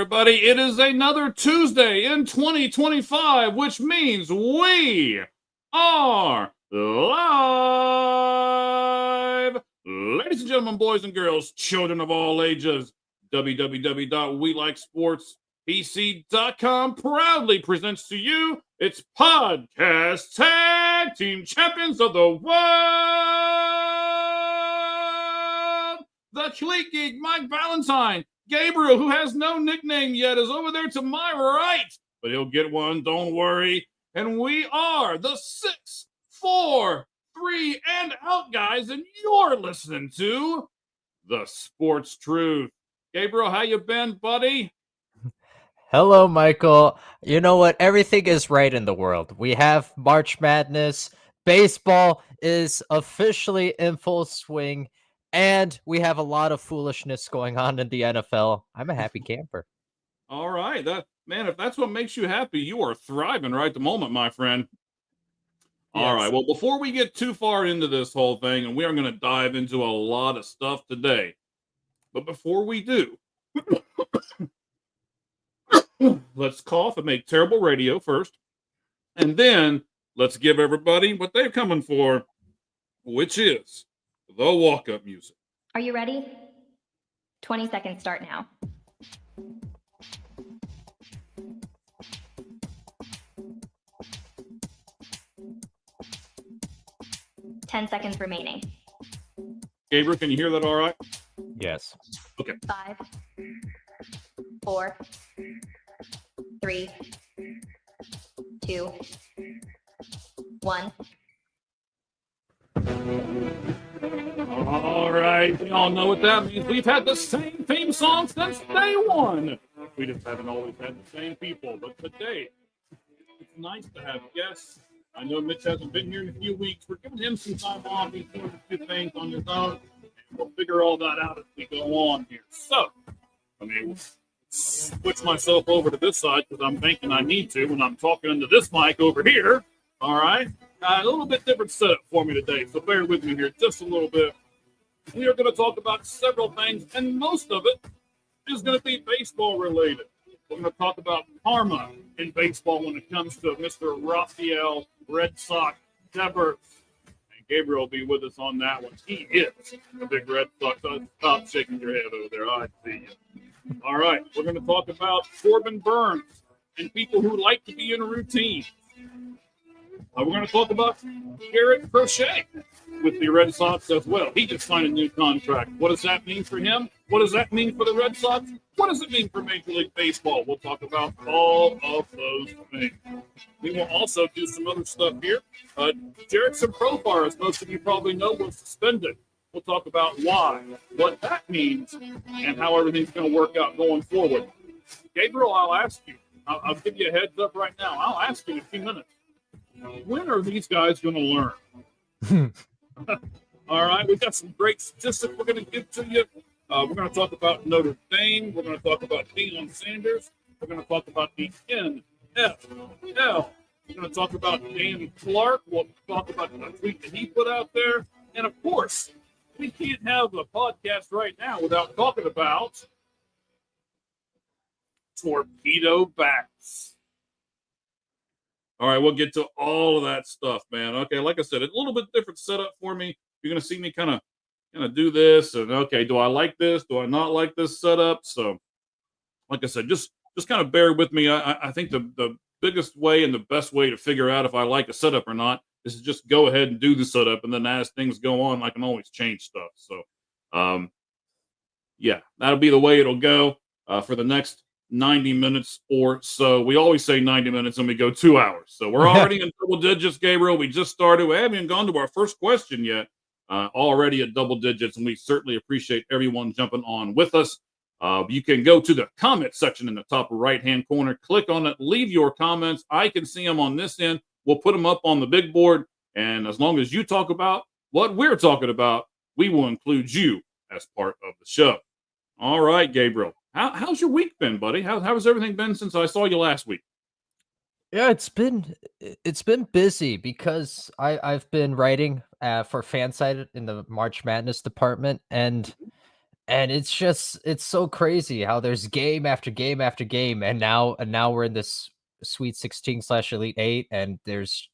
everybody. It is another Tuesday in 2025, which means we are live. Ladies and gentlemen, boys and girls, children of all ages, www.WeLikeSportsPC.com proudly presents to you its podcast tag team champions of the world. The Cleat Geek, Mike Valentine. Gabriel, who has no nickname yet, is over there to my right, but he'll get one, don't worry. And we are the 6, 4, 3, and out guys, and you're listening to the Sportz Truth. Gabriel, how you been, buddy? Hello, Michael. You know what? Everything is right in the world. We have March Madness. Baseball is officially in full swing. And we have a lot of foolishness going on in the NFL. I'm a happy camper. All right. Man, if that's what makes you happy, you are thriving right at the moment, my friend. All right. Well, before we get too far into this whole thing, and we are going to dive into a lot of stuff today, but before we do, let's cough and make terrible radio first, and then let's give everybody what they're coming for, which is the walk-up music. Are you ready? 20 seconds start now. Ten seconds remaining. Gabriel, can you hear that all right? Yes. Okay. 5, 4, 3, 2, 1. All right, we all know what that means. We've had the same theme song since day one. We just haven't always had the same people. But today, it's nice to have guests. I know Mitch hasn't been here in a few weeks. We're giving him some time off. He's doing a few things on his own. And we'll figure all that out as we go on here. So, we'll switch myself over to this side because I'm thinking I need to when I'm talking into this mic over here. All right. A little bit different setup for me today, so bear with me here just a little bit. We are going to talk about several things, and most of it is going to be baseball related. We're going to talk about karma in baseball when it comes to Mr. Rafael Red Sox Devers. And Gabriel will be with us on that one. He is a big Red Sox. Stop shaking your head over there. I see you. All right, we're going to talk about Corbin Burns and people who like to be in a routine. We're going to talk about Garrett Crochet with the Red Sox as well. He just signed a new contract. What does that mean for him? What does that mean for the Red Sox? What does it mean for Major League Baseball? We'll talk about all of those things. We will also do some other stuff here. Jerickson Profar, as most of you probably know, was suspended. We'll talk about why, what that means, and how everything's going to work out going forward. Gabriel, I'll ask you. I'll give you a heads up right now. I'll ask you in a few minutes. When are these guys going to learn? All right, we've got some great statistics we're going to give to you. We're going to talk about Notre Dame. We're going to talk about Deion Sanders. We're going to talk about the NFL. We're going to talk about Dan Clark. We'll talk about the tweet that he put out there. And, of course, we can't have a podcast right now without talking about torpedo bats. All right, we'll get to all of that stuff, man. Okay, like I said, a little bit different setup for me. You're going to see me kind of do this. And, okay, do I like this? Do I not like this setup? So, like I said, just kind of bear with me. I think the biggest way and the best way to figure out if I like a setup or not is to just go ahead and do the setup. And then as things go on, I can always change stuff. So, yeah, that'll be the way it'll go for the next 90 minutes or so. We always say 90 minutes and we go 2 hours. So we're already in double digits, Gabriel. We just started. We haven't even gone to our first question yet. Already at double digits, and we certainly appreciate everyone jumping on with us. You can go to the comment section in the top right-hand corner. Click on it. Leave your comments. I can see them on this end. We'll put them up on the big board. And as long as you talk about what we're talking about, we will include you as part of the show. All right, Gabriel. How's your week been, buddy? How's everything been since I saw you last week? Yeah, it's been busy because I've been writing for Fanside in the March Madness department, and And it's so crazy how there's game after game after game, and now we're in this Sweet 16 slash Elite Eight, and it's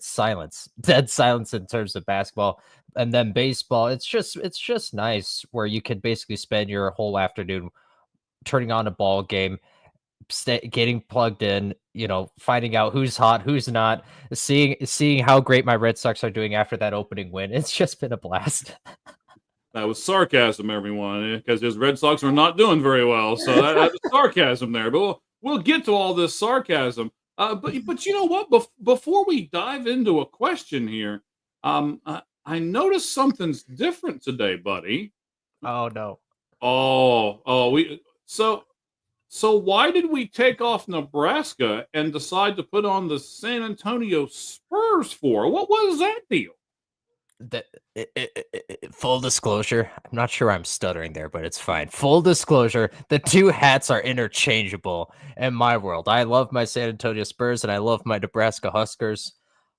silence, dead silence in terms of basketball. And then baseball, it's just nice where you can basically spend your whole afternoon turning on a ball game, getting plugged in, finding out who's hot, who's not, seeing how great my Red Sox are doing after that opening win. It's just been a blast. That was sarcasm, everyone, because his Red Sox are not doing very well. So that was sarcasm there. But we'll get to all this sarcasm. But you know what? Before we dive into a question here, I noticed something's different today, buddy. Oh no. So why did we take off Nebraska and decide to put on the San Antonio Spurs for? What was that deal? Full disclosure, I'm not sure I'm stuttering there, but it's fine. Full disclosure, the two hats are interchangeable in my world. I love my San Antonio Spurs and I love my Nebraska Huskers.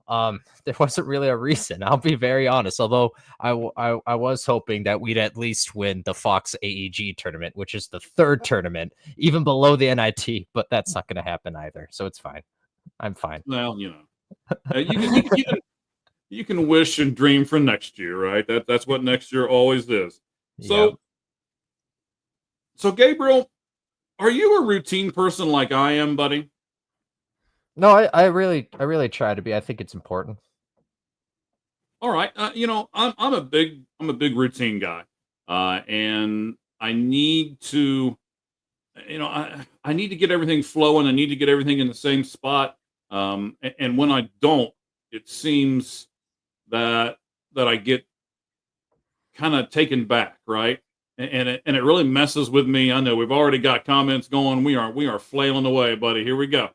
There wasn't really a reason. I'll be very honest. Although I was hoping that we'd at least win the Fox AEG tournament, which is the third tournament, even below the NIT. But that's not going to happen either. So it's fine. I'm fine. Well, you can wish and dream for next year, right? That's what next year always is. So, Yep. so Gabriel, are you a routine person like I am, buddy? No, I really try to be. I think it's important. All right, I'm a big routine guy, and I need to, I need to get everything flowing. I need to get everything in the same spot. And when I don't, it seems that I get kind of taken back, right? And it really messes with me. I know we've already got comments going. We are flailing away, buddy. Here we go.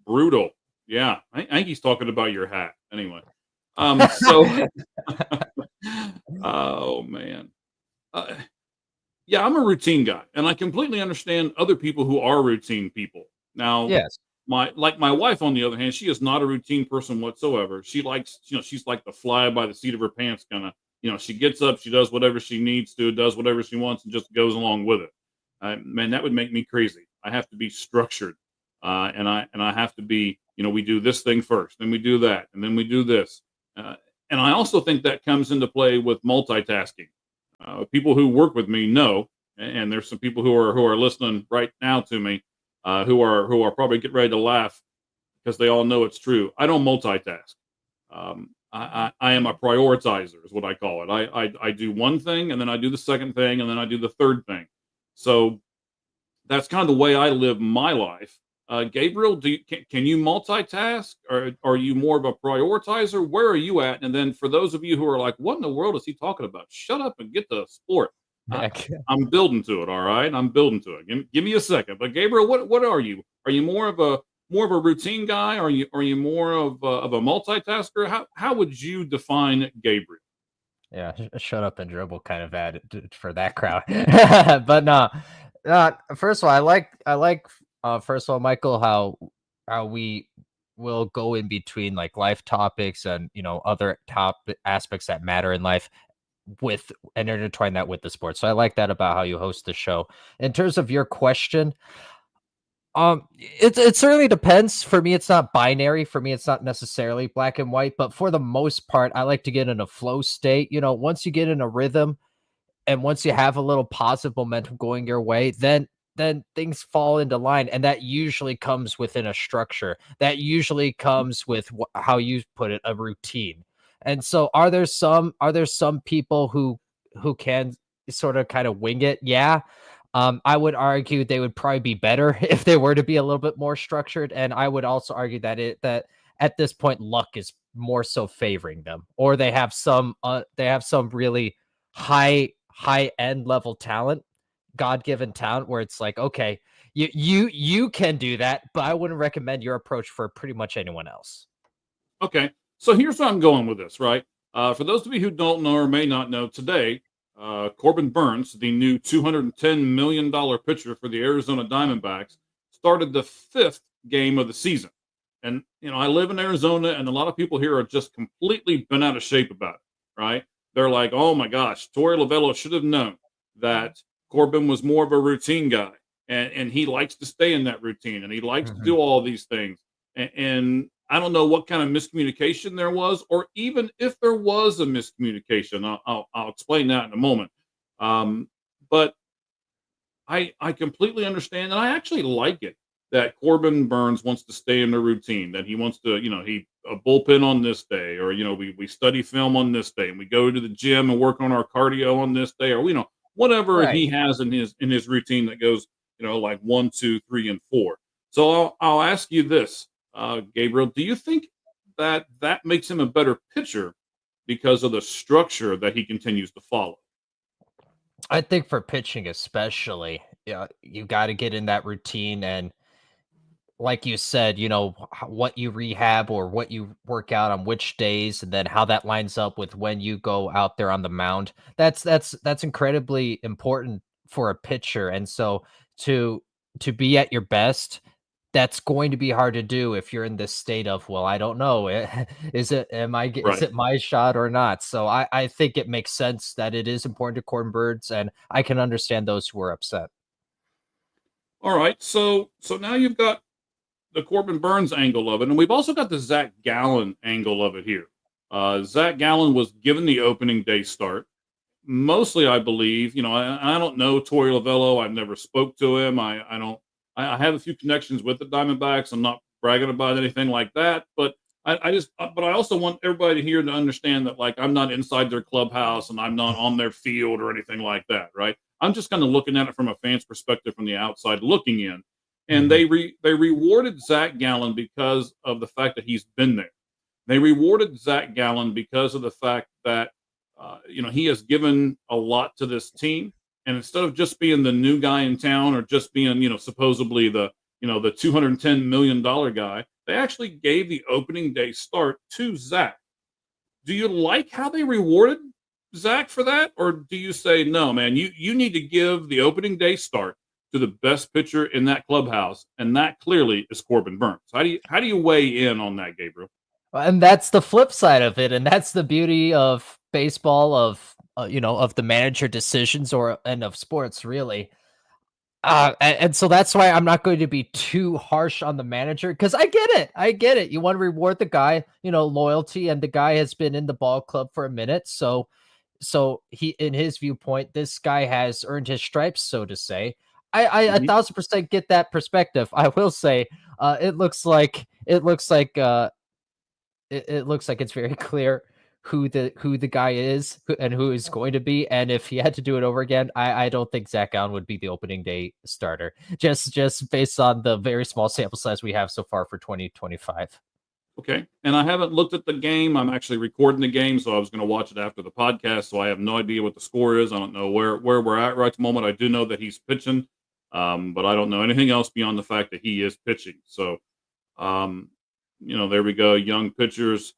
Brutal. Yeah, I think he's talking about your hat. Anyway, so oh man, yeah, I'm a routine guy, and I completely understand other people who are routine people. Now, Yes. my wife, on the other hand, she is not a routine person whatsoever. She likes, she's like the fly by the seat of her pants kind of. She gets up, she does whatever she needs to, does whatever she wants, and just goes along with it. Man, that would make me crazy. I have to be structured, and I have to be. We do this thing first, then we do that, and then we do this. And I also think that comes into play with multitasking. People who work with me know, and there's some people who are listening right now to me, who are probably getting ready to laugh because they all know it's true. I don't multitask. I am a prioritizer, is what I call it. I do one thing, and then I do the second thing, and then I do the third thing. So that's kind of the way I live my life. Gabriel, can you multitask, or are you more of a prioritizer? Where are you at? And then for those of you who are like, what in the world is he talking about? Shut up and get to sport. I'm building to it. All right, I'm building to it. Give me a second. But Gabriel, what are you? Are you more of a routine guy? Are you more of a multitasker? How would you define Gabriel? Yeah, shut up and dribble kind of ad for that crowd. But no, first of all, I like first of all, Michael, how we will go in between like life topics and other top aspects that matter in life with and intertwine that with the sport. So I like that about how you host the show. In terms of your question, it certainly depends. For me, it's not binary. For me, it's not necessarily black and white, but for the most part, I like to get in a flow state. Once you get in a rhythm and once you have a little positive momentum going your way, then things fall into line, and that usually comes within a structure. That usually comes with how you put it, a routine. And so, are there some people who can sort of kind of wing it? Yeah. I would argue they would probably be better if they were to be a little bit more structured. And I would also argue that at this point, luck is more so favoring them, or they have some really high end level talent, God-given talent, where it's like, okay, you can do that, but I wouldn't recommend your approach for pretty much anyone else. Okay, so here's where I'm going with this, right? For those of you who don't know or may not know, today, Corbin Burns, the new $210 million pitcher for the Arizona Diamondbacks, started the 5th game of the season. And, I live in Arizona, and a lot of people here are just completely bent out of shape about it, right? they're like, oh my gosh, Torey Lovello should have known that Corbin was more of a routine guy, and he likes to stay in that routine, and he likes to Mhm. do all these things. And I don't know what kind of miscommunication there was, or even if there was a miscommunication. I'll explain that in a moment. But I completely understand, and I actually like it that Corbin Burns wants to stay in the routine. That he wants to, he a bullpen on this day, or we study film on this day, and we go to the gym and work on our cardio on this day, or whatever Right. he has in his routine that goes, like 1, 2, 3, and 4. So I'll ask you this, Gabriel, do you think that makes him a better pitcher because of the structure that he continues to follow? I think for pitching especially, yeah, you got to get in that routine and like you said, what you rehab or what you work out on which days, and then how that lines up with when you go out there on the mound. That's incredibly important for a pitcher. And so to to be at your best, that's going to be hard to do if you're in this state of, well, I don't know, is Right. it my shot or not? So I think it makes sense that it is important to corn birds, and I can understand those who are upset. All right. So now you've got the Corbin Burns angle of it, and we've also got the Zach Gallen angle of it here. Zach Gallen was given the opening day start. Mostly, I believe. I don't know Torey Lovello. I've never spoke to him. I don't. I have a few connections with the Diamondbacks. I'm not bragging about anything like that, but but I also want everybody here to understand that, like, I'm not inside their clubhouse and I'm not on their field or anything like that, right? I'm just kind of looking at it from a fan's perspective from the outside looking in. And Mhm. they rewarded Zach Gallen because of the fact that he's been there. They rewarded Zach Gallen because of the fact that he has given a lot to this team, and instead of just being the new guy in town, or just being supposedly the $210 million guy, they actually gave the opening day start to Zach. Do you like how they rewarded Zach for that, or do you say no, man? You need to give the opening day start to the best pitcher in that clubhouse, and that clearly is Corbin Burns. How do you weigh in on that, Gabriel? And that's the flip side of it, and that's the beauty of baseball, of the manager decisions, and of sports really. And so that's why I'm not going to be too harsh on the manager, because I get it. You want to reward the guy, loyalty, and the guy has been in the ball club for a minute, so he, in his viewpoint, this guy has earned his stripes, so to say. I 1,000% get that perspective. I will say, it looks like it's very clear who the guy is, and who is going to be. And if he had to do it over again, I don't think Zach Allen would be the opening day starter. Just based on the very small sample size we have so far for 2025. Okay. And I haven't looked at the game. I'm actually recording the game, so I was going to watch it after the podcast. So I have no idea what the score is. I don't know where we're at right at the moment. I do know that he's pitching, but I don't know anything else beyond the fact that he is pitching. So, there we go. Young pitchers.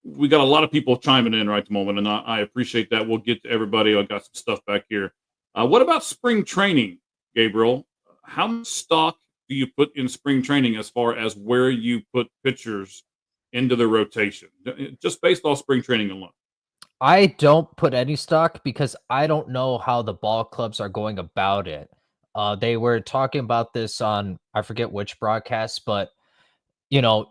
We got a lot of people chiming in right at the moment, and I appreciate that. We'll get to everybody. I got some stuff back here. What about spring training, Gabriel? How much stock do you put in spring training as far as where you put pitchers into the rotation, just based off spring training alone? I don't put any stock because I don't know how the ball clubs are going about it. They were talking about this on, I forget which broadcast, but you'll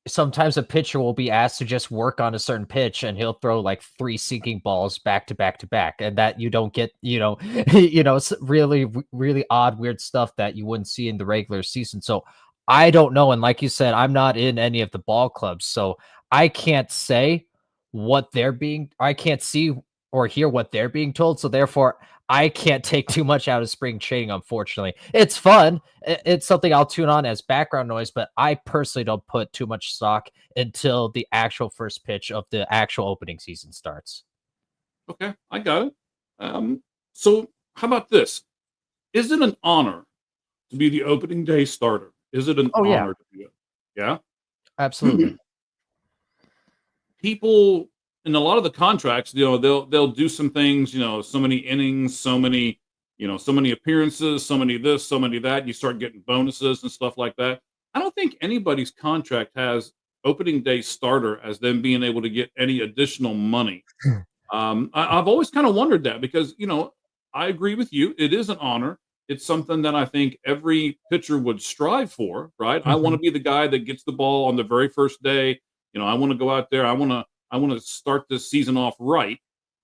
sometimes a pitcher will be asked to just work on a certain pitch, and he'll throw like three sinking balls back to back to back, and that you don't get, really, really odd, weird stuff that you wouldn't see in the regular season. So I don't know. And like you said, I'm not in any of the ball clubs, so I can't say I can't see or hear what they're being told. So therefore, I can't take too much out of spring training, unfortunately. It's fun. It's something I'll tune on as background noise, but I personally don't put too much stock until the actual first pitch of the actual opening season starts. Okay, I got it. So how about this? Is it an honor to be the opening day starter? Is it an Oh yeah, honor to be it? Yeah. absolutely. People in a lot of the contracts, they'll do some things, so many innings, so many appearances, so many this, so many that. You start getting bonuses and stuff like that. I don't think anybody's contract has opening day starter as them being able to get any additional money. I've always kind of wondered that because, I agree with you. It is an honor. It's something that I think every pitcher would strive for, right? I want to Mhm, be the guy that gets the ball on the very first day. I want to go out there. I want to start this season off right,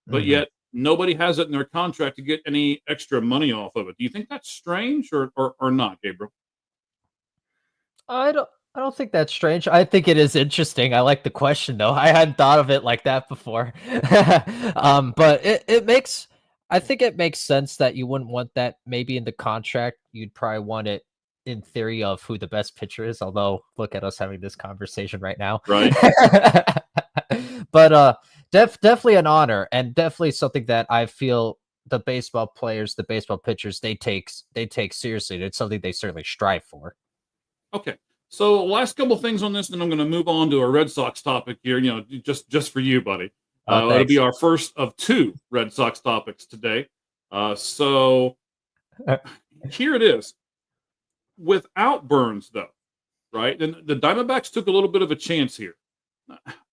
but mhm. yet nobody has it in their contract to get any extra money off of it. Do you think that's strange or not, Gabriel? I don't I don't think that's strange. I think it is interesting. I like the question though. I hadn't thought of it like that before. But it makes I think it makes sense that you wouldn't want that maybe in the contract. You'd probably want it in theory of who the best pitcher is, although look at us having this conversation right now. Right. But definitely an honor and definitely something that I feel the baseball players, the baseball pitchers, they take seriously. It's something they certainly strive for. Okay. So last couple things on this, then I'm going to move on to a Red Sox topic here. Just for you, buddy. It'll be Thanks. our first of two Red Sox topics today. So here it is. Without Burns, though, right? And the Diamondbacks took a little bit of a chance here.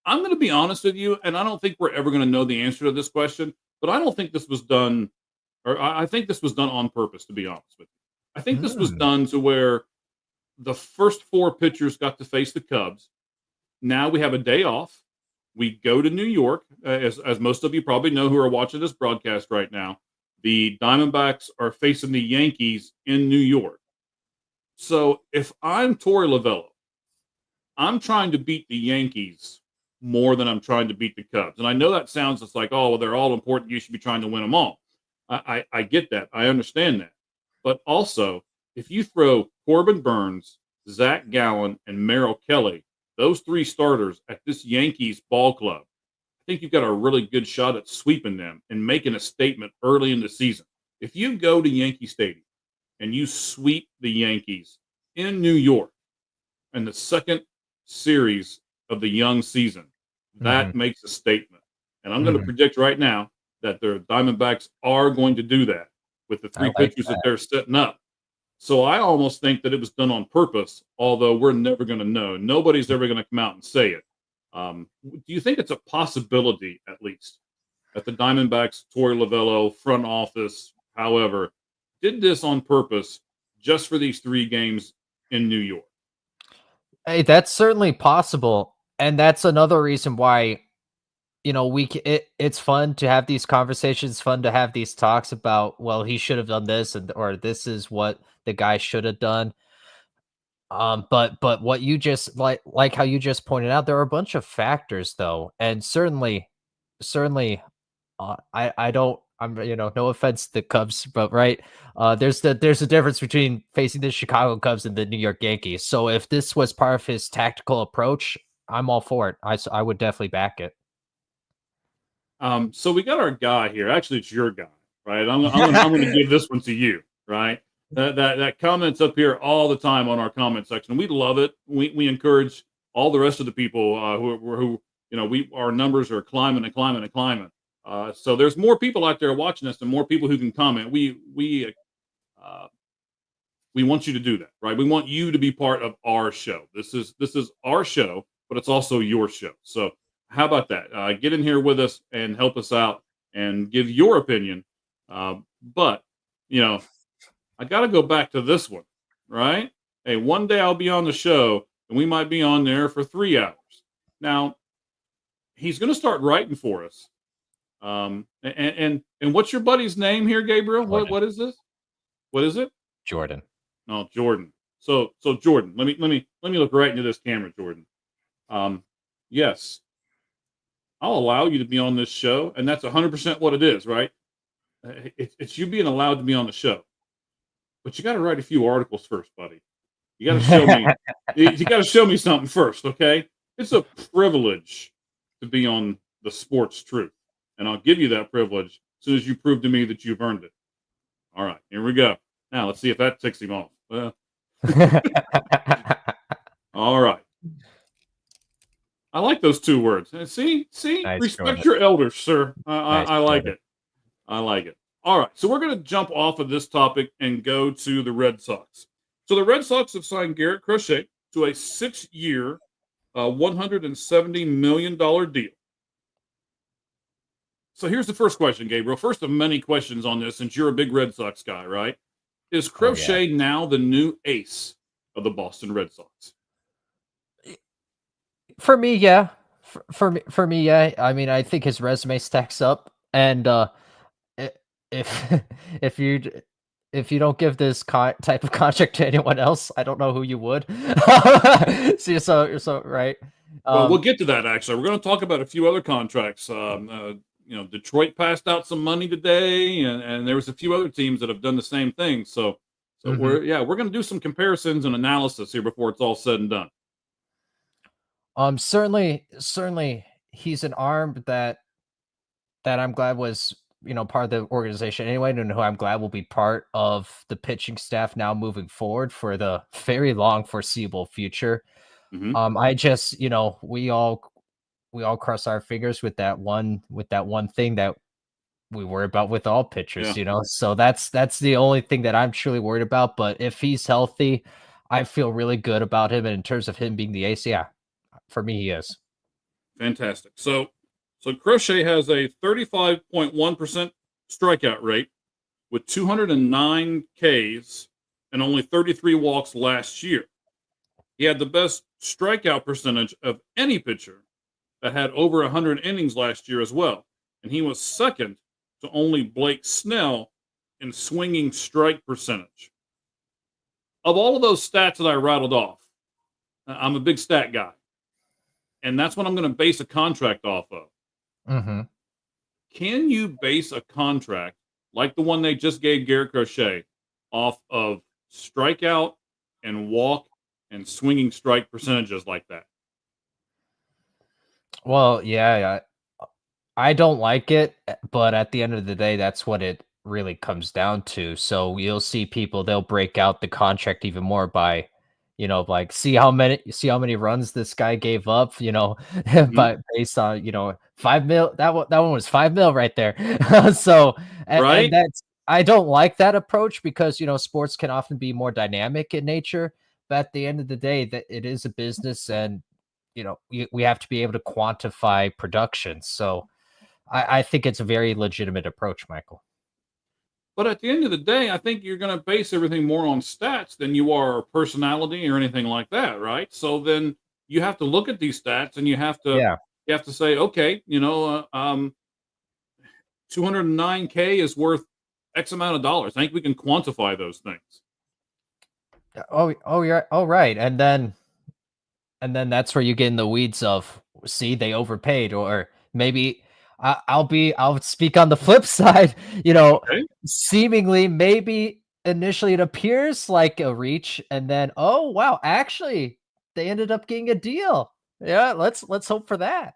I'm going to be honest with you, and I don't think we're ever going to know the answer to this question. But I don't think this was done, or I think this was done on purpose. To be honest with you, I think this was Mm. done to where the first four pitchers got to face the Cubs. Now we have a day off. We go to New York, as most of you probably know who are watching this broadcast right now. The Diamondbacks are facing the Yankees in New York. So if I'm Torey Lovello, I'm trying to beat the Yankees more than I'm trying to beat the Cubs. And I know that sounds just like, oh, well, they're all important. You should be trying to win them all. I get that. I understand that. But also, if you throw Corbin Burns, Zach Gallen, and Merrill Kelly, those three starters at this Yankees ball club, I think you've got a really good shot at sweeping them and making a statement early in the season. If you go to Yankee Stadium and you sweep the Yankees in New York in the second series of the young season, that Mhm, makes a statement. And I'm going to mhm. predict right now that the Diamondbacks are going to do that with the I three like pitchers that that. they're setting up. So I almost think that it was done on purpose, although we're never going to know. Nobody's ever going to come out and say it. Do you think it's a possibility, at least, that the Diamondbacks, Torey Lovello, front office, however, did this on purpose just for these three games in New York? Hey, that's certainly possible, and that's another reason why, it's fun to have these conversations, fun to have these talks about, well, he should have done this and or this is what the guy should have done. But what you just like how you just pointed out, there are a bunch of factors though, and certainly I don't no offense to the Cubs, but right, there's a difference between facing the Chicago Cubs and the New York Yankees. So if this was part of his tactical approach, I'm all for it. I would definitely back it. So we got our guy here. Actually, it's your guy, right? I'm gonna give this one to you, right? That comments up here all the time on our comment section. We love it. We encourage all the rest of the people who we our numbers are climbing and climbing and climbing. So there's more people out there watching us and more people who can comment. Uh, we want you to do that, right? We want you to be part of our show. This is our show, but it's also your show. So how about that? Get in here with us and help us out and give your opinion. But you know, I got to go back to this one, right? Hey, one day I'll be on the show and we might be on there for 3 hours. Now he's going to start writing for us. And what's your buddy's name here, Gabriel? What Jordan. what is this? What is it? Jordan. No, Jordan. So Jordan, let me look right into this camera, Jordan. Um, yes, I'll allow you to be on this show, and that's 100% what it is, right? It's you being allowed to be on the show, but you got to write a few articles first, buddy. You got to show me. You got to show me something first, okay? It's a privilege to be on the Sportz Truth, and I'll give you that privilege as soon as you prove to me that you've earned it. All right, here we go. Now let's see if that ticks him off. All right. I like those two words. See, Nice, respect Jordan. your elders, sir. Nice, I like Jordan. it. I like it. All right, so we're going to jump off of this topic and go to the Red Sox. So the Red Sox have signed Garrett Crochet to a 6-year, $170 million deal. So here's the first question, Gabriel. First of many questions on this, since you're a big Red Sox guy, right? Is Oh yeah. Crochet now the new ace of the Boston Red Sox? For me, yeah. For me, yeah. I mean, I think his resume stacks up, and I- if if you d- if you don't give this type of contract to anyone else, I don't know who you would. See, so right. Well, we'll Um, get to that actually. We're going to talk about a few other contracts. Detroit passed out some money today, and there was a few other teams that have done the same thing. So mhm. we're going to do some comparisons and analysis here before it's all said and done. Certainly, he's an arm that I'm glad was, part of the organization anyway, and who I'm glad will be part of the pitching staff now moving forward for the very long foreseeable future. Hmm. I just, we all cross our fingers with that one thing that we worry about with all pitchers, Yeah, So that's the only thing that I'm truly worried about. But if he's healthy, I feel really good about him. And in terms of him being the ace, yeah, for me he is. fantastic. So Crochet has a 35.1% strikeout rate with 209 Ks and only 33 walks last year. He had the best strikeout percentage of any pitcher that had over 100 innings last year as well. And he was second to only Blake Snell in swinging strike percentage. Of all of those stats that I rattled off, I'm a big stat guy. And that's what I'm going to base a contract off of. Mm-hmm. Can you base a contract like the one they just gave Garrett Crochet off of strikeout and walk and swinging strike percentages like that? Well, yeah, I don't like it, but at the end of the day, that's what it really comes down to. So you'll see people, they'll break out the contract even more by, like see how many runs this guy gave up, Mhm. but based on, 5 mil, that one was 5 mil right there. So and Right? that's I don't like that approach because sports can often be more dynamic in nature, but at the end of the day, that it is a business and we have to be able to quantify production. So I think it's a very legitimate approach, Michael. But at the end of the day, I think you're going to base everything more on stats than you are personality or anything like that, right? So then you have to look at these stats and Yeah. you have to say, okay, 209K is worth X amount of dollars. I think we can quantify those things. Oh, yeah. Oh, right. And then that's where you get in the weeds of, see, they overpaid, or maybe I'll speak on the flip side, Okay. seemingly maybe initially it appears like a reach, and then oh wow, actually they ended up getting a deal. Yeah, let's hope for that.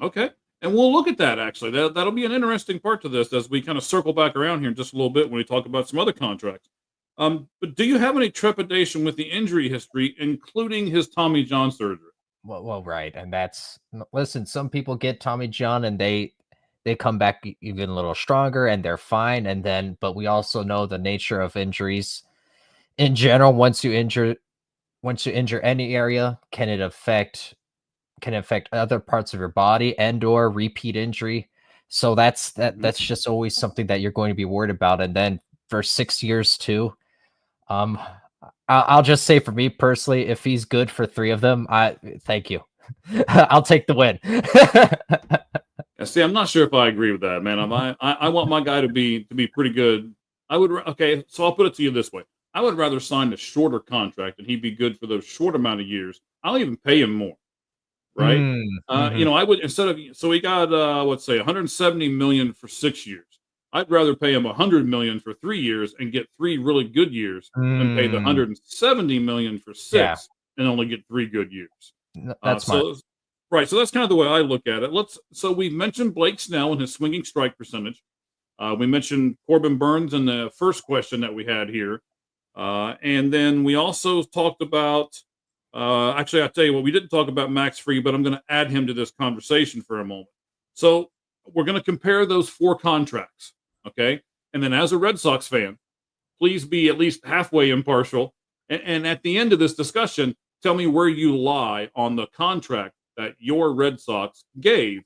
Okay. And we'll look at that actually. That'll be an interesting part to this as we kind of circle back around here in just a little bit when we talk about some other contracts. But do you have any trepidation with the injury history, including his Tommy John surgery? Well, right, and listen. Some people get Tommy John and they come back even a little stronger and they're fine. And then, but we also know the nature of injuries in general. Once you injure any area, can affect other parts of your body and or repeat injury. So Mhm. that's just always something that you're going to be worried about. And then for 6 years too, um, I'll just say for me personally, if he's good for three of them, I thank you. I'll take the win. Yeah, see, I'm not sure if I agree with that, man. I want my guy to be pretty good. Okay, so I'll put it to you this way: I would rather sign a shorter contract and he'd be good for those short amount of years. I'll even pay him more, right? Mhm. I would instead of so he got let's say 170 million for 6 years. I'd rather pay him 100 million for 3 years and get three really good years than pay the Mm. 170 million for Yeah, six and only get 3 good years. that's smart. So right, so that's kind of the way I look at it. So we mentioned Blake Snell and his swinging strike percentage. We mentioned Corbin Burns in the first question that we had here. And then we also talked about, actually, I'll tell you what, we didn't talk about Max Free, but I'm going to add him to this conversation for a moment. So we're going to compare those four contracts. Okay. And then as a Red Sox fan, please be at least halfway impartial. And at the end of this discussion, tell me where you lie on the contract that your Red Sox gave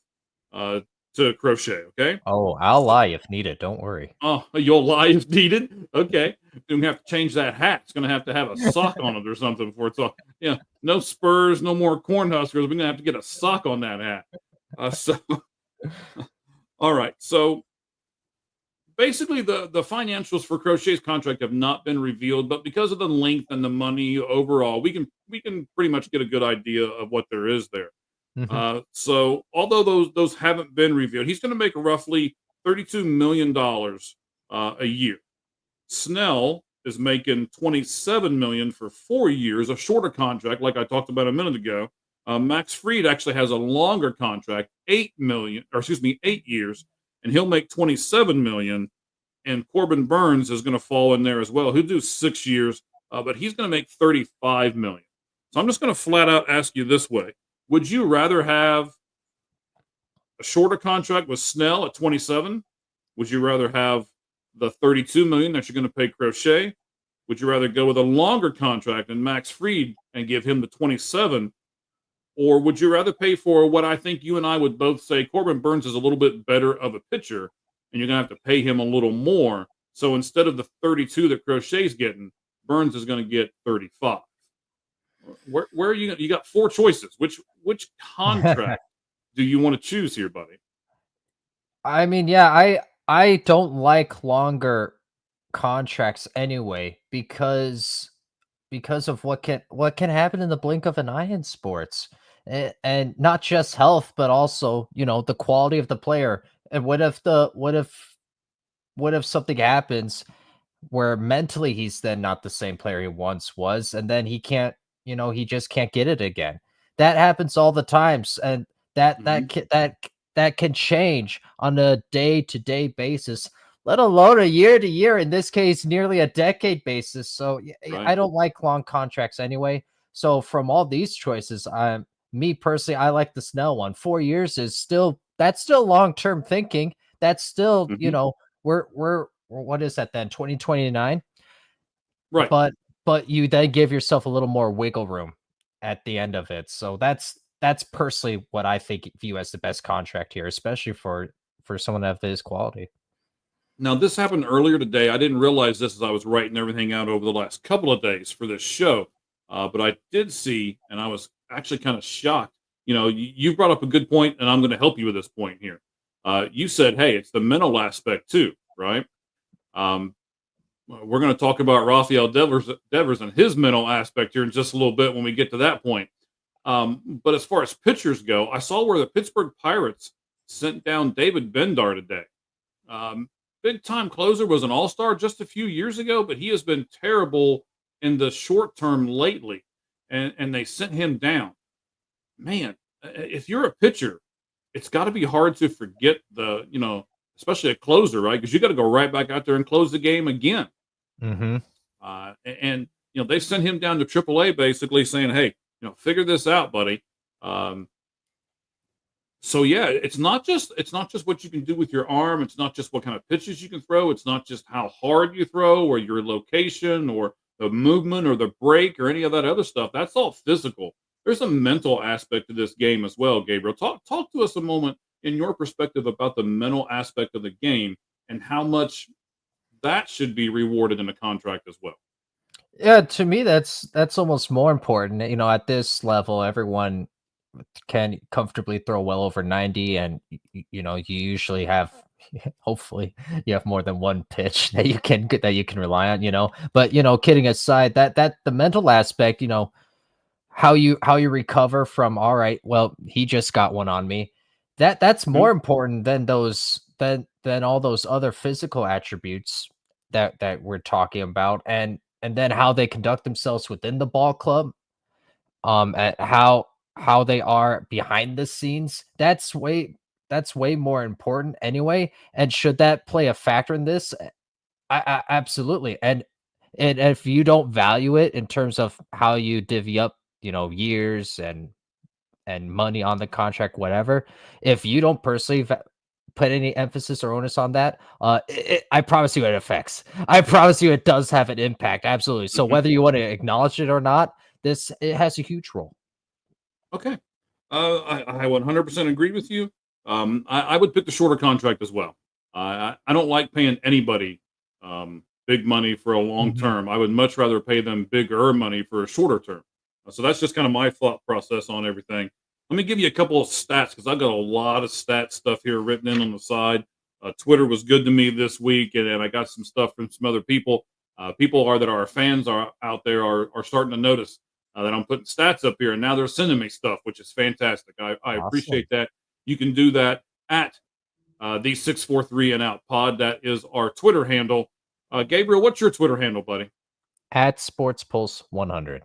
to Crochet, okay? Oh, I'll So, lie if needed. Don't worry. oh, you'll lie if needed? Okay. Then we have to change that hat. It's going to have a sock on it or something before it's all. Yeah, no Spurs, no more Cornhuskers. We're going to have to get a sock on that hat. So, all right. So, basically the financials for Crochet's contract have not been revealed, but because of the length and the money overall, we can pretty much get a good idea of what there is there. Mhm. So although those haven't been revealed, he's going to make roughly $32 million a year. Snell is making 27 million for 4 years, a shorter contract, like I talked about a minute ago. Max Fried actually has a longer contract, 8 years, and he'll make 27 million. And Corbin Burns is going to fall in there as well. He'll do 6 years, but he's going to make 35 million. So I'm just going to flat out ask you this way: would you rather have a shorter contract with Snell at 27? Would you rather have the 32 million that you're going to pay Crochet? Would you rather go with a longer contract and Max Fried and give him the 27? Or would you rather pay for what I think you and I would both say Corbin Burns is a little bit better of a pitcher, and you're going to have to pay him a little more? So instead of the 32 that Crochet's getting, Burns is going to get 35. Where are you got four choices. Which contract do you want to choose here, buddy? I mean, yeah, I don't like longer contracts anyway because of what can happen in the blink of an eye in sports. And not just health, but also, the quality of the player. And what if something happens where mentally he's then not the same player he once was, and then he just can't get it again. That happens all the times, and that Mhm. that can change on a day-to-day basis, let alone a year-to-year, in this case, nearly a decade basis. So Right. I don't like long contracts anyway. So from all these choices, me personally, I like the Snell one. 4 years is still long-term thinking. That's still, Mhm. we're what is that then? 2029? Right. But you then give yourself a little more wiggle room at the end of it. So that's personally what I think view as the best contract here, especially for someone of his quality. Now, this happened earlier today. I didn't realize this as I was writing everything out over the last couple of days for this show. But I did see, and I was actually kind of shocked. You brought up a good point, and I'm going to help you with this point here. You said, hey, it's the mental aspect too, right? Um, we're going to talk about Rafael Devers and his mental aspect here in just a little bit when we get to that point. But as far as pitchers go, I saw where the Pittsburgh Pirates sent down David Bendar today. Um, Big time closer, was an all-star just a few years ago, but he has been terrible in the short term lately. And they sent him down. Man, if you're a pitcher, it's got to be hard to forget especially a closer, right? Because you got to go right back out there and close the game again. Mm-hmm. And they sent him down to AAA basically saying, hey, figure this out, buddy. Um, So yeah, it's not just what you can do with your arm. It's not just what kind of pitches you can throw. It's not just how hard you throw or your location or the movement or the break or any of that other stuff. That's all physical. There's a mental aspect to this game as well, Gabriel. Talk to us a moment in your perspective about the mental aspect of the game and how much that should be rewarded in a contract as well. Yeah, to me, that's almost more important. At this level, everyone can comfortably throw well over 90, and you usually have hopefully you have more than one pitch that you can rely on. But kidding aside, that the mental aspect, how you recover from, all right, well, he just got one on me. That's Mhm. more important than all those other physical attributes that we're talking about, and then how they conduct themselves within the ball club, at how they are behind the scenes. That's way more important anyway. And should that play a factor in this? Absolutely. And if you don't value it in terms of how you divvy up, years and money on the contract, whatever, if you don't personally put any emphasis or onus on that, I promise you it affects. I promise you it does have an impact. Absolutely. So Mhm. whether you want to acknowledge it or not, it has a huge role. Okay. I 100% agree with you. I would pick the shorter contract as well. I don't like paying anybody big money for a long Mhm. term. I would much rather pay them bigger money for a shorter term. So that's just kind of my thought process on everything. Let me give you a couple of stats because I've got a lot of stat stuff here written in on the side. Twitter was good to me this week, and I got some stuff from some other people. People that are fans are out there are starting to notice that I'm putting stats up here, and now they're sending me stuff, which is fantastic. I Awesome. appreciate that. You can do that at the 643 and out pod. That is our Twitter handle. Gabriel, what's your Twitter handle, buddy? At Sports Pulse 100.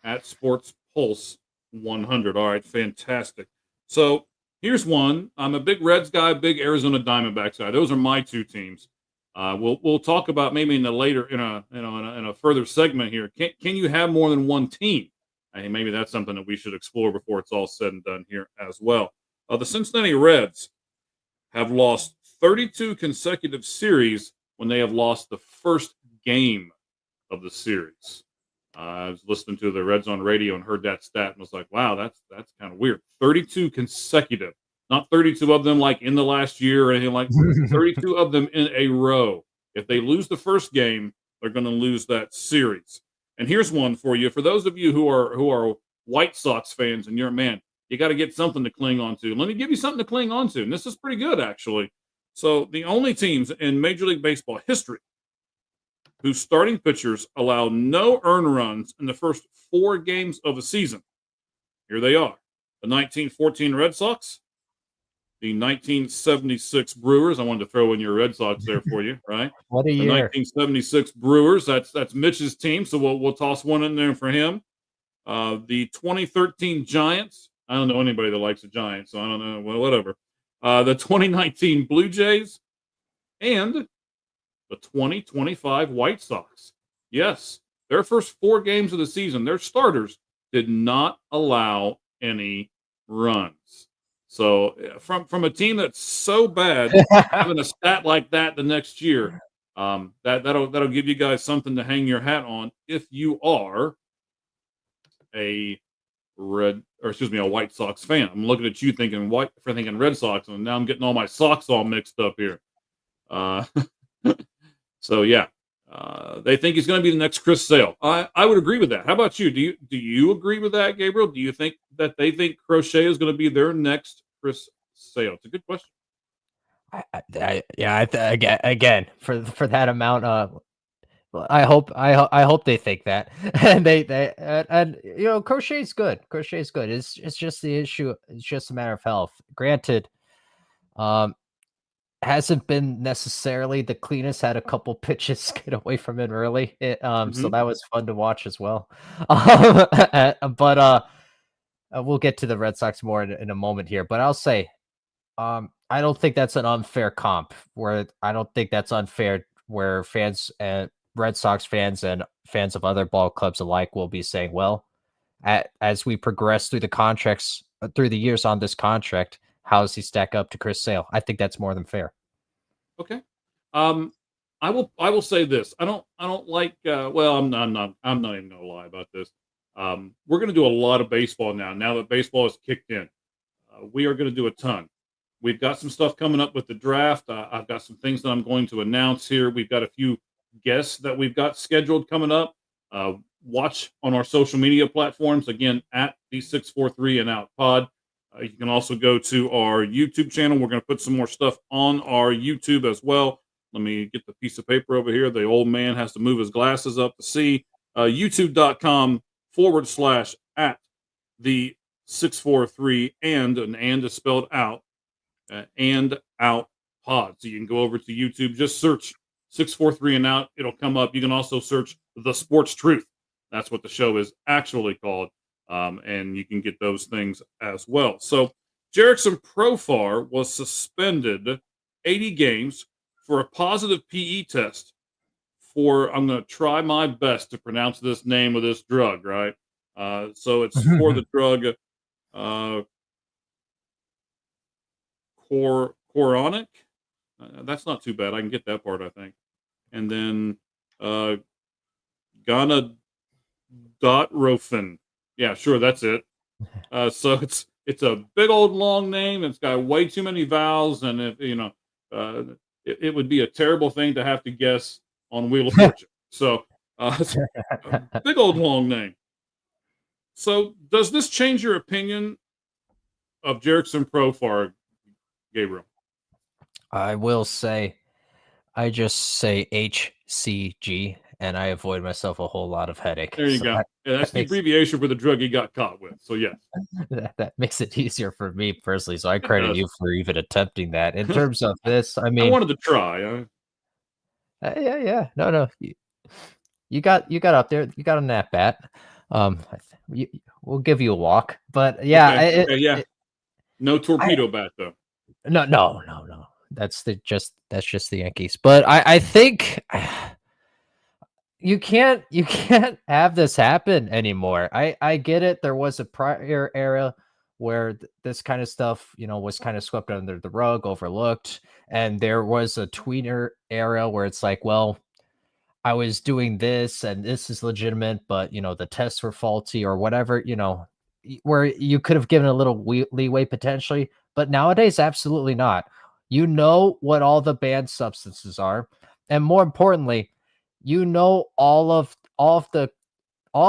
At Sports Pulse 100. All right, fantastic. So here's one. I'm a big Reds guy, big Arizona Diamondbacks guy. Those are my two teams. We'll talk about maybe in the later in a further segment here. Can you have more than one team? I think maybe that's something that we should explore before it's all said and done here as well. The Cincinnati Reds have lost 32 consecutive series when they have lost the first game of the series. I was listening to the Reds on radio and heard that stat and was like, wow, that's kind of weird. 32 consecutive, not 32 of them like in the last year or anything like 32 of them in a row. If they lose the first game, they're going to lose that series. And here's one for you. For those of you who are White Sox fans and you're a man, you got to get something to cling on to. Let me give you something to cling on to. And this is pretty good, actually. So the only teams in Major League Baseball history whose starting pitchers allow no earned runs in the first 4 games of a season. Here they are. The 1914 Red Sox, the 1976 Brewers. I wanted to throw in your Red Sox there for you, right? What a The year. 1976 Brewers. That's Mitch's team, so we'll toss one in there for him. The 2013 Giants. I don't know anybody that likes the Giants, so I don't know. Well, whatever. The 2019 Blue Jays and the 2025 White Sox. Yes, their first 4 games of the season, their starters did not allow any runs. So from a team that's so bad, having a stat like that the next year, that'll give you guys something to hang your hat on if you are a a White Sox fan. I'm looking at you thinking Red Sox, and now I'm getting all my socks all mixed up here. Uh, so yeah, they think he's going to be the next Chris Sale. I would agree with that. How about you? Do you agree with that, Gabriel? Do you think that they think Crochet is going to be their next Chris Sale? It's a good question. Again for that amount. Well, I hope they think that, and and Crochet's good. Crochet's good. It's just the issue. It's just a matter of health. Granted, um, hasn't been necessarily the cleanest. Had a couple pitches get away from it early. So Hmm. that was fun to watch as well. But we'll get to the Red Sox more in a moment here. But I'll say, I don't think that's an unfair comp. Where I don't think that's unfair. Where fans and Red Sox fans and fans of other ball clubs alike will be saying, well, as we progress through the contracts through the years on this contract, how does he stack up to Chris Sale? I think that's more than fair. Okay. Um, I will say this. I don't like. Well, I'm not even gonna lie about this. We're gonna do a lot of baseball now. Now that baseball is kicked in, we are gonna do a ton. We've got some stuff coming up with the draft. I've got some things that I'm going to announce here. We've got a few guests that we've got scheduled coming up. Watch on our social media platforms again at the 643 and out pod. You can also go to our YouTube channel. We're going to put some more stuff on our YouTube as well. Let me get the piece of paper over here. The old man has to move his glasses up to see. YouTube.com/ at the 643 and is spelled out and out pod. So you can go over to YouTube, just search 643 and out. It'll come up. You can also search the Sportz Truth. That's what the show is actually called. And you can get those things as well. So Jerickson Profar was suspended 80 games for a positive PE test for, I'm going to try my best to pronounce this name of this drug, right? So it's for the drug Coronic. That's not too bad. I can get that part, I think. And then uh, Rofen. Yeah, sure, that's it. So it's a big old long name. It's got way too many vowels, and uh, it would be a terrible thing to have to guess on Wheel of Fortune. So it's a big old long name. So does this change your opinion of Jerickson Profar, Gabriel? I will say, I just say HCG, and I avoid myself a whole lot of headache. There you So go. that, Yeah, that's that the makes abbreviation for the drug he got caught with. So yes, that makes it easier for me personally. So I it credit does. you for even attempting that. In terms of this, I I mean, wanted to try. yeah, no, you got up there, you got on that bat. We'll give you a walk, but yeah, Okay. Okay. Yeah. No I torpedo bat though. no. That's just the Yankees. But I think you can't have this happen anymore. I get it. There was a prior era where this kind of stuff, was kind of swept under the rug, overlooked, and there was a tweener era where it's like, well, I was doing this and this is legitimate, but the tests were faulty or whatever, where you could have given a little leeway potentially, but nowadays, absolutely not. You know what all the banned substances are, and more importantly, all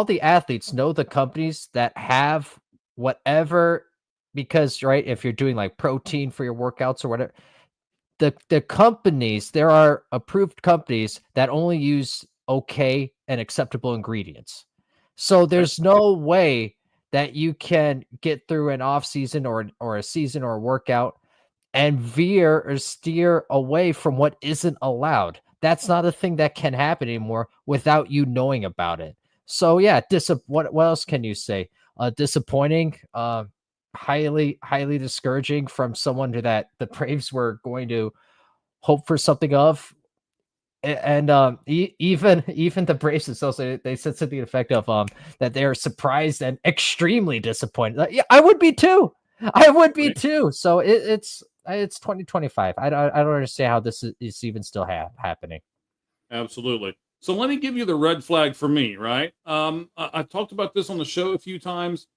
the athletes know the companies that have whatever, because right, if you're doing like protein for your workouts or whatever, the companies, there are approved companies that only use okay and acceptable ingredients. So Okay. there's no way that you can get through an off season or a season or a workout and veer or steer away from what isn't allowed. That's not a thing that can happen anymore without you knowing about it. So yeah, what else can you say? Disappointing, highly discouraging from someone that the Braves were going to hope for something of. And even the Braves themselves, they said something to the effect of that they're surprised and extremely disappointed. Like, yeah, I would be too. I would be Right. too. So it's 2025. I don't understand how this is even still happening. Absolutely. So let me give you the red flag for me, right? I've talked about this on the show a few times.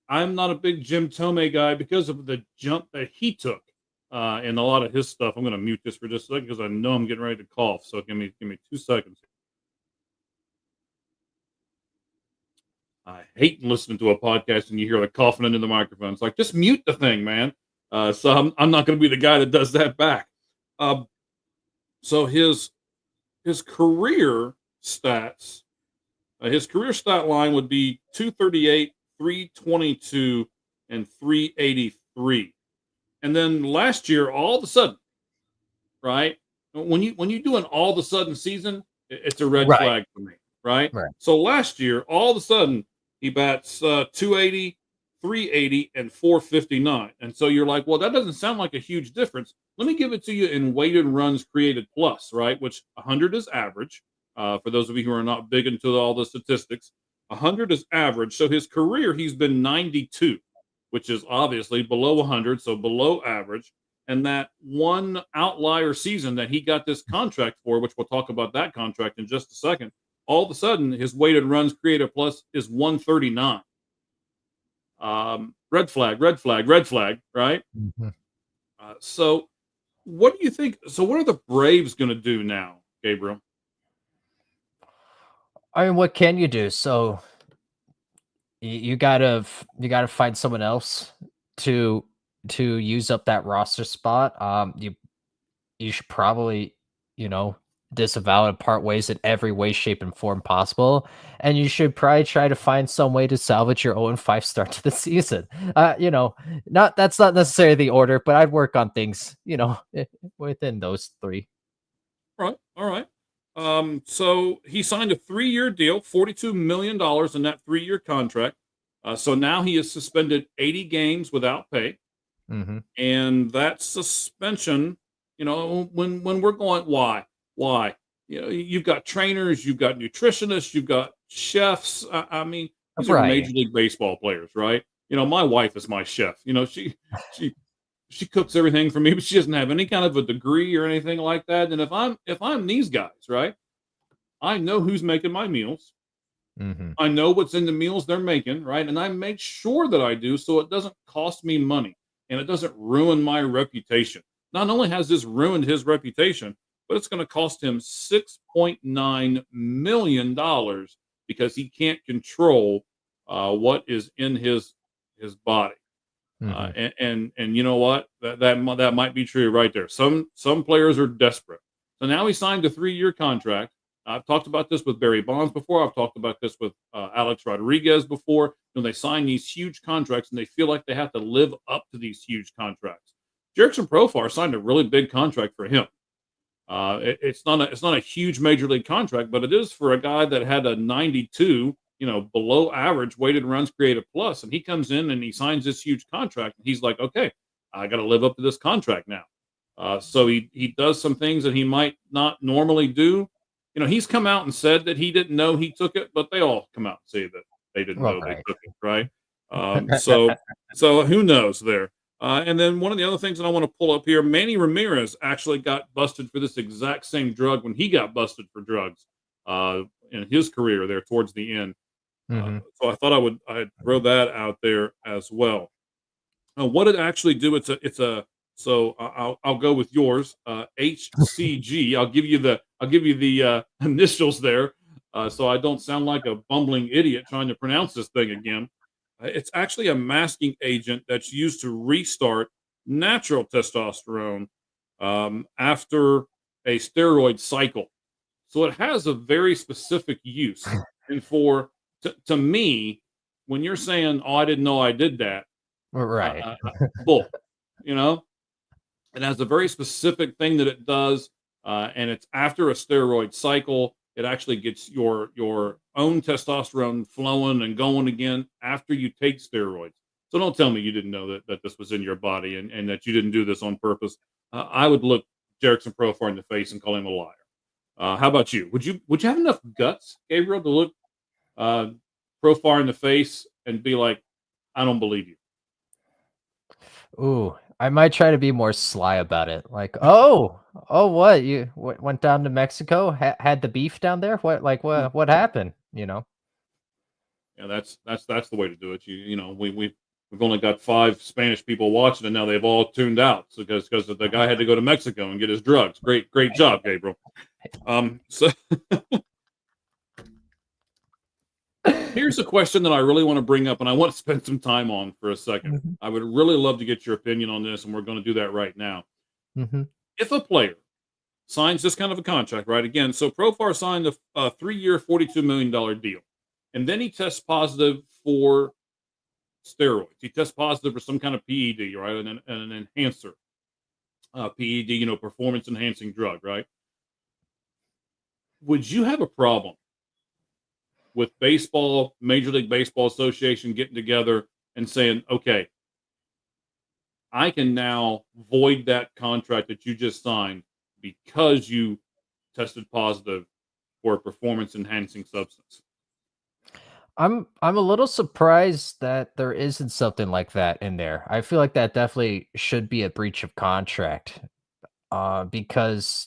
I'm not a big Jim Tomei guy because of the jump that he took in a lot of his stuff. I'm going to mute this for just a second because I know I'm getting ready to cough. So give me 2 seconds. I hate listening to a podcast and you hear like coughing into the microphone. It's like just mute the thing, man. So I'm not going to be the guy that does that back. Uh, so his career stats, his career stat line would be 238, 322, and 383. And then last year, all of a sudden, right? When you do an all of a sudden season, it's a red Right. flag for me, right? Right. So last year, all of a sudden, he bats 280, 380, and 459. And so you're like, well, that doesn't sound like a huge difference. Let me give it to you in weighted runs created plus, right? Which 100 is average. For those of you who are not big into all the statistics, 100 is average. So his career, he's been 92, which is obviously below 100, so below average. And that one outlier season that he got this contract for, which we'll talk about that contract in just a second, all of a sudden his weighted runs created plus is 139. Red flag, red flag, red flag, right? Mhm. So what do you think? So what are the Braves going to do now, Gabriel? I mean, what can you do? So you gotta find someone else to use up that roster spot. You should probably, you know, disavow and part ways in every way, shape, and form possible. And you should probably try to find some way to salvage your own 5 start to the season. Not that's not necessarily the order, but I'd work on things, within those three. All right. So he signed a 3-year deal, $42 million in that 3-year contract. So now he is suspended 80 games without pay. Mm-hmm. And that suspension, when we're going, why, you've got trainers, you've got nutritionists, you've got chefs. I mean, these are Right. major league baseball players, right? My wife is my chef. She she cooks everything for me, but she doesn't have any kind of a degree or anything like that. And if I'm these guys, right, I know who's making my meals. Mhm. I know what's in the meals they're making, right? And I make sure that I do so it doesn't cost me money and it doesn't ruin my reputation. Not only has this ruined his reputation, but it's going to cost him $6.9 million because he can't control what is in his body. Mhm. And you know what? That might be true right there. Some players are desperate. So now he signed a 3-year contract. I've talked about this with Barry Bonds before. I've talked about this with Alex Rodriguez before. They sign these huge contracts and they feel like they have to live up to these huge contracts. Jerickson Profar signed a really big contract for him. It's not a huge major league contract, but it is for a guy that had a 92, below average weighted runs created plus, and he comes in and he signs this huge contract, and he's like, okay, I got to live up to this contract now. So he does some things that he might not normally do. He's come out and said that he didn't know he took it, but they all come out and say that they didn't Well, know they right. took it, right? So who knows there? And then one of the other things that I want to pull up here, Manny Ramirez actually got busted for this exact same drug when he got busted for drugs in his career there towards the end. Mhm. So I thought I'd throw that out there as well. What it actually do? So I'll go with yours. HCG. I'll give you the initials there, so I don't sound like a bumbling idiot trying to pronounce this thing again. It's actually a masking agent that's used to restart natural testosterone after a steroid cycle. So it has a very specific use. And to me, when you're saying, "Oh, I didn't know I did that," Right. bull. You know, it has a very specific thing that it does, and it's after a steroid cycle. It actually gets your own testosterone flowing and going again after you take steroids. So don't tell me you didn't know that this was in your body and that you didn't do this on purpose. I would look Jerickson Profar in the face and call him a liar. How about you? Would you have enough guts, Gabriel, to look uh, Profar in the face and be like, "I don't believe you"? Ooh, I might try to be more sly about it. Like, oh, what you went down to Mexico? Had the beef down there? What, like, what happened? Yeah, that's the way to do it. We've only got 5 Spanish people watching, and now they've all tuned out. So because the guy had to go to Mexico and get his drugs. Great job, Gabriel. So here's a question that I really want to bring up, and I want to spend some time on for a second. Mhm. I would really love to get your opinion on this, and we're going to do that right now. Mhm. If a player signs this kind of a contract, right? Again, so Profar signed a 3-year, $42 million deal, and then he tests positive for steroids. He tests positive for some kind of PED, right? An enhancer, PED, performance enhancing drug, right? Would you have a problem with baseball, Major League Baseball Association getting together and saying, okay, I can now void that contract that you just signed because you tested positive for a performance enhancing substance? I'm a little surprised that there isn't something like that in there. I feel like that definitely should be a breach of contract. Because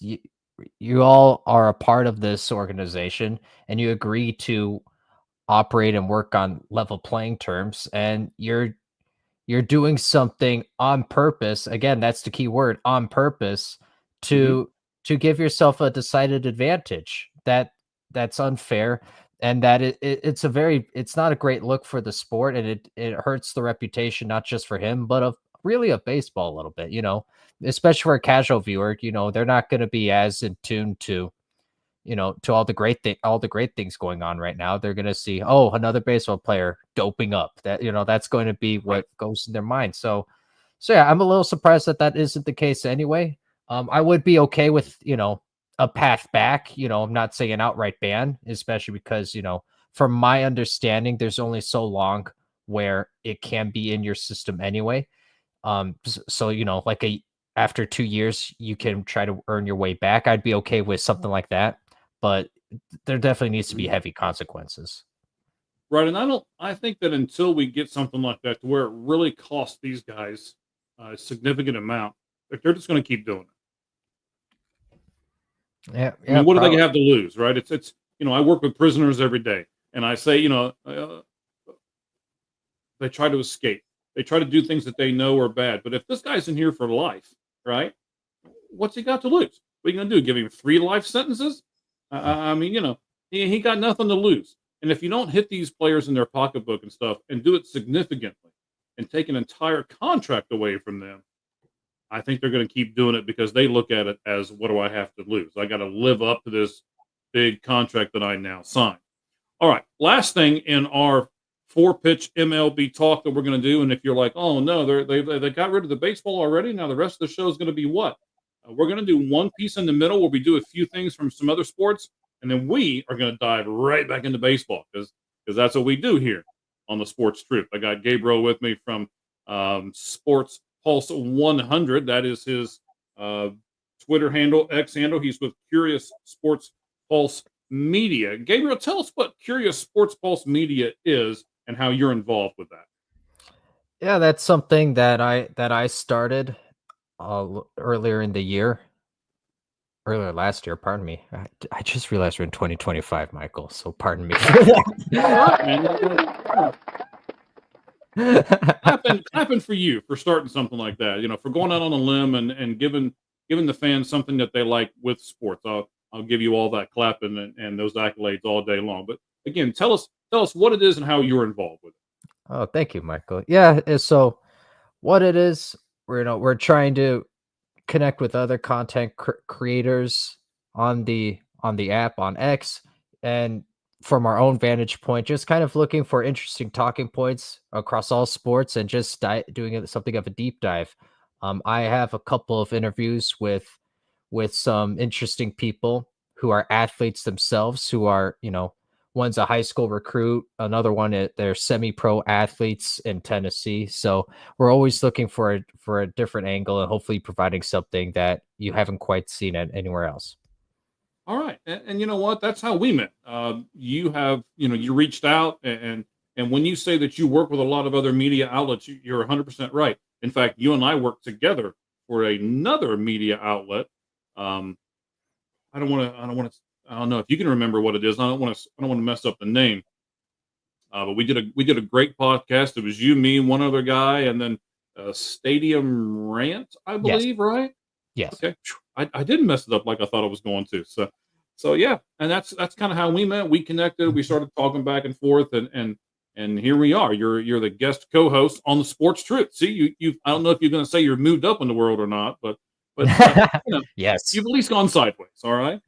you all are a part of this organization and you agree to operate and work on level playing terms, and you're doing something on purpose. Again, that's the key word, on purpose, Hmm. to give yourself a decided advantage. That's unfair, and that it's not a great look for the sport, and it hurts the reputation not just for him, but of really of baseball a little bit. Especially for a casual viewer. They're not going to be as in tune to all the great things going on right now. They're going to see, oh, another baseball player doping up. That's going to be Right. what goes in their mind. So yeah, I'm a little surprised that isn't the case anyway. I would be okay with a path back. I'm not saying an outright ban, especially because from my understanding, there's only so long where it can be in your system anyway. So like after 2 years, you can try to earn your way back. I'd be okay with something like that, but there definitely needs to be Mhm. heavy consequences. Right. And I think that until we get something like that to where it really costs these guys a significant amount, like they're just going to keep doing it. Yeah, I yeah, mean, what do they probably. have to lose, right? It's I work with prisoners every day, And I say, they try to escape. They try to do things that they know are bad. But if this guy's in here for life, right? What's he got to lose? What are you going to do? Give him 3 life sentences? I mean, he got nothing to lose. And if you don't hit these players in their pocketbook and stuff and do it significantly and take an entire contract away from them, I think they're going to keep doing it because they look at it as, what do I have to lose? I got to live up to this big contract that I now signed. All right. Last thing in our 4-pitch MLB talk that we're going to do. And if you're like, oh no, they got rid of the baseball already. Now the rest of the show is going to be what? We're going to do one piece in the middle where we do a few things from some other sports. And then we are going to dive right back into baseball because that's what we do here on the Sportz Truth. I got Gabriel with me from Sports Pulse 100. That is his Twitter handle, X handle. He's with Curious Sports Pulse Media. Gabriel, tell us what Curious Sports Pulse Media is and how you're involved with that. Yeah, that's something that I started earlier in the year. Earlier last year, pardon me. I just realized we're in 2025, Michael. So pardon me. Clapping for you for starting something like that. For going out on a limb and giving the fans something that they like with sports. I'll give you all that clapping and those accolades all day long. But again, tell us what it is and how you're involved with it. Oh, thank you, Michael. Yeah, so what it is, we're trying to connect with other content creators on the app on X, and from our own vantage point, just kind of looking for interesting talking points across all sports and just doing something of a deep dive. I have a couple of interviews with some interesting people who are athletes themselves, who are, one's a high school recruit, another one they're semi-pro athletes in Tennessee. So we're always looking for a different angle and hopefully providing something that you haven't quite seen anywhere else. All right, and you know what? That's how we met. You have, you reached out, and when you say that you work with a lot of other media outlets, you're 100% right. In fact, you and I work together for another media outlet. I don't know if you can remember what it is. I don't want to mess up the name. But we did a great podcast. It was you, me, one other guy, and then Stadium Rant, I believe, Yes. right? Yes. Okay. I didn't mess it up like I thought I was going to. So yeah, and that's kind of how we met. We connected. We started talking back and forth, and here we are. You're the guest co-host on the Sportz Truth. See, you I don't know if you're going to say you're moved up in the world or not, but yes, you've at least gone sideways. All right.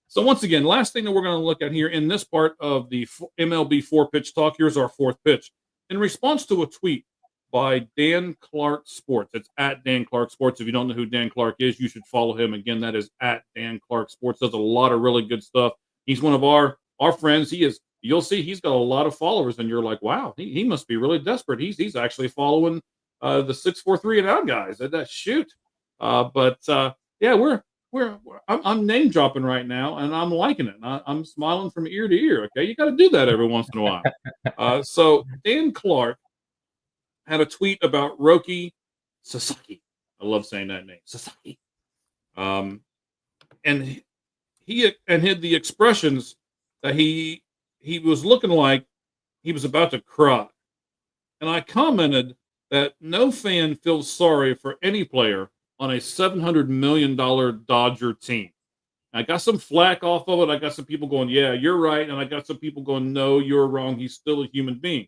So once again, last thing that we're going to look at here in this part of the MLB 4-pitch talk. Here's our 4th pitch. In response to a tweet by Dan Clark Sports. It's at Dan Clark Sports. If you don't know who Dan Clark is, you should follow him. Again, that is at Dan Clark Sports. Does a lot of really good stuff. He's one of our friends. You'll see he's got a lot of followers, and you're like, wow, he must be really desperate. He's actually following the 643 and out guys. Shoot. Yeah, I'm name dropping right now, and I'm liking it. I'm smiling from ear to ear. Okay, you got to do that every once in a while. So Dan Clark had a tweet about Roki Sasaki. I love saying that name, Sasaki. And he had the expressions that he was looking like he was about to cry. And I commented that no fan feels sorry for any player on a $700 million Dodger team. I got some flack off of it. I got some people going, yeah, you're right. And I got some people going, no, you're wrong. He's still a human being.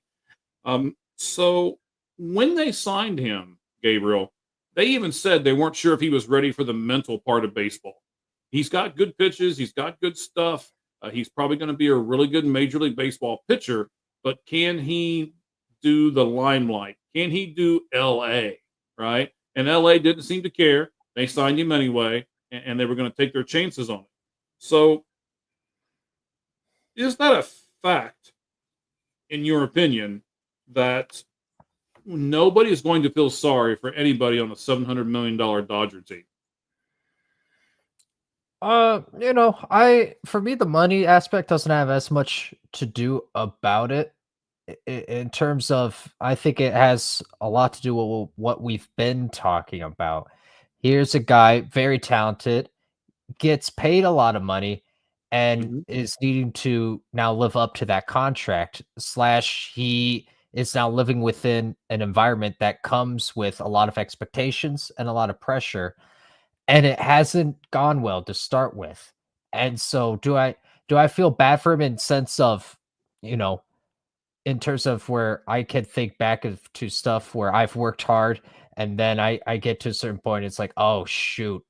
So when they signed him, Gabriel, they even said they weren't sure if he was ready for the mental part of baseball. He's got good pitches. He's got good stuff. He's probably going to be a really good Major League Baseball pitcher, but can he do the limelight? Can he do L.A., right? And L.A. didn't seem to care. They signed him anyway, and they were going to take their chances on it. So is that a fact, in your opinion, that nobody is going to feel sorry for anybody on a $700 million Dodger team? For me, the money aspect doesn't have as much to do about it. In terms of, I think it has a lot to do with what we've been talking about. Here's a guy, very talented, gets paid a lot of money, and is needing to now live up to that contract, slash he is now living within an environment that comes with a lot of expectations and a lot of pressure, and it hasn't gone well to start with. And so do I feel bad for him in sense of, you know, in terms of where I can think back to stuff where I've worked hard and then I get to a certain point, it's like, oh shoot,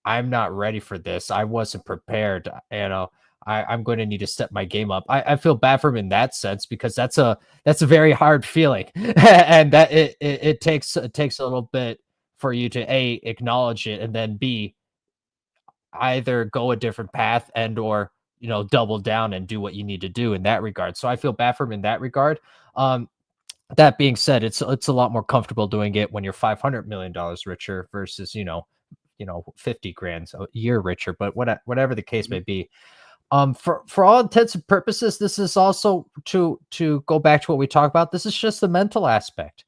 I'm not ready for this. I wasn't prepared. I'm going to need to step my game up. I feel bad for him in that sense because that's a very hard feeling, and that it takes a little bit for you to A, acknowledge it, and then B, either go a different path and or double down and do what you need to do in that regard. So I feel bad for him in that regard. Um, that being said, it's a lot more comfortable doing it when you're $500 million richer versus 50 grand a year richer. But whatever the case may be, for all intents and purposes, this is also to go back to what we talked about. This is just the mental aspect.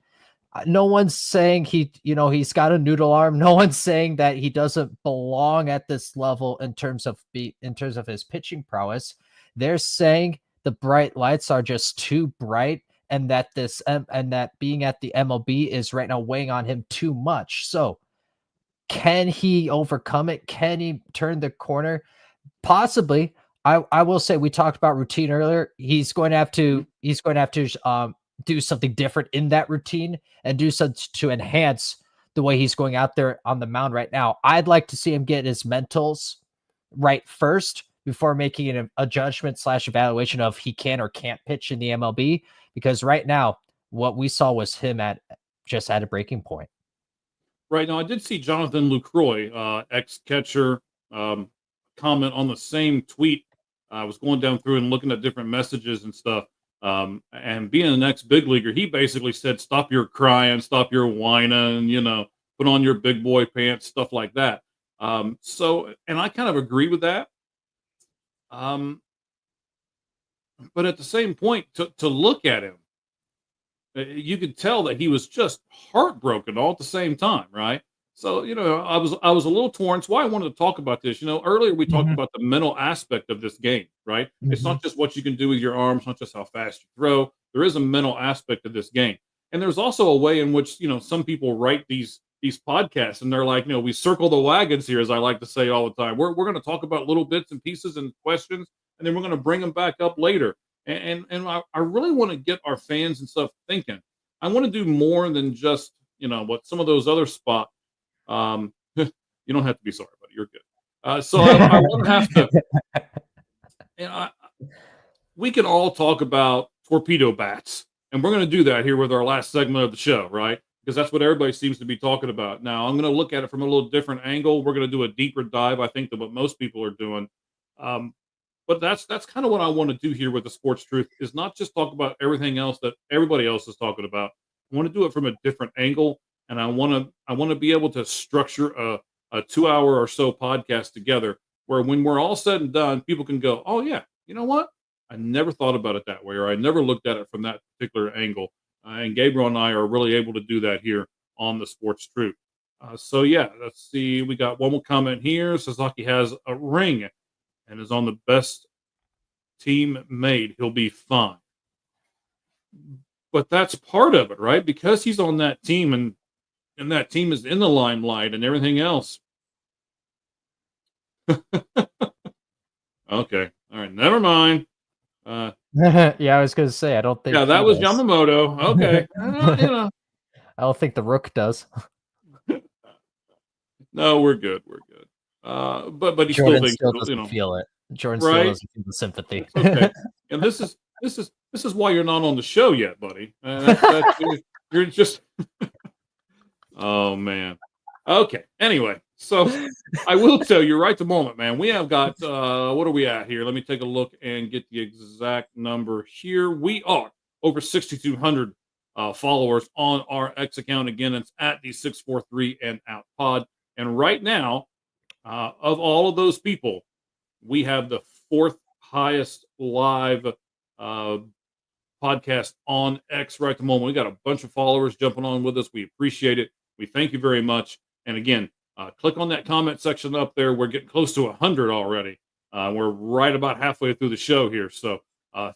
No one's saying he's got a noodle arm. No one's saying that he doesn't belong at this level in terms of his pitching prowess. They're saying the bright lights are just too bright, and that being at the MLB is right now weighing on him too much. So, can he overcome it? Can he turn the corner? Possibly. I will say, we talked about routine earlier. He's going to have to do something different in that routine and do something to enhance the way he's going out there on the mound right now. I'd like to see him get his mentals right first before making a judgment / evaluation of he can or can't pitch in the MLB, because right now what we saw was him at a breaking point. Right now, I did see Jonathan Lucroy, ex-catcher, comment on the same tweet. I was going down through and looking at different messages and stuff. And being an ex-big leaguer, he basically said, stop your crying, stop your whining, put on your big boy pants, stuff like that. And I kind of agree with that. But at the same point, to look at him, you could tell that he was just heartbroken all at the same time, right? So, I was a little torn. That's why I wanted to talk about this. Earlier we talked about the mental aspect of this game, right? It's not just what you can do with your arms, not just how fast you throw. There is a mental aspect of this game. And there's also a way in which, some people write these podcasts and they're like, we circle the wagons here, as I like to say all the time. We're going to talk about little bits and pieces and questions, and then we're going to bring them back up later. And I really want to get our fans and stuff thinking. I want to do more than just, what some of those other spots. You don't have to be sorry, buddy. You're good. So I won't have to. We can all talk about torpedo bats, and we're going to do that here with our last segment of the show, right? Because that's what everybody seems to be talking about. Now, I'm going to look at it from a little different angle. We're going to do a deeper dive, I think, than what most people are doing. But that's kind of what I want to do here with the Sportz Truth, is not just talk about everything else that everybody else is talking about. I want to do it from a different angle. And I want to be able to structure a 2-hour or so podcast together where, when we're all said and done, people can go, oh yeah, you know what? I never thought about it that way, or I never looked at it from that particular angle. And Gabriel and I are really able to do that here on the Sportz Truth. So yeah, let's see. We got one more comment here. Sasaki has a ring and is on the best team made. He'll be fine. But that's part of it, right? Because he's on that team, and that team is in the limelight and everything else. Okay. All right. Never mind. Yeah, I was going to say, I don't think. Yeah, that was Yamamoto. Okay. I don't think the Rook does. No, we're good. We're good. But he Jordan still thinks, doesn't feel it. Jordan right? still doesn't feel the sympathy. Okay. And this is why you're not on the show yet, buddy. You're just. Oh man. Okay. Anyway, so I will tell you right the moment, man. We have got what are we at here? Let me take a look and get the exact number here. We are over 6,200 followers on our X account. Again, it's at the 643 and out pod. And right now, of all of those people, we have the 4th highest live podcast on X right at the moment. We got a bunch of followers jumping on with us. We appreciate it. We thank you very much. And again, click on that comment section up there. We're getting close to 100 already. We're right about halfway through the show here. So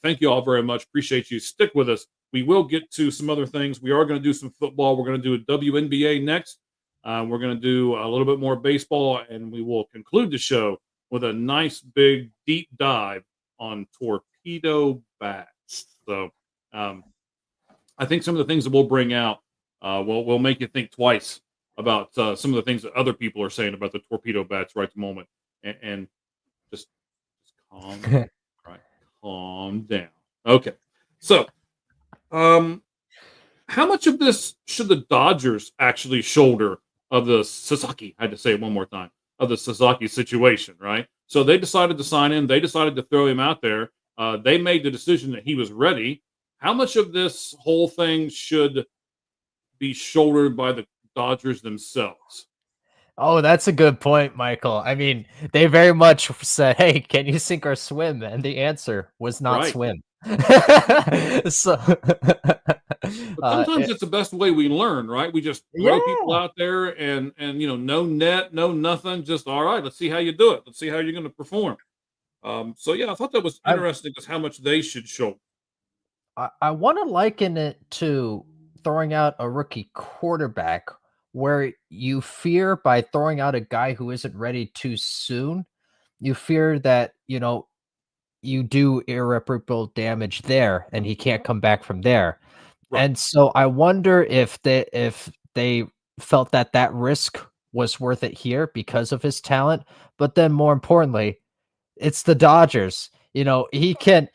thank you all very much. Appreciate you. Stick with us. We will get to some other things. We are going to do some football. We're going to do a WNBA next. We're going to do a little bit more baseball, and we will conclude the show with a nice big deep dive on torpedo bats. So I think some of the things that we'll bring out will make you think twice about some of the things that other people are saying about the torpedo bats right at the moment, and just calm down. Okay, so how much of this should the Dodgers actually shoulder of the Sasaki? I had to say it one more time, of the Sasaki situation, right? So they decided to sign him. They decided to throw him out there. They made the decision that he was ready. How much of this whole thing should be shouldered by the Dodgers themselves? Oh, that's a good point, Michael. I mean, they very much said, "Hey, can you sink or swim?" And the answer was not Right. swim. So, But sometimes it's the best way we learn, right? We just throw people yeah. out there and no net, no nothing. Just all right. Let's see how you do it. Let's see how you're going to perform. So yeah, I thought that was I interesting, is how much they should show. I want to liken it to throwing out a rookie quarterback, where you fear by throwing out a guy who isn't ready too soon. You fear that you do irreparable damage there, and he can't come back from there. Right. And so I wonder if they felt that that risk was worth it here because of his talent, but then more importantly, it's the Dodgers. He can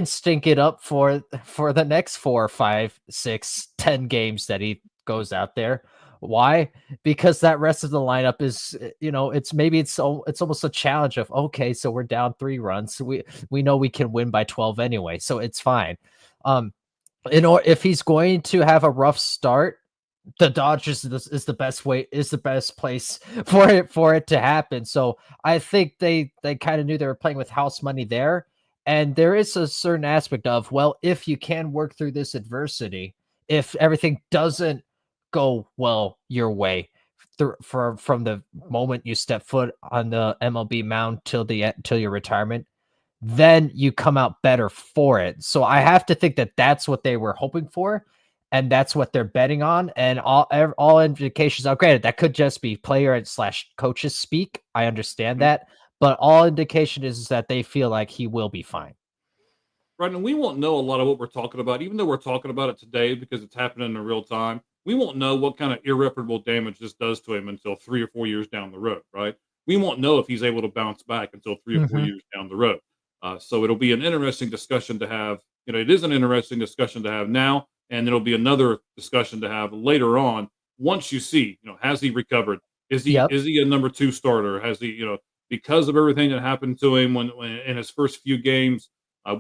stink it up for the next 4, 5, 6, 10 games that he goes out there. Why? Because that rest of the lineup is, it's almost a challenge of, okay, so we're down 3 runs. We know we can win by 12 anyway, so it's fine. Um, if he's going to have a rough start, the Dodgers is the best place for it to happen. So I think they kind of knew they were playing with house money there, and there is a certain aspect of, well, if you can work through this adversity, if everything doesn't go well your way from the moment you step foot on the MLB mound till your retirement, then you come out better for it. So I have to think that that's what they were hoping for, and that's what they're betting on. And all indications are, granted, that could just be player slash coaches speak. I understand Mhm. that, but all indication is that they feel like he will be fine. Right. And we won't know a lot of what we're talking about, even though we're talking about it today because it's happening in real time. We won't know what kind of irreparable damage this does to him until 3 or 4 years down the road, right? We won't know if he's able to bounce back until 3 or 4 years down the road. So it'll be an interesting discussion to have. It is an interesting discussion to have now, and it'll be another discussion to have later on. Once you see, has he recovered? Is he Yep. is he a number two starter? Has he, because of everything that happened to him when in his first few games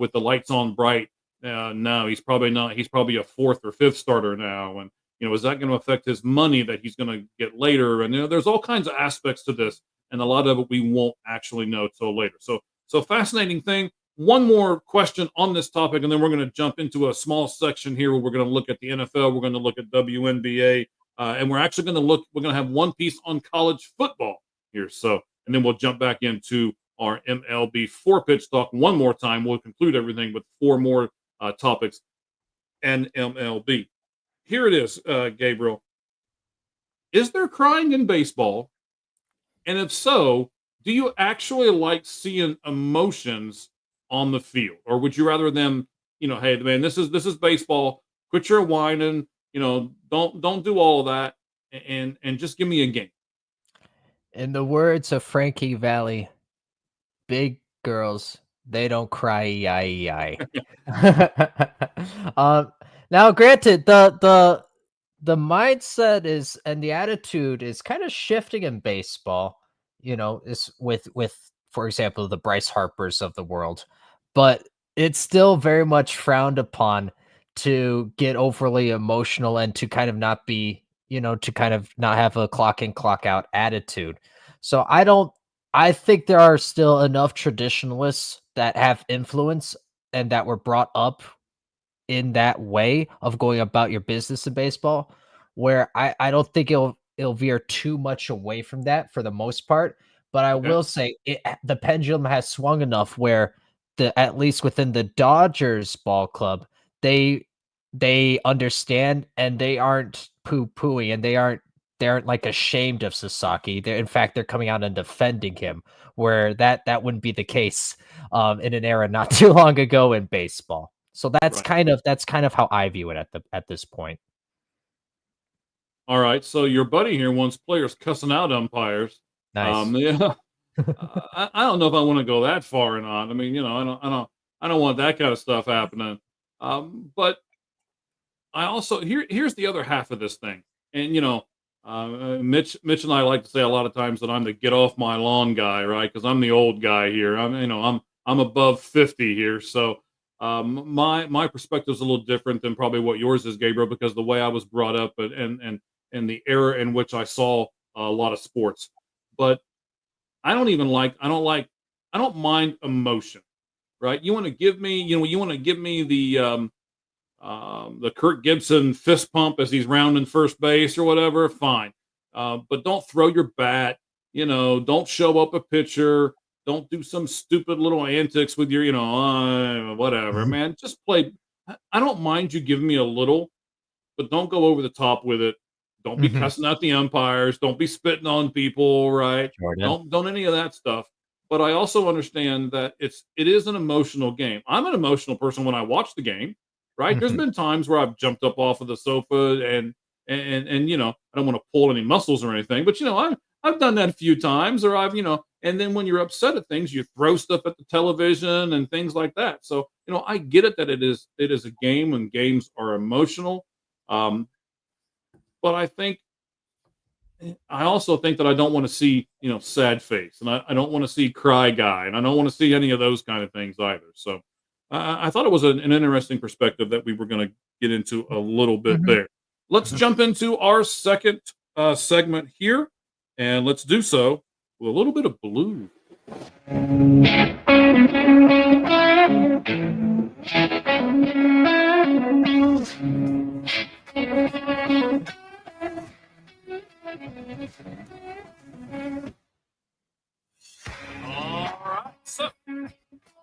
with the lights on bright? No, he's probably not. He's probably a fourth or fifth starter now, and is that going to affect his money that he's going to get later? And there's all kinds of aspects to this, and a lot of it we won't actually know till later. So fascinating thing. One more question on this topic, and then we're going to jump into a small section here where we're going to look at the NFL. We're going to look at WNBA, and we're actually going to look. We're going to have one piece on college football here. So, and then we'll jump back into our MLB four pitch talk one more time. We'll conclude everything with 4 more topics and MLB. Here it is, Gabriel. Is there crying in baseball? And if so, do you actually like seeing emotions on the field, or would you rather them, hey man, this is baseball. Quit your whining. Don't do all of that, and just give me a game. In the words of Frankie Valli, big girls, they don't cry, yai. um, Now, granted, the mindset is and the attitude is kind of shifting in baseball. Is with for example the Bryce Harpers of the world, but it's still very much frowned upon to get overly emotional and to kind of not be, to kind of not have a clock in clock out attitude. So I think there are still enough traditionalists that have influence and that were brought up in that way of going about your business in baseball, where I don't think it'll veer too much away from that for the most part. But I Okay. will say the pendulum has swung enough where at least within the Dodgers ball club, they understand and they aren't poo-pooing and they aren't like ashamed of Sasaki. In fact, they're coming out and defending him, where that wouldn't be the case in an era not too long ago in baseball. So that's Right. kind of how I view it at this point. All right. So your buddy here wants players cussing out umpires. Nice. Yeah. I don't know if I want to go that far or not. I mean, I don't want that kind of stuff happening. But I also here's the other half of this thing, and Mitch and I like to say a lot of times that I'm the get off my lawn guy, right? Because I'm the old guy here. I'm above 50 here, so my perspective is a little different than probably what yours is, Gabriel, because the way I was brought up and the era in which I saw a lot of sports, but I don't mind emotion, right? You want to give me, you want to give me the Kirk Gibson fist pump as he's rounding first base or whatever, fine. But don't throw your bat, don't show up a pitcher, don't do some stupid little antics with your, whatever, man. Just play. I don't mind you giving me a little, but don't go over the top with it. Don't be Mhm. cussing out the umpires. Don't be spitting on people, right? Jordan. Don't any of that stuff. But I also understand that it is an emotional game. I'm an emotional person when I watch the game, right? There's Mhm. been times where I've jumped up off of the sofa and I don't want to pull any muscles or anything, but I've done that a few times, or and then when you're upset at things, you throw stuff at the television and things like that. So I get it that it is a game and games are emotional. Um, but I also think that I don't want to see, sad face, and I don't want to see cry guy, and I don't want to see any of those kind of things either. So I thought it was an interesting perspective that we were going to get into a little bit Mhm. there. Let's jump into our second segment here, and let's do so with a little bit of blue. All right, so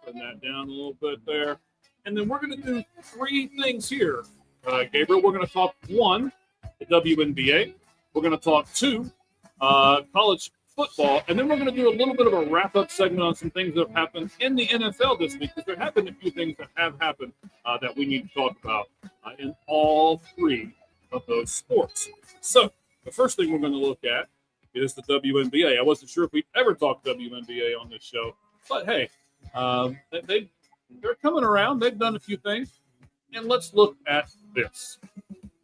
putting that down a little bit there. And then we're going to do three things here. Gabriel, we're going to talk one, the WNBA. We're going to talk two, college football. And then we're going to do a little bit of a wrap up segment on some things that have happened in the NFL this week, because there have been a few things that have happened that we need to talk about in all three of those sports. So the first thing we're going to look at is the WNBA. I wasn't sure if we'd ever talk WNBA on this show, but hey, they're coming around. They've done a few things. And let's look at this.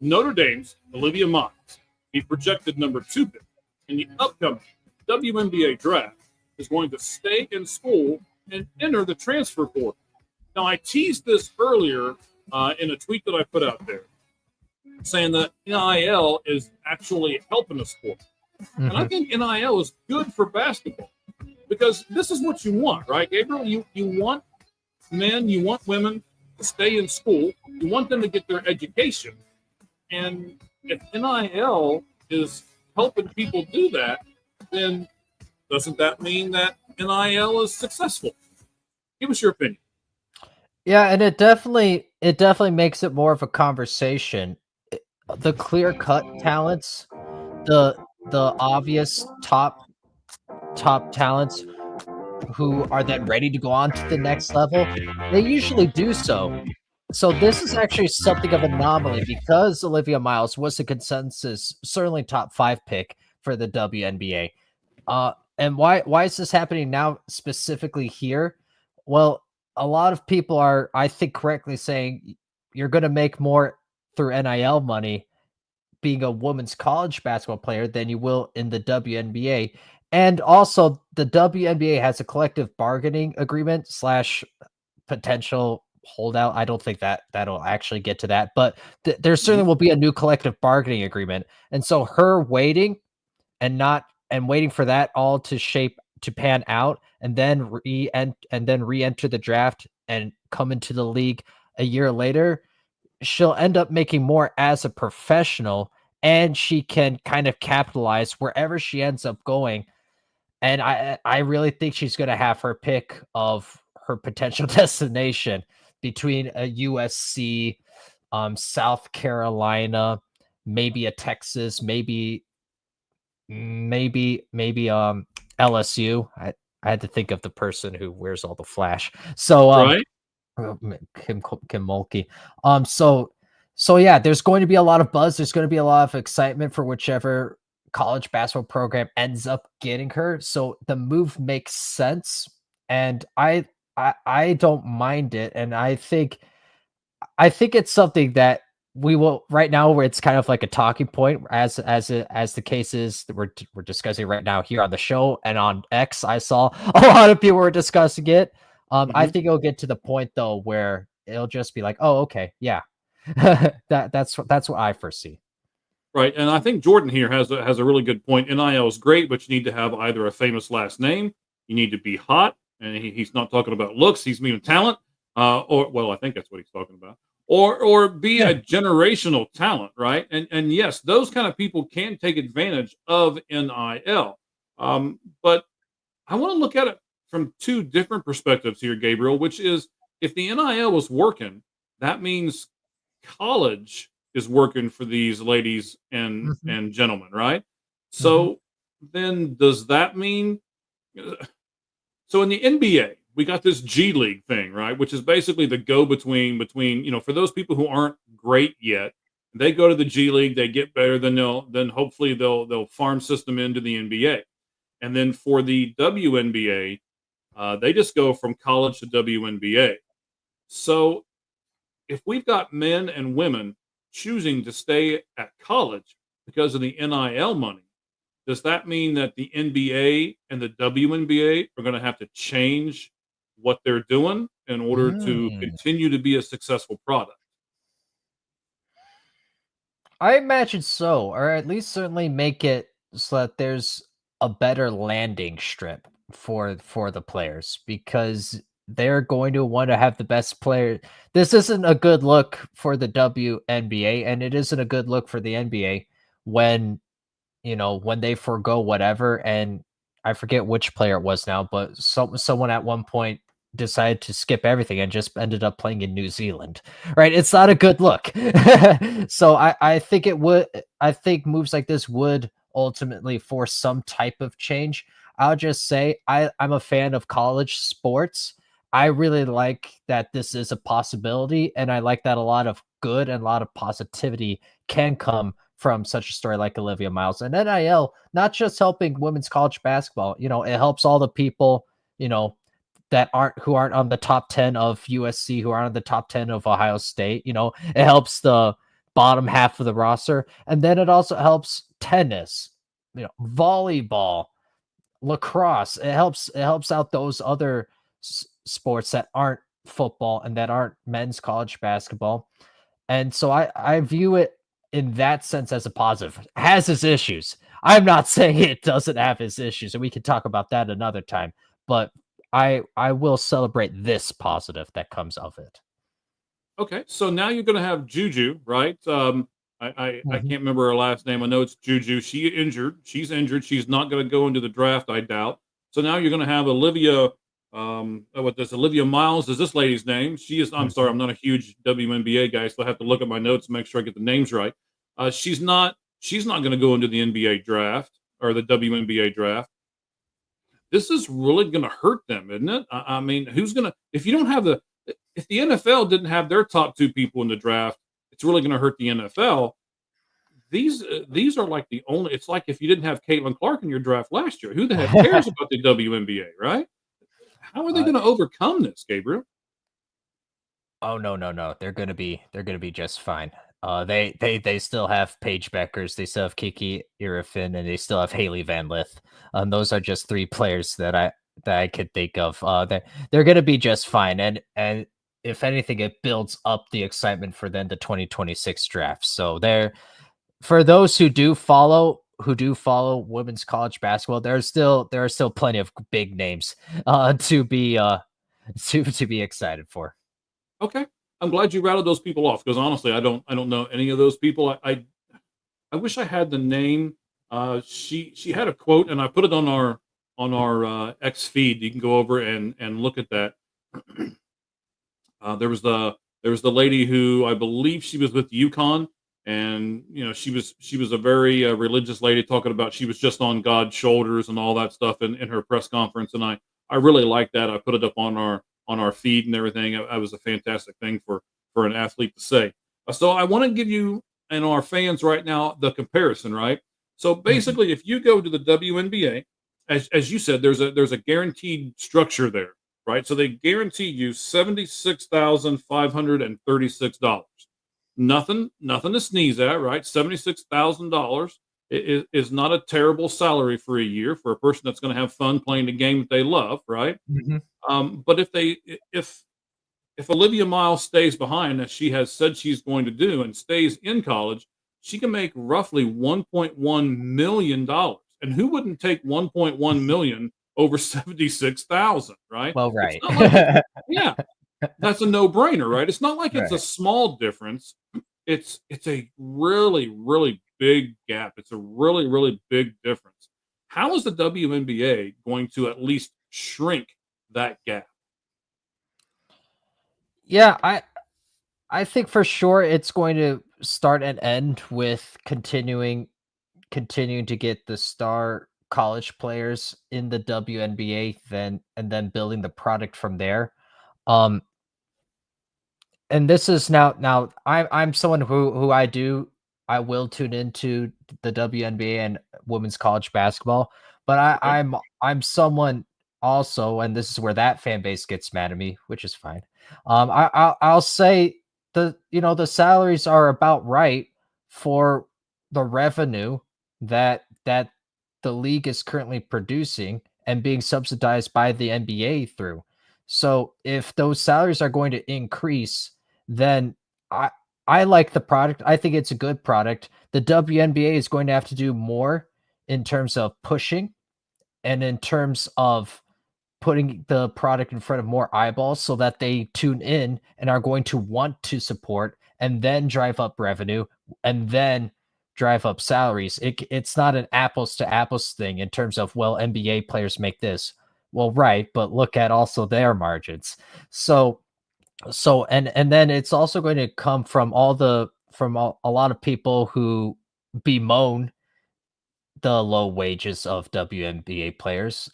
Notre Dame's Olivia Mines, the projected number 2 pick in the upcoming WNBA draft, is going to stay in school and enter the transfer portal. Now, I teased this earlier in a tweet that I put out there, saying that NIL is actually helping the sport. And I think NIL is good for basketball, because this is what you want, right, Gabriel? You want men, you want women to stay in school. You want them to get their education. And if NIL is helping people do that, then doesn't that mean that NIL is successful? Give us your opinion. Yeah, and it definitely makes it more of a conversation. The clear-cut talents, the obvious top talents who are then ready to go on to the next level, they usually do so. So this is actually something of an anomaly, because Olivia Miles was a consensus, certainly top 5 pick for the WNBA. And why is this happening now specifically here? Well, a lot of people are, I think, correctly saying you're going to make more through NIL money being a women's college basketball player than you will in the WNBA. And also, the WNBA has a collective bargaining agreement slash potential holdout. I don't think that'll actually get to that, but there certainly will be a new collective bargaining agreement. And so her waiting and waiting for that all to pan out, and then re-enter the draft and come into the league a year later, she'll end up making more as a professional, and she can kind of capitalize wherever she ends up going. And I really think she's going to have her pick of her potential destination between a USC, South Carolina, maybe a Texas, maybe LSU. I had to think of the person who wears all the flash. So Right? Kim Mulkey. So yeah, there's going to be a lot of buzz. There's going to be a lot of excitement for whichever college basketball program ends up getting her. So the move makes sense, and I don't mind it, and I think it's something that we will right now where it's kind of like a talking point as the case is that we're discussing right now here on the show and on X. I saw a lot of people were discussing it. I Mhm. think it'll get to the point though where it'll just be like, oh, okay, yeah, that's what I foresee. Right, and I think Jordan here has a really good point. NIL is great, but you need to have either a famous last name, you need to be hot, and he's not talking about looks, he's meaning talent, or well, I think that's what he's talking about, or be Yeah. a generational talent, right? And yes, those kind of people can take advantage of NIL, but I want to look at it from two different perspectives here, Gabriel. Which is if the NIL was working, that means college is working for these ladies Mhm, and gentlemen, right? mhm, So then does that mean so in the NBA, we got this G League thing, right? Which is basically the go between, for those people who aren't great yet, they go to the G League, they get better, then hopefully they'll farm system into the NBA. And then for the WNBA, they just go from college to WNBA. So if we've got men and women choosing to stay at college because of the NIL money, does that mean that the NBA and the WNBA are going to have to change what they're doing in order to mm. continue to be a successful product? I imagine so, or at least certainly make it so that there's a better landing strip for the players because they're going to want to have the best player. This isn't a good look for the WNBA, and it isn't a good look for the NBA when when they forego whatever. And I forget which player it was now, but someone at one point decided to skip everything and just ended up playing in New Zealand. Right? It's not a good look. So I think I think moves like this would ultimately force some type of change. I'll just say I'm a fan of college sports. I really like that this is a possibility, and I like that a lot of good and a lot of positivity can come from such a story like Olivia Miles. And NIL, not just helping women's college basketball, it helps all the people, you know, that aren't on the top 10 of USC, who aren't on the top 10 of Ohio State. It helps the bottom half of the roster. And then it also helps tennis, volleyball, lacrosse. It helps out those other sports that aren't football and that aren't men's college basketball. And so I view it in that sense as a positive. Has its issues. I'm not saying it doesn't have its issues, and we can talk about that another time. But I will celebrate this positive that comes of it. Okay, so now you're going to have Juju, right? I Mhm. can't remember her last name. I know it's Juju. She's injured. She's not going to go into the draft, I doubt. So now you're going to have Olivia. What this Olivia Miles is this lady's name? She is. I'm sorry, Mhm. I'm not a huge WNBA guy, so I have to look at my notes and make sure I get the names right. She's not. She's not going to go into the NBA draft or the WNBA draft. This is really going to hurt them, isn't it? I mean, who's going to if you don't have the if the NFL didn't have their top two people in the draft, it's really going to hurt the NFL. These are like the only. It's like if you didn't have Caitlin Clark in your draft last year, who the heck cares about the WNBA, right? How are they uh, going to overcome this, Gabriel? oh no, no, no. They're gonna be just fine. They still have Paige Beckers, they still have Kiki Irifin, and they still have Haley Van Lith. Those are just three players that I could think of. They're gonna be just fine. And if anything, it builds up the excitement for then the 2026 draft. So there, for those who do follow women's college basketball, there are still plenty of big names to be to be excited for. Okay, I'm glad you rattled those people off because honestly, I don't know any of those people. I wish I had the name. She had a quote, and I put it on X feed. You can go over and look at that. There was the lady who I believe she was with UConn, and she was a very religious lady talking about she was just on God's shoulders and all that stuff in her press conference, and I really liked that. I put it up on our feed and everything. It was a fantastic thing for an athlete to say. So I want to give you and our fans right now the comparison, right? So basically, if you go to the WNBA, as you said, there's a guaranteed structure there, right? So they guarantee you $76,536. Nothing to sneeze at, right? $76,000 is not a terrible salary for a year for a person that's going to have fun playing the game that they love, right? Mhm. But if Olivia Miles stays behind, as she has said she's going to do, and stays in college, she can make roughly $1.1 million. And who wouldn't take 1.1 million over 76,000, right? Well, It's right. not like it's, yeah, that's a no-brainer, right? It's not like it's a Right. small difference. It's a really, really big gap. It's a really, really big difference. How is the WNBA going to at least shrink that gap? Yeah, I think for sure it's going to start and end with continuing to get the star college players in the WNBA, then building the product from there. Um, and this is now I'm someone who I will tune into the WNBA and women's college basketball, but Okay. I'm someone also, and this is where that fan base gets mad at me, which is fine. I'll say the salaries are about right for the revenue that the league is currently producing and being subsidized by the NBA through. So if those salaries are going to increase, then I I like the product. I think it's a good product. The WNBA is going to have to do more in terms of pushing and in terms of putting the product in front of more eyeballs so that they tune in and are going to want to support and then drive up revenue and then drive up salaries. It's not an apples to apples thing in terms of, well, NBA players make this. Well, right, but look at also their margins. So then it's also going to come from a lot of people who bemoan the low wages of WNBA players.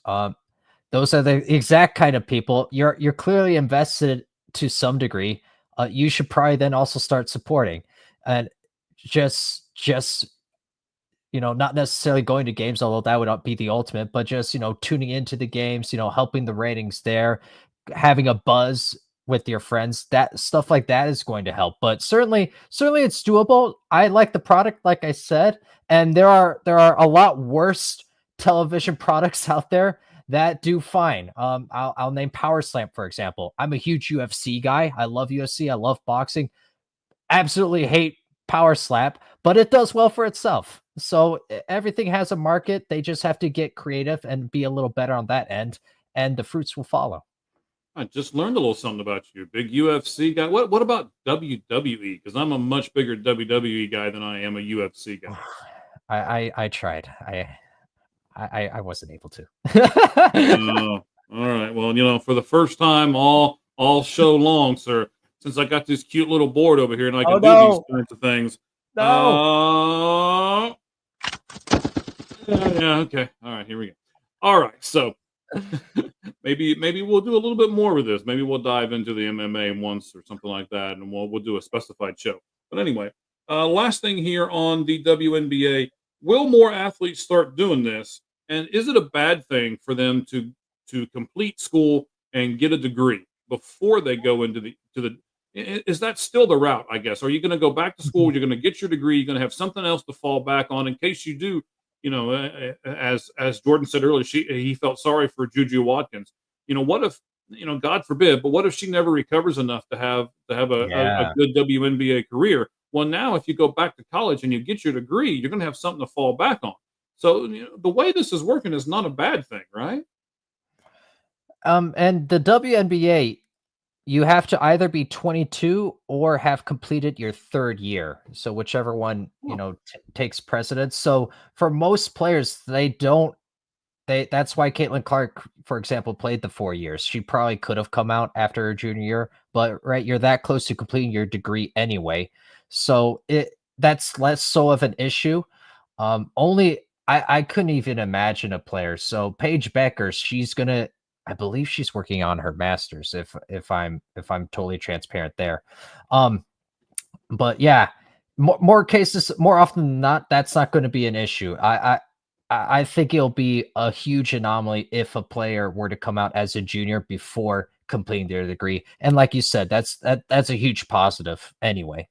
Those are the exact kind of people you're clearly invested to some degree. You should probably then also start supporting, and just not necessarily going to games, although that would not be the ultimate, but just tuning into the games, helping the ratings there, having a buzz with your friends, that stuff like that is going to help. But certainly it's doable. I like the product, like I said, and there are a lot worse television products out there that do fine. I'll name Power Slam, for example. I'm a huge UFC guy. I love UFC. I love boxing. Absolutely hate Power Slap, but it does well for itself. So everything has a market. They just have to get creative and be a little better on that end, and the fruits will follow. I just learned a little something about you. Big UFC guy. What about WWE? Because I'm a much bigger WWE guy than I am a UFC guy. I tried. I wasn't able to. Oh, all right. Well, for the first time all show long, sir, since I got this cute little board over here and I Oh can do these no, kinds of things. no. Uh, yeah, okay. All right, here we go. All right, so maybe we'll do a little bit more with this. Maybe we'll dive into the MMA once or something like that, and we'll do a specified show. But anyway, last thing here on the WNBA: will more athletes start doing this? And is it a bad thing for them to complete school and get a degree before they go into the to the? Is that still the route? I guess. Are you going to go back to school? You're going to get your degree. You're going to have something else to fall back on in case you do as Jordan said earlier, he felt sorry for Juju Watkins. What if God forbid, but what if she never recovers enough to have a Yeah. good WNBA career? Well, now if you go back to college and you get your degree, you're going to have something to fall back on. So the way this is working is not a bad thing, right? And the WNBA, you have to either be 22 or have completed your third year. So whichever one, Oh, takes precedence. So for most players, they don't That's why Caitlin Clark, for example, played the 4 years. She probably could have come out after her junior year, but right, you're that close to completing your degree anyway. So that's less so of an issue. Only I couldn't even imagine a player. So Paige Becker, she's gonna, I believe she's working on her master's if I'm totally transparent there. Um, but yeah, more cases, more often than not, that's not going to be an issue. I think it'll be a huge anomaly if a player were to come out as a junior before completing their degree. And like you said, that's a huge positive anyway.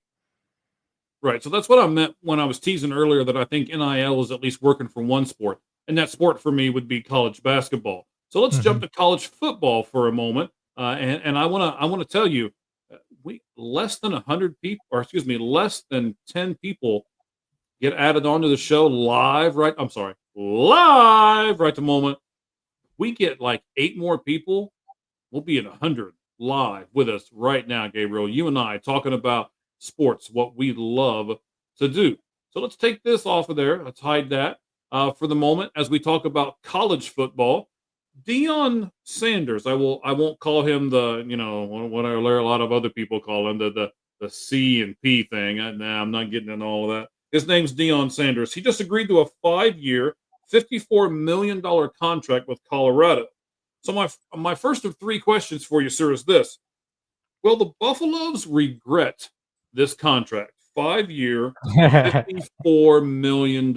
Right. So that's what I meant when I was teasing earlier that I think NIL is at least working for one sport. And that sport for me would be college basketball. So let's jump Mhm. to college football for a moment. And I wanna tell you, we less than 100 people, or excuse me, less than 10 people get added onto the show live. Right. I'm sorry, live right the moment. We get like 8 more people, we'll be at 100 live with us right now, Gabriel. You and I talking about sports, what we love to do. So let's take this off of there. Let's hide that for the moment as we talk about college football. Deion Sanders. I won't call him the what I learn a lot of other people call him the C and P thing. Nah, I'm not getting into all of that. His name's Deion Sanders. He just agreed to a 5-year, $54 million contract with Colorado. So my first of 3 questions for you, sir, is this: will the Buffaloes regret this contract? 5-year, $54 million.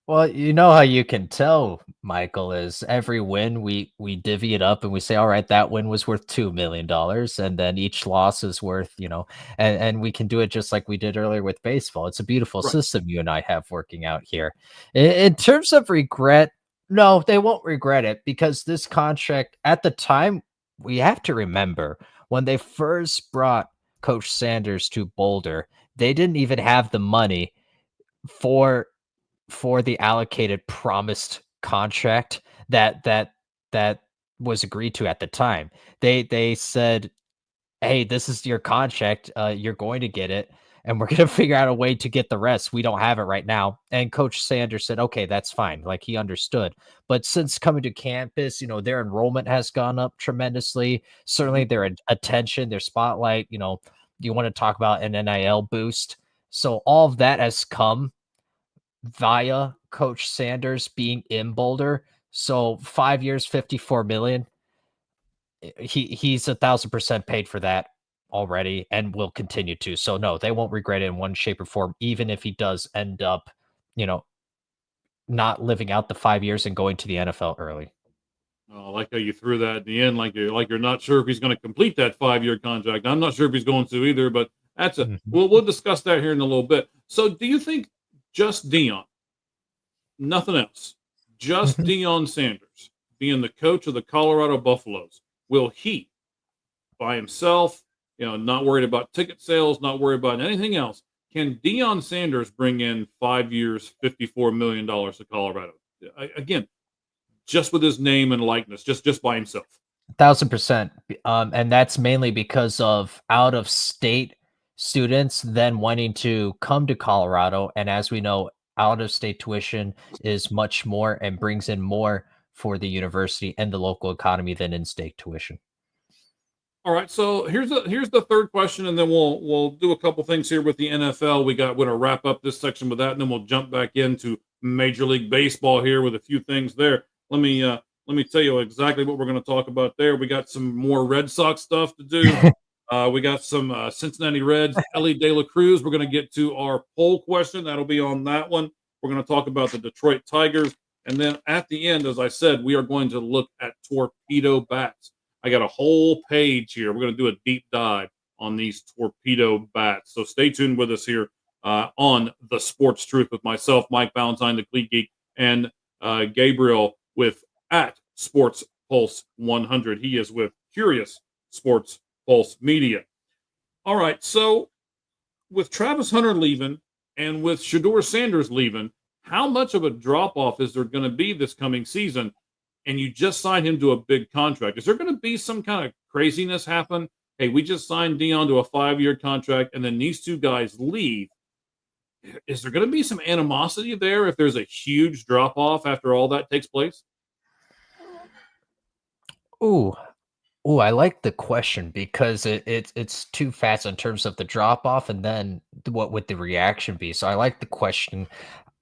Well, you know how you can tell, Michael, is every win we divvy it up and we say, all right, that win was worth $2 million, and then each loss is worth, and we can do it just like we did earlier with baseball. It's a beautiful Right. system you and I have working out here. In terms of regret, no, they won't regret it because this contract at the time, we have to remember when they first brought Coach Sanders to Boulder, they didn't even have the money for the allocated promised contract that was agreed to at the time. They said, "Hey, this is your contract. You're going to get it, and we're going to figure out a way to get the rest. We don't have it right now." And Coach Sanders said, "Okay, that's fine." Like he understood. But since coming to campus, their enrollment has gone up tremendously. Certainly, Mhm. their attention, their spotlight. You want to talk about an NIL boost. So all of that has come via Coach Sanders being in Boulder. So 5 years, 54 million. He's 1,000% paid for that already and will continue to. So no, they won't regret it in one shape or form, even if he does end up, you know, not living out the 5 years and going to the NFL early. Oh, I like how you threw that at the end, like you're not sure if he's going to complete that 5-year contract. I'm not sure if he's going to either, but Mhm. we'll discuss that here in a little bit. So, do you think just Dion, nothing else, just Mhm. Dion Sanders being the coach of the Colorado Buffaloes, will he by himself, not worried about ticket sales, not worried about anything else? Can Dion Sanders bring in 5 years, $54 million to Colorado? Again, just with his name and likeness, just by himself. 1,000%. And that's mainly because of out of state students then wanting to come to Colorado. And as we know, out of state tuition is much more and brings in more for the university and the local economy than in state tuition. All right, so here's the third question, and then we'll do a couple things here with the NFL. We're gonna wrap up this section with that, and then we'll jump back into Major League Baseball here with a few things there. Let me tell you exactly what we're gonna talk about there. We got some more Red Sox stuff to do. We got some Cincinnati Reds, Ellie De La Cruz. We're gonna get to our poll question. That'll be on that one. We're gonna talk about the Detroit Tigers, and then at the end, as I said, we are going to look at torpedo bats. I got a whole page here. We're going to do a deep dive on these torpedo bats. So stay tuned with us here on the Sports Truth with myself, Mike Valentine, the Cleat Geek, and Gabriel with at Sports Pulse 100. He is with Curious Sports Pulse Media. All right. So with Travis Hunter leaving and with Shador Sanders leaving, how much of a drop off is there going to be this coming season? And you just signed him to a big contract. Is there going to be some kind of craziness happen? Hey, we just signed Dion to a 5-year contract, and then these two guys leave. Is there going to be some animosity there if there's a huge drop off after all that takes place? Ooh, ooh, I like the question because it's too fast in terms of the drop off and then what would the reaction be. So I like the question.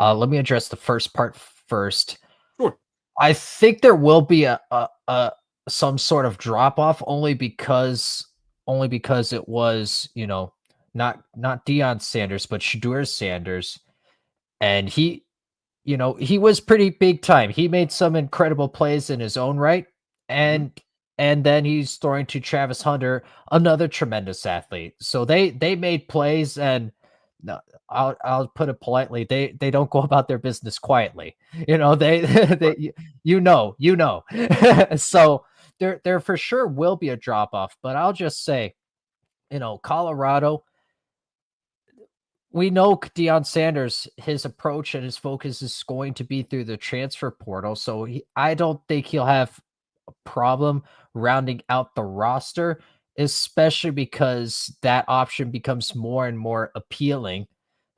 Let me address the first part first. Sure. I think there will be a some sort of drop off only because it was, not Deion Sanders, but Shadur Sanders, and he was pretty big time. He made some incredible plays in his own right, Hmm. and then he's throwing to Travis Hunter, another tremendous athlete. So they made plays, and no, I'll put it politely, they don't go about their business quietly. They Right. they. So there for sure will be a drop off, but I'll just say, Colorado, we know Deion Sanders, his approach and his focus is going to be through the transfer portal. So I don't think he'll have a problem rounding out the roster, especially because that option becomes more and more appealing.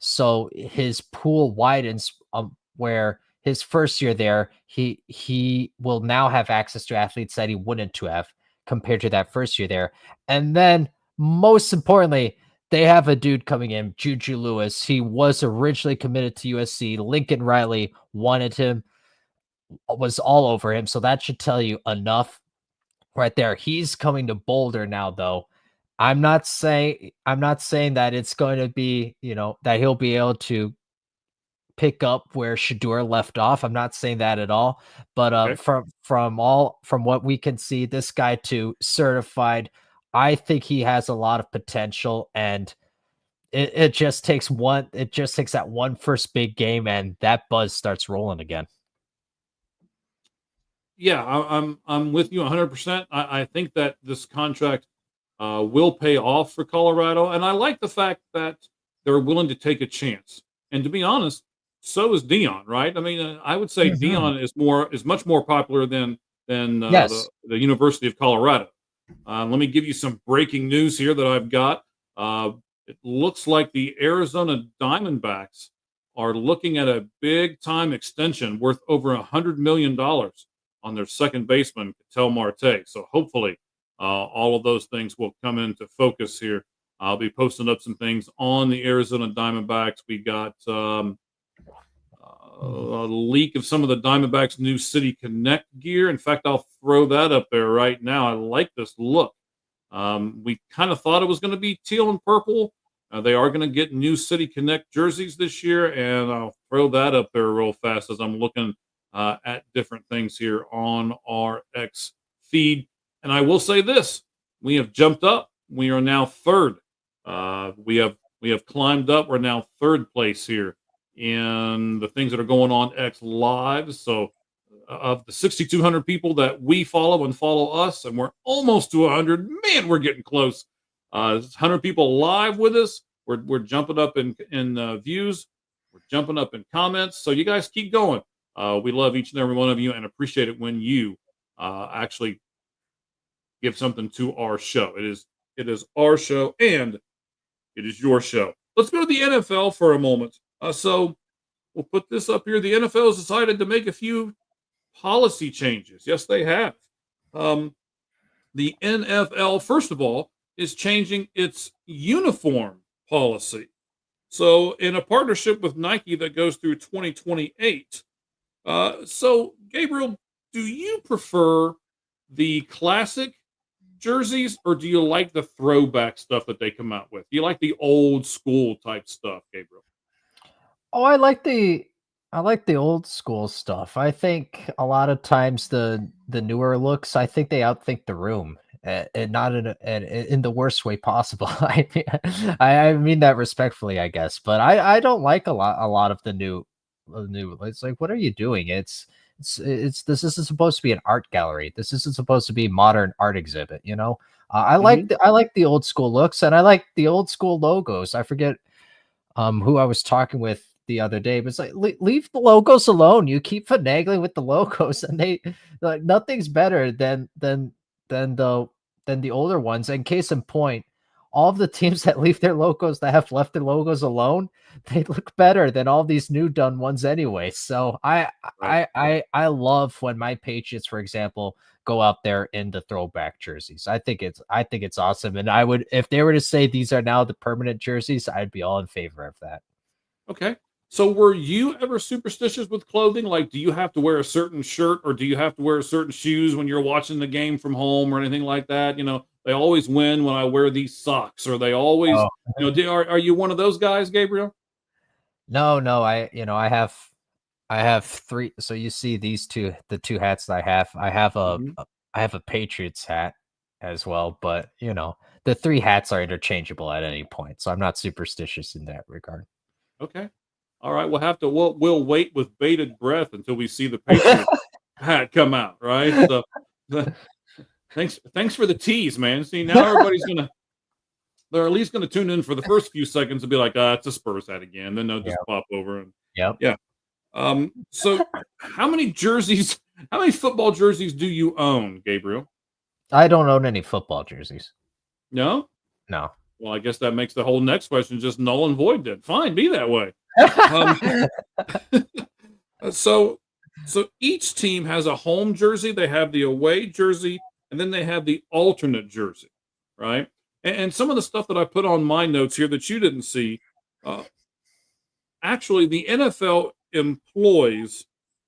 So his pool widens, where his first year there, he will now have access to athletes that he wouldn't to have compared to that first year there. And then most importantly, they have a dude coming in, Juju Lewis. He was originally committed to USC. Lincoln Riley wanted him, was all over him. So that should tell you enough right there. He's coming to Boulder now, though. I'm not saying that it's going to be, that he'll be able to pick up where Shadur left off. I'm not saying that at all. But Okay. from what we can see, this guy too certified. I think he has a lot of potential, and it just takes that one first big game, and that buzz starts rolling again. Yeah, I'm with you 100%. I think that this contract will pay off for Colorado, and I like the fact that they're willing to take a chance. And to be honest, so is Dion, right? I mean, I would say Mhm. Dion is much more popular than Yes. the University of Colorado. Let me give you some breaking news here that I've got. Uh, it looks like the Arizona Diamondbacks are looking at a big time extension worth over $100 million on their second baseman, Ketel Marte. So hopefully, all of those things will come into focus here. I'll be posting up some things on the Arizona Diamondbacks. We got a leak of some of the Diamondbacks' new City Connect gear. In fact, I'll throw that up there right now. I like this look. We kind of thought it was going to be teal and purple. They are going to get new City Connect jerseys this year, and I'll throw that up there real fast as I'm looking at different things here on our X feed. And I will say this: we have jumped up. We are now third. We have climbed up. We're now third place here in the things that are going on X Live. So of the 6,200 people that we follow and follow us, and we're almost to 100. Man, we're getting close. 100 people live with us. We're jumping up in views. We're jumping up in comments. So you guys keep going. We love each and every one of you and appreciate it when you actually give something to our show. It is our show and it is your show. Let's go to the NFL for a moment. So we'll put this up here. The NFL has decided to make a few policy changes. Yes, they have. Um, the NFL, first of all, is changing its uniform policy. So, in a partnership with Nike that goes through 2028. So, Gabriel, do you prefer the classic jerseys or do you like the throwback stuff that they come out with? Do you like the old school type stuff, Gabriel? Oh, I like the old school stuff. I think a lot of times the newer looks, I think they outthink the room, and not in the worst way possible. I mean that respectfully, I guess, but I don't like a lot of the new. It's like, what are you doing? It's this isn't supposed to be an art gallery. This isn't supposed to be modern art exhibit. I like Hmm. the old school looks, and I like the old school logos. I forget who I was talking with the other day, but it's like, leave the logos alone. You keep finagling with the logos, and they like nothing's better than the older ones. And case in point, all of the teams that leave their logos that have left their logos alone, they look better than all these new done ones anyway. So Right. I love when my Patriots, for example, go out there in the throwback jerseys. I think it's awesome. And I would, if they were to say these are now the permanent jerseys, I'd be all in favor of that. Okay. So were you ever superstitious with clothing? Like, do you have to wear a certain shirt or do you have to wear certain shoes when you're watching the game from home or anything like that? They always win when I wear these socks, or they always, Oh, are you one of those guys, Gabriel? no, I have three. So you see these two, the two hats that I have. Mhm. I have a Patriots hat as well, but the three hats are interchangeable at any point. So I'm not superstitious in that regard. Okay. All right. We'll wait with bated breath until we see the Patriots hat come out, right? So the, thanks for the tease, man. See, now they're at least gonna tune in for the first few seconds and be like, it's a Spurs hat again. Then they'll just Yep. pop over and Yep. yeah. So how many jerseys, how many football jerseys do you own, Gabriel? I don't own any football jerseys. No? No. Well, I guess that makes the whole next question just null and void then. Fine, be that way. Um, so each team has a home jersey, they have the away jersey, and then they have the alternate jersey, right? And some of the stuff that I put on my notes here that you didn't see, uh, actually, the NFL employs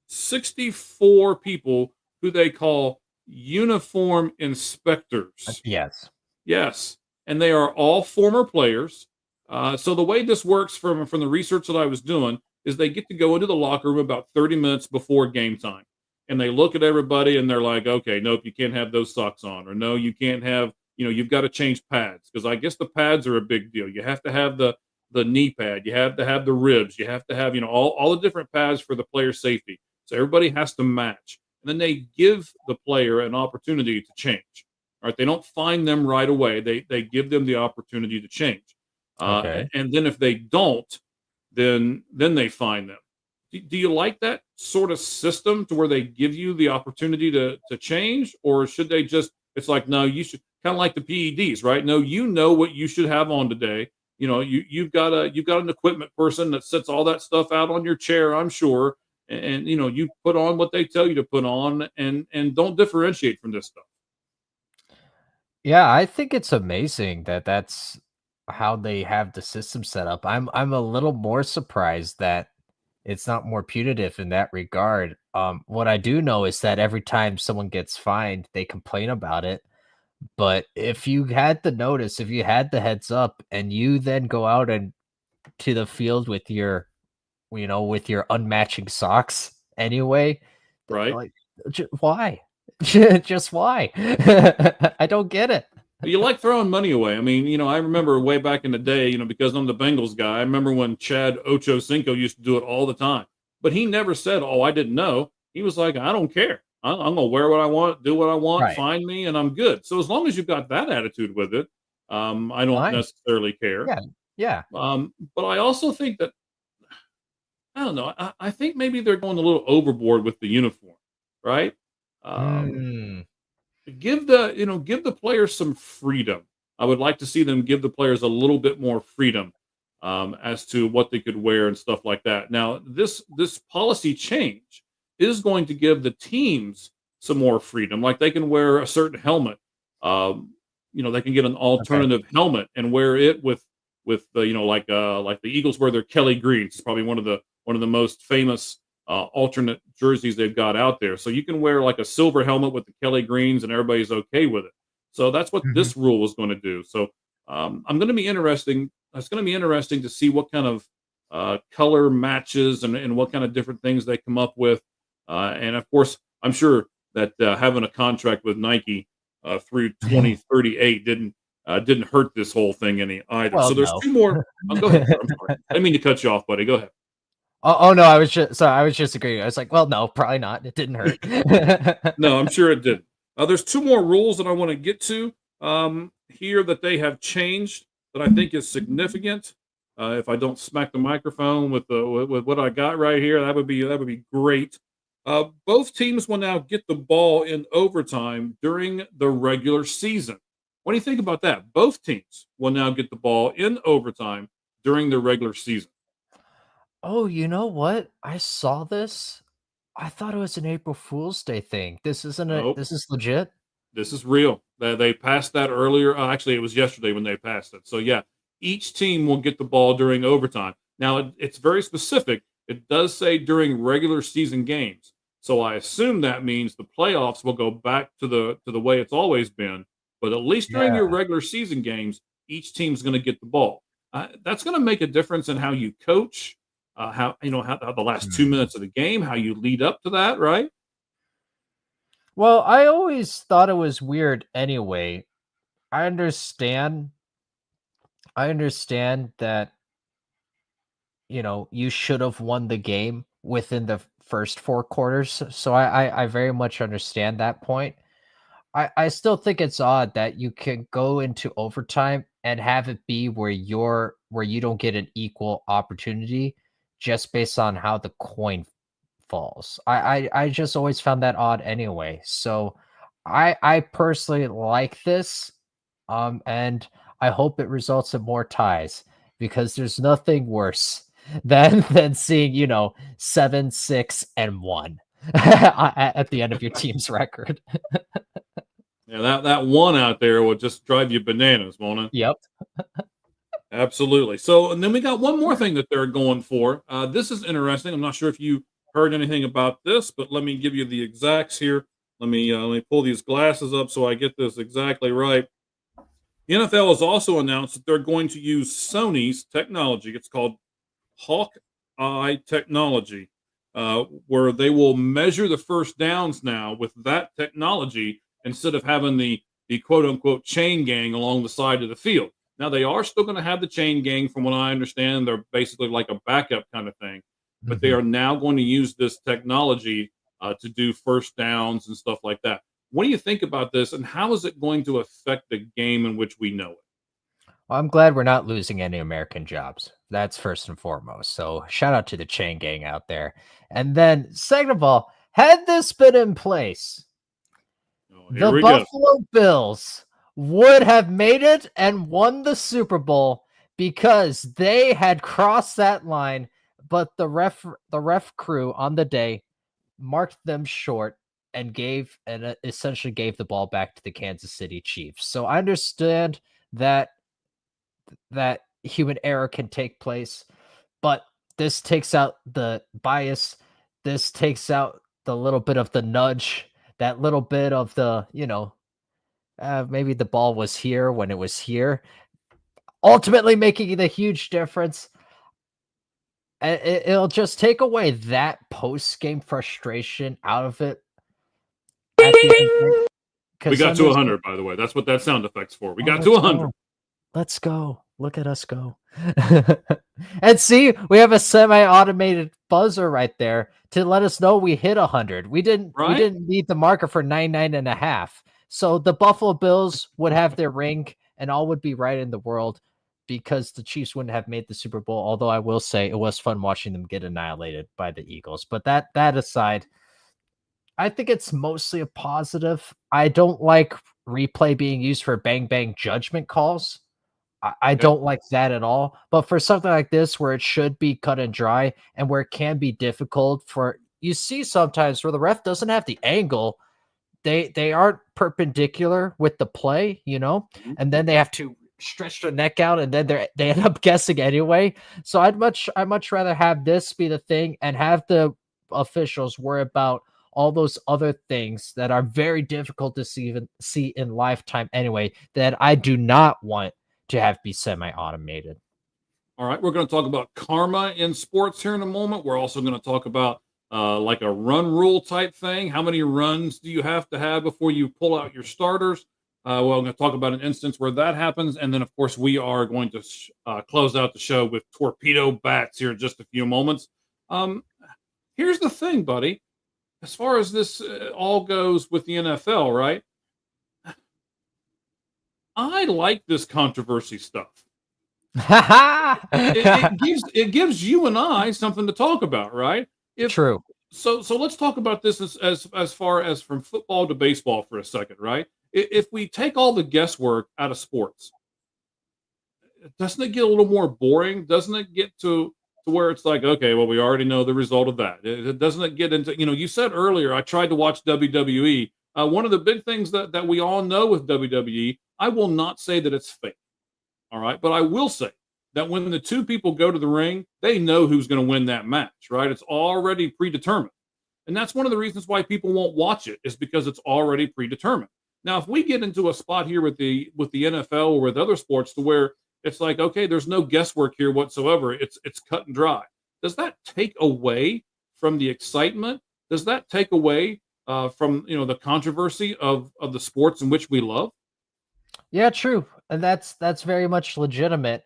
64 people who they call uniform inspectors. Yes. Yes, and they are all former players. So the way this works from the research that I was doing is they get to go into the locker room about 30 minutes before game time, and they look at everybody and they're like, "Okay, nope, you can't have those socks on," or "No, you can't have, you've got to change pads," because I guess the pads are a big deal. You have to have the knee pad, you have to have the ribs, you have to have all the different pads for the player safety. So everybody has to match, and then they give the player an opportunity to change. All right, they don't find them right away. They give them the opportunity to change, Okay. and then if they don't, then they find them. Do you like that sort of system to where they give you the opportunity to change, or should they just? It's like, no, you should kind of like the PEDs, right? No, you know what you should have on today. You've got an equipment person that sets all that stuff out on your chair, I'm sure, and you put on what they tell you to put on, and don't differentiate from this stuff. Yeah, I think it's amazing that that's how they have the system set up. I'm a little more surprised that it's not more punitive in that regard. What I do know is that every time someone gets fined, they complain about it. But if you had the notice, if you had the heads up, and you then go out and to the field with with your unmatching socks anyway, Right? like, why? Just why? I don't get it. You like throwing money away. I mean, I remember way back in the day, because I'm the Bengals guy. I remember when Chad Ochocinco used to do it all the time, but he never said, "Oh, I didn't know." He was like, "I don't care. I'm gonna wear what I want, do what I want, Right. find me, and I'm good." So as long as you've got that attitude with it, I don't Fine. necessarily care. Yeah. Yeah. But I also think that I don't know. I think maybe they're going a little overboard with the uniform, right? Um, Mm, give the players some freedom. I would like to see them give the players a little bit more freedom as to what they could wear and stuff like that. Now, this policy change is going to give the teams some more freedom. Like they can wear a certain helmet. They can get an okay. alternative helmet and wear it with the like the Eagles wear their Kelly greens. It's probably one of the most famous alternate jerseys they've got out there. So you can wear like a silver helmet with the Kelly greens, and everybody's okay with it. So that's what Mhm. this rule is going to do. So I'm going to be interesting. It's going to be interesting to see what kind of color matches and what kind of different things they come up with. And of course, I'm sure that having a contract with Nike through 2038 didn't hurt this whole thing any either. Well, So there's no. two more. Oh, go ahead, sir. I'm sorry. I didn't mean to cut you off, buddy. Go ahead. Oh, no, I was just agreeing. I was like, well, no, probably not. It didn't hurt. No, I'm sure it did. There's two more rules that I want to get to here that they have changed that I think is significant. If I don't smack the microphone with what I got right here, that would be great. Both teams will now get the ball in overtime during the regular season. What do you think about that? Both teams will now get the ball in overtime during the regular season. Oh, you know what? I saw this. I thought it was an April Fool's Day thing. This isn't a Nope. this is legit? This is real. They passed that earlier. Actually, it was yesterday when they passed it. So yeah, each team will get the ball during overtime. Now it's very specific. It does say during regular season games. So I assume that means the playoffs will go back to the way it's always been. But at least during Yeah. your regular season games, each team's going to get the ball. That's going to make a difference in how you coach, how the last 2 minutes of the game, how you lead up to that, right? Well, I always thought it was weird anyway. I understand that, you should have won the game within the first 4 quarters. So I very much understand that point. I still think it's odd that you can go into overtime and have it be where you don't get an equal opportunity just based on how the coin falls. I just always found that odd anyway. So I personally like this, and I hope it results in more ties because there's nothing worse than seeing 7-6-1 at the end of your team's record. Yeah, that one out there will just drive you bananas, won't it? Yep. Absolutely. So, and then we got one more thing that they're going for. This is interesting. I'm not sure if you heard anything about this, but let me give you the exacts here. Let me pull these glasses up so I get this exactly right. The NFL has also announced that they're going to use Sony's technology. It's called Hawkeye technology, where they will measure the first downs now with that technology instead of having the quote unquote chain gang along the side of the field. Now they are still going to have the chain gang, from what I understand. They're basically like a backup kind of thing, but they Mhm. are now going to use this technology to do first downs and stuff like that. What do you think about this, and how is it going to affect the game in which we know it? Well, I'm glad we're not losing any American jobs. That's first and foremost. So shout out to the chain gang out there. And then second of all, had this been in place, Oh, here the we go. Buffalo Bills would have made it and won the Super Bowl because they had crossed that line, but the ref crew on the day marked them short and essentially gave the ball back to the Kansas City Chiefs. So I understand that human error can take place, but this takes out the bias. This takes out the little bit of the nudge, that little bit of the, maybe the ball was here when it was here, ultimately making the huge difference. And it'll just take away that post game frustration out of it at the end. We Because got then to there's 100, by the way. That's what that sound effect's for. We oh, got to let's 100. go. Let's go. Look at us go. And see, we have a semi-automated buzzer right there to let us know we hit 100. We Right? didn't need the marker for 99.5. So the Buffalo Bills would have their ring and all would be right in the world because the Chiefs wouldn't have made the Super Bowl. Although I will say it was fun watching them get annihilated by the Eagles. But that aside, I think it's mostly a positive. I don't like replay being used for bang bang judgment calls. I Okay. don't like that at all. But for something like this, where it should be cut and dry, and where it can be difficult for you see sometimes where the ref doesn't have the angle, they aren't perpendicular with the play, Mhm. and then they have to stretch their neck out, and then they end up guessing anyway. So I much rather have this be the thing and have the officials worry about all those other things that are very difficult to see in lifetime anyway, that I do not want to have be semi-automated. All right. We're going to talk about karma in sports here in a moment. We're also going to talk about like a run rule type thing. How many runs do you have to have before you pull out your starters? Well, I'm going to talk about an instance where that happens. And then, of course, we are going to close out the show with torpedo bats here in just a few moments. Um, Here's the thing, buddy. As far as this all goes with the NFL, right? I like this controversy stuff. It gives you and I something to talk about, right? If True. so let's talk about this as far as from football to baseball for a second, right? if we take all the guesswork out of sports, doesn't it get a little more boring? Doesn't it get to where it's like, okay, well, we already know the result of that. Doesn't it get into, you said earlier, I tried to watch WWE. One of the big things that we all know with WWE, I will not say that it's fake. All right. But I will say that when the two people go to the ring, they know who's going to win that match, right? It's already predetermined. And that's one of the reasons why people won't watch it, is because it's already predetermined. Now, if we get into a spot here with the NFL or with other sports to where it's like, okay, there's no guesswork here whatsoever. It's cut and dry. Does that take away from the excitement? Does that take away from the controversy of the sports in which we love? Yeah, true. And that's very much legitimate,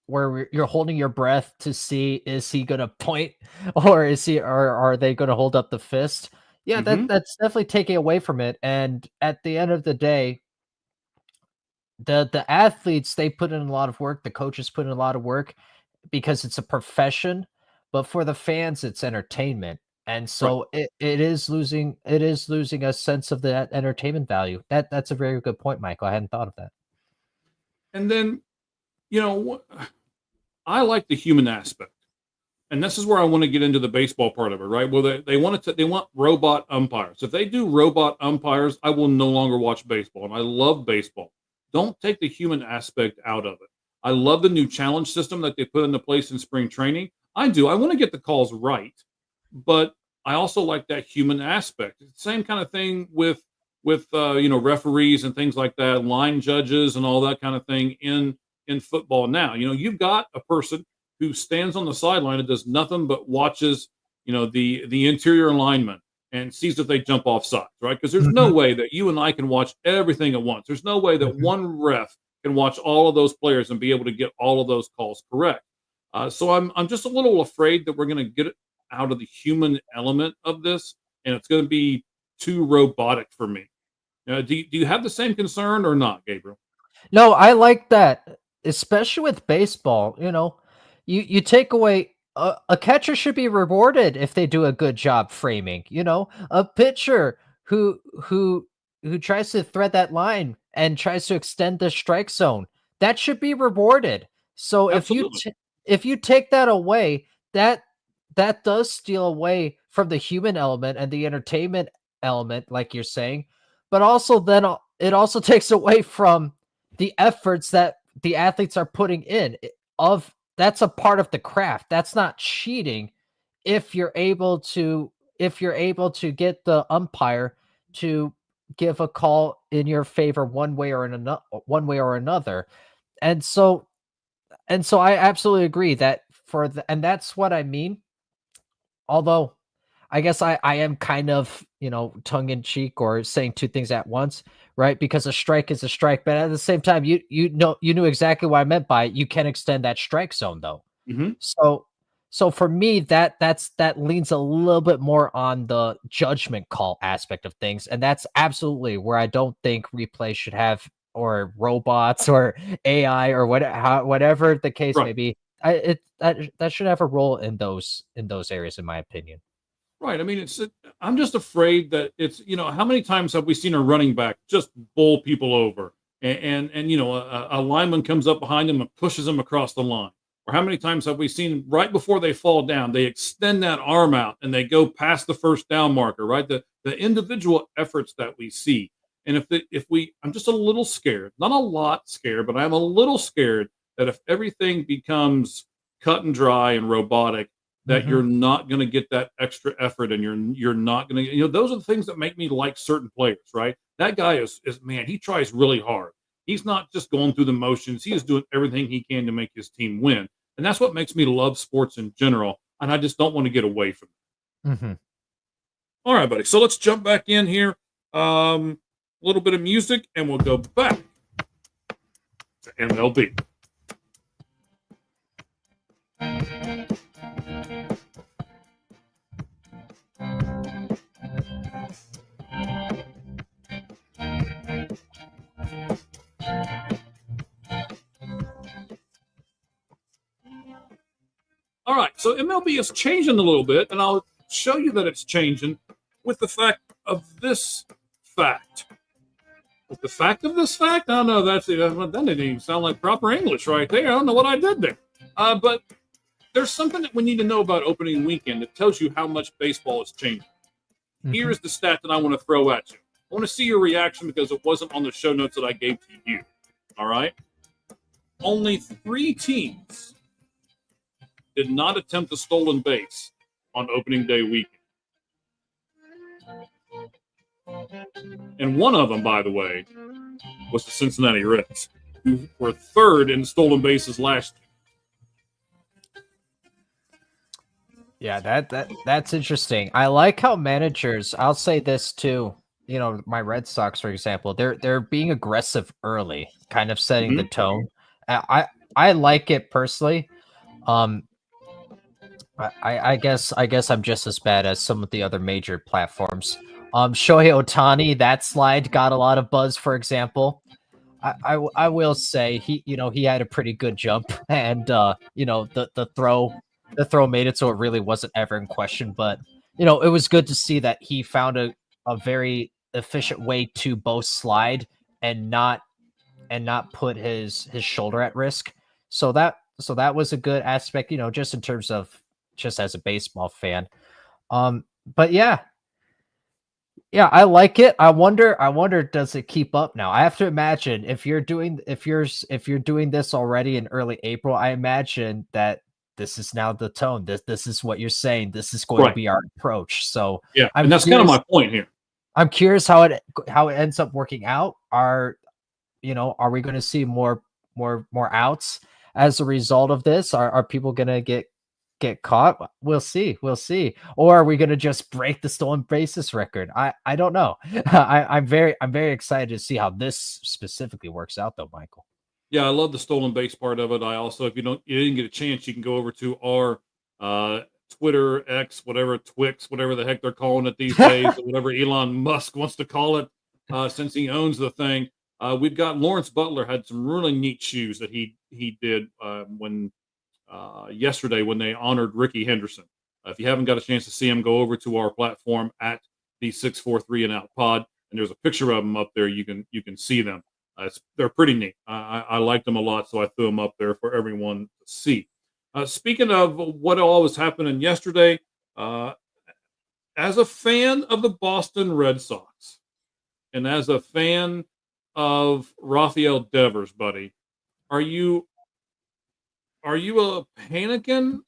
where you're holding your breath to see, is he going to point, or are they going to hold up the fist? Yeah, Hmm. that's definitely taking away from it. And at the end of the day, the athletes, they put in a lot of work, the coaches put in a lot of work, because it's a profession, but for the fans it's entertainment. And Right. so it is losing a sense of that entertainment value. That's a very good point, Michael. I hadn't thought of that. And then, I like the human aspect. And this is where I want to get into the baseball part of it, right? Well, they want robot umpires. If they do robot umpires, I will no longer watch baseball. And I love baseball. Don't take the human aspect out of it. I love the new challenge system that they put into place in spring training. I do. I want to get the calls right, but I also like that human aspect. Same kind of thing with referees and things like that, line judges and all that kind of thing in football now. You've got a person who stands on the sideline and does nothing but watches, the interior lineman and sees if they jump off sides, right? Because there's no Mhm, way that you and I can watch everything at once. There's no way that mhm. one ref can watch all of those players and be able to get all of those calls correct. So I'm just a little afraid that we're going to get it out of the human element of this, and it's going to be too robotic for me. Do you have the same concern or not, Gabriel? No, I like that, especially with baseball. You take away, a catcher should be rewarded if they do a good job framing. A pitcher who tries to thread that line and tries to extend the strike zone, that should be rewarded. So Absolutely. if you take that away, that that does steal away from the human element and the entertainment element, like you're saying. But also, then it also takes away from the efforts that the athletes are putting in. Of That's a part of the craft. That's not cheating. if you're able to get the umpire to give a call in your favor one way or another. And so and so I absolutely agree that and that's what I mean. Although I guess I am kind of, tongue in cheek or saying two things at once, right? Because a strike is a strike, but at the same time, you knew exactly what I meant by it. You can extend that strike zone though. Hmm. So for me, that leans a little bit more on the judgment call aspect of things, and that's absolutely where I don't think replay should have, or robots or AI or whatever the case Right. may be. That should have a role in those areas, in my opinion. Right. I mean, I'm just afraid that how many times have we seen a running back just bowl people over, and a lineman comes up behind him and pushes him across the line? Or how many times have we seen right before they fall down, they extend that arm out and they go past the first down marker, right? The individual efforts that we see. And I'm just a little scared, not a lot scared, but I'm a little scared that if everything becomes cut and dry and robotic, that Mhm. you're not going to get that extra effort, and you're not going to, those are the things that make me like certain players, right? That guy is man, he tries really hard. He's not just going through the motions. He is doing everything he can to make his team win. And that's what makes me love sports in general, and I just don't want to get away from it. Mhm. All right, buddy, so let's jump back in here. A little bit of music and we'll go back to MLB. All right, so MLB is changing a little bit, and I'll show you that it's changing with the fact of this fact. The fact of this fact, I don't know. That didn't even sound like proper English right there. I don't know what I did there. But there's something that we need to know about opening weekend that tells you how much baseball has changed. Here's the stat that I want to throw at you. I want to see your reaction because it wasn't on the show notes that I gave to you. All right? Only 3 teams did not attempt a stolen base on opening day weekend. And one of them, by the way, was the Cincinnati Reds, who were 3rd in stolen bases last year. Yeah, that's interesting. I like how managers, I'll say this too, my Red Sox, for example, they're being aggressive early, kind of setting the tone. I like it personally. I guess I'm just as bad as some of the other major platforms. Shohei Ohtani, that slide got a lot of buzz, for example. I will say he had a pretty good jump, and the throw made it so it really wasn't ever in question. But it was good to see that he found a very efficient way to both slide and not put his shoulder at risk. So that was a good aspect, just in terms of just as a baseball fan. But yeah, I like it. I wonder, does it keep up now? I have to imagine if you're doing this already in early April, I imagine that this is now the tone. This is what you're saying. This is going to be our approach. So yeah, and that's kind of my point here. I'm curious how it ends up working out. Are we going to see more outs as a result of this? Are people going to get caught? We'll see. Or are we going to just break the stolen bases record? I don't know. I'm very excited to see how this specifically works out, though, Michael. Yeah, I love the stolen base part of it. I also, if you didn't get a chance, you can go over to our Twitter, X, whatever, Twix, whatever the heck they're calling it these days, or whatever Elon Musk wants to call it, since he owns the thing. We've got Lawrence Butler had some really neat shoes that he did when yesterday when they honored Ricky Henderson. If you haven't got a chance to see him, go over to our platform at the 643 and Out Pod, and there's a picture of them up there. You can see them. They're pretty neat. I like them a lot, so I threw them up there for everyone to see. Speaking of what all was happening yesterday, as a fan of the Boston Red Sox and as a fan of Rafael Devers, buddy, are you panicking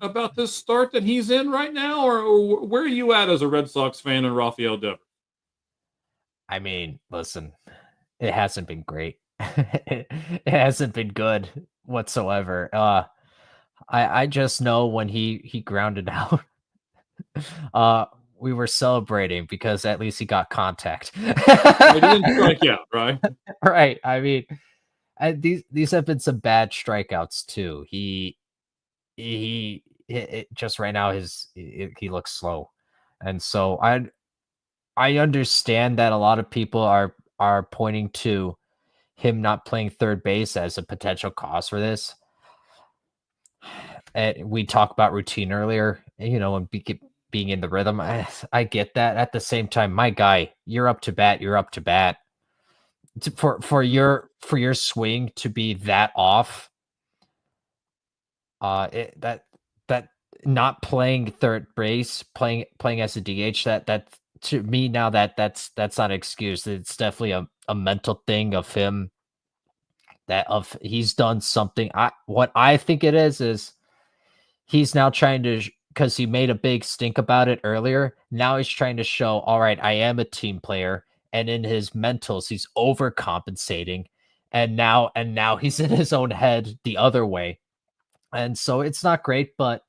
about this start that he's in right now, or where are you at as a Red Sox fan and Rafael Devers? I mean, listen, it hasn't been great. It hasn't been good whatsoever. I just know when he grounded out, we were celebrating because at least he got contact. He didn't strike out, right? Right. I mean, these have been some bad strikeouts too. He just right now he looks slow, and so I understand that a lot of people are pointing to him not playing third base as a potential cause for this. And we talked about routine earlier, and being in the rhythm. I get that. At the same time, my guy, you're up to bat. For your swing to be that off, that not playing third base, playing as a DH, that to me now that's not an excuse. It's definitely a mental thing of him, he's done something. What I think it is he's now trying to, because he made a big stink about it earlier. Now he's trying to show, all right, I am a team player. And in his mentals, he's overcompensating. And now he's in his own head the other way. And so it's not great, but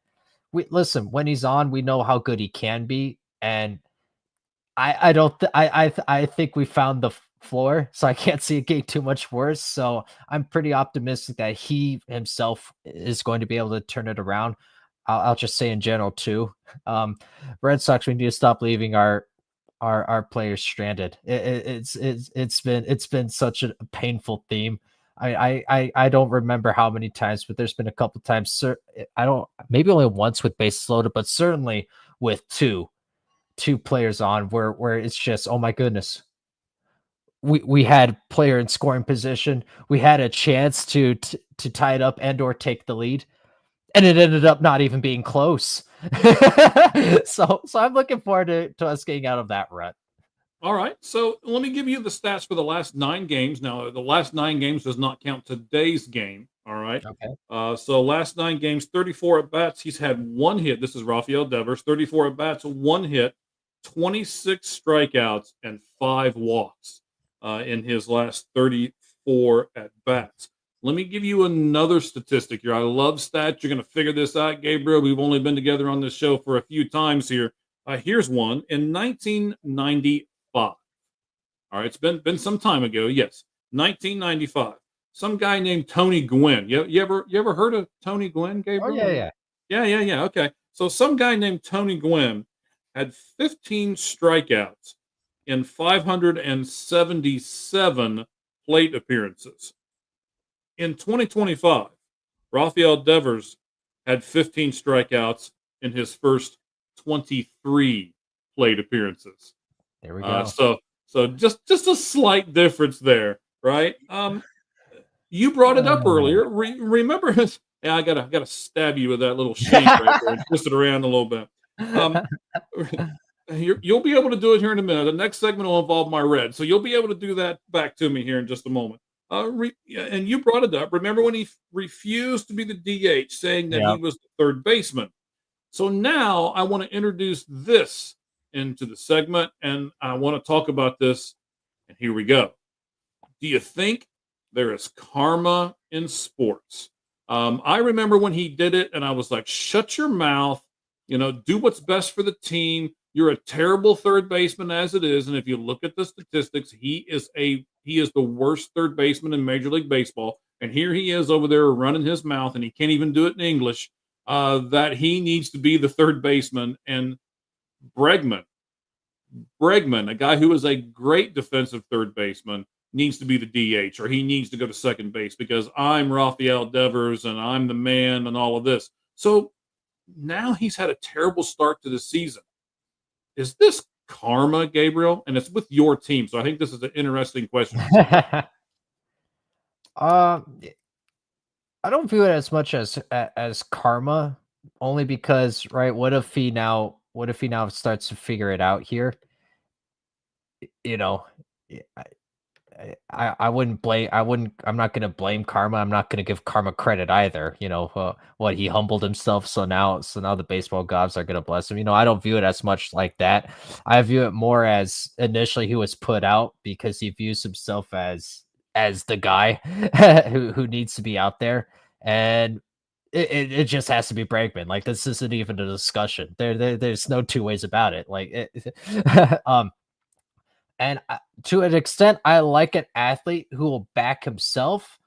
listen, when he's on, we know how good he can be. And I think we found the floor, so I can't see it getting too much worse. So I'm pretty optimistic that he himself is going to be able to turn it around. I'll just say in general too, Red Sox, we need to stop leaving our players stranded. It's been such a painful theme. I don't remember how many times, but there's been a couple times. Maybe only once with bases loaded, but certainly with two players on where it's just, oh my goodness, we had player in scoring position. We had a chance to tie it up and or take the lead, and it ended up not even being close. So I'm looking forward to us getting out of that rut. All right. So let me give you the stats for the last 9 games. Now, the last 9 games does not count today's game. All right. Okay. So last 9 games, 34 at bats. He's had 1 hit. This is Rafael Devers. 34 at bats, 1 hit, 26 strikeouts, and 5 walks in his last 34 at bats. Let me give you another statistic here. I love stats. You're going to figure this out, Gabriel. We've only been together on this show for a few times here. Here's one. In 1995, all right, it's been some time ago. Yes, 1995. Some guy named Tony Gwynn. You ever heard of Tony Gwynn, Oh Gabriel? yeah, yeah. Yeah. Okay. So some guy named Tony Gwynn had 15 strikeouts in 577 plate appearances. In 2025, Rafael Devers had 15 strikeouts in his first 23 plate appearances. There we go. So just a slight difference there, right? You brought it up earlier. Remember his? Yeah, I gotta stab you with that little shank right there and twist it around a little bit. Um, you'll be able to do it here in a minute. The next segment will involve my red, so you'll be able to do that back to me here in just a moment. And you brought it up. Remember when he refused to be the DH, saying that Yeah. he was the third baseman? So now I want to introduce this into the segment, and I want to talk about this. And here we go. Do you think there is karma in sports? I remember when he did it, and I was like, "Shut your mouth! Do what's best for the team. You're a terrible third baseman as it is, and if you look at the statistics, he is the worst third baseman in Major League Baseball. And here he is over there running his mouth, and he can't even do it in English. That he needs to be the third baseman, and Bregman, a guy who is a great defensive third baseman, needs to be the DH, or he needs to go to second base because I'm Rafael Devers and I'm the man and all of this. So now he's had a terrible start to the season. Is this karma, Gabriel? And it's with your team, so I think this is an interesting question. I don't view it as much as karma, only because, right? What if he now starts to figure it out here? You know, I wouldn't blame. I'm not going to blame karma. I'm not going to give karma credit either. What he humbled himself, so now the baseball gods are going to bless him. I don't view it as much like that. I view it more as initially he was put out because he views himself as the guy who needs to be out there, and it just has to be Bregman. Like, this isn't even a discussion. There's no two ways about it. Like and to an extent, I like an athlete who will back himself,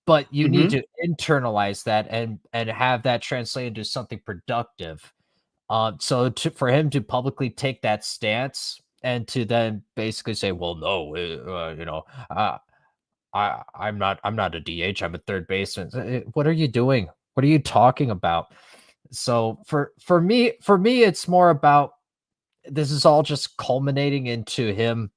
but you need to internalize that and have that translate into something productive. So for him to publicly take that stance and to then basically say, "Well, no, I'm not a DH. I'm a third baseman." What are you doing? What are you talking about? So for me, it's more about, this is all just culminating into him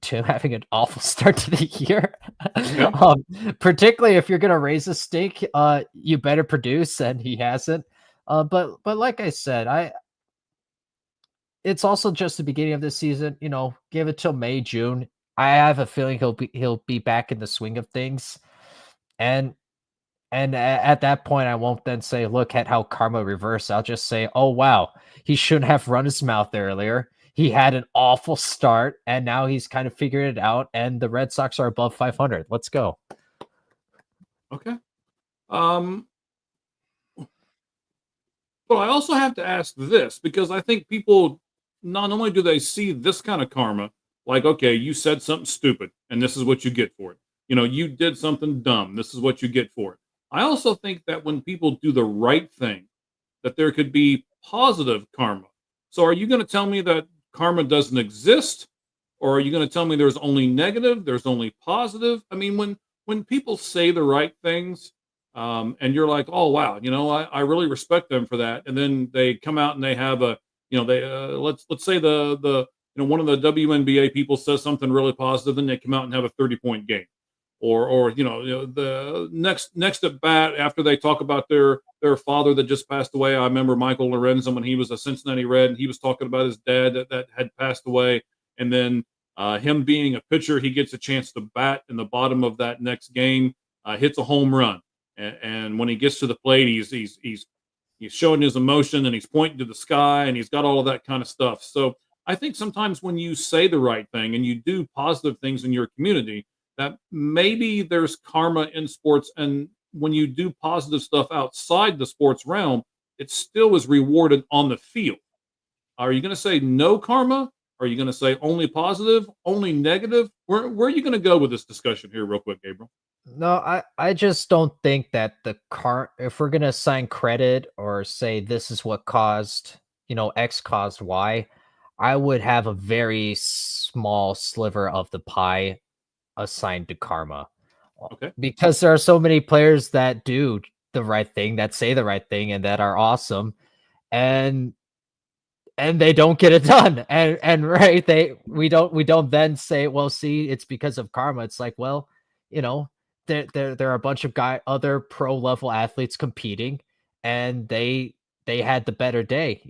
having an awful start to the year. Yeah. Particularly if you're gonna raise a stake, you better produce, and he hasn't. But like I said, it's also just the beginning of the season. Give it till May, June. I have a feeling he'll be back in the swing of things, and at that point, I won't then say, "Look at how karma reversed." I'll just say, "Oh wow, he shouldn't have run his mouth earlier. He had an awful start, and now he's kind of figured it out. And the Red Sox are above 500. Let's go." Okay. But I also have to ask this, because I think people, not only do they see this kind of karma, like, okay, you said something stupid and this is what you get for it. You did something dumb. This is what you get for it. I also think that when people do the right thing, that there could be positive karma. So are you going to tell me that karma doesn't exist? Or are you going to tell me there's only negative, there's only positive? I mean, when people say the right things, and you're like, "Oh wow, I really respect them for that," and then they come out and they have a, they let's say the one of the WNBA people says something really positive, then they come out and have a 30-point game. Or the next at bat after they talk about their father that just passed away. I remember Michael Lorenzen when he was a Cincinnati Red, and he was talking about his dad that had passed away, and then him being a pitcher, he gets a chance to bat in the bottom of that next game, hits a home run, and when he gets to the plate, he's showing his emotion and he's pointing to the sky and he's got all of that kind of stuff. So I think sometimes when you say the right thing and you do positive things in your community, that maybe there's karma in sports, and when you do positive stuff outside the sports realm, it still is rewarded on the field. Are you going to say no karma? Are you going to say only positive, only negative? Where are you going to go with this discussion here, real quick, Gabriel? No, I just don't think that if we're gonna assign credit or say this is what caused, X caused Y, I would have a very small sliver of the pie assigned to karma. Okay. Because there are so many players that do the right thing, that say the right thing, and that are awesome, and they don't get it done. And right, we don't then say, well, see, it's because of karma. It's like, well, there are a bunch of other pro level athletes competing, and they had the better day,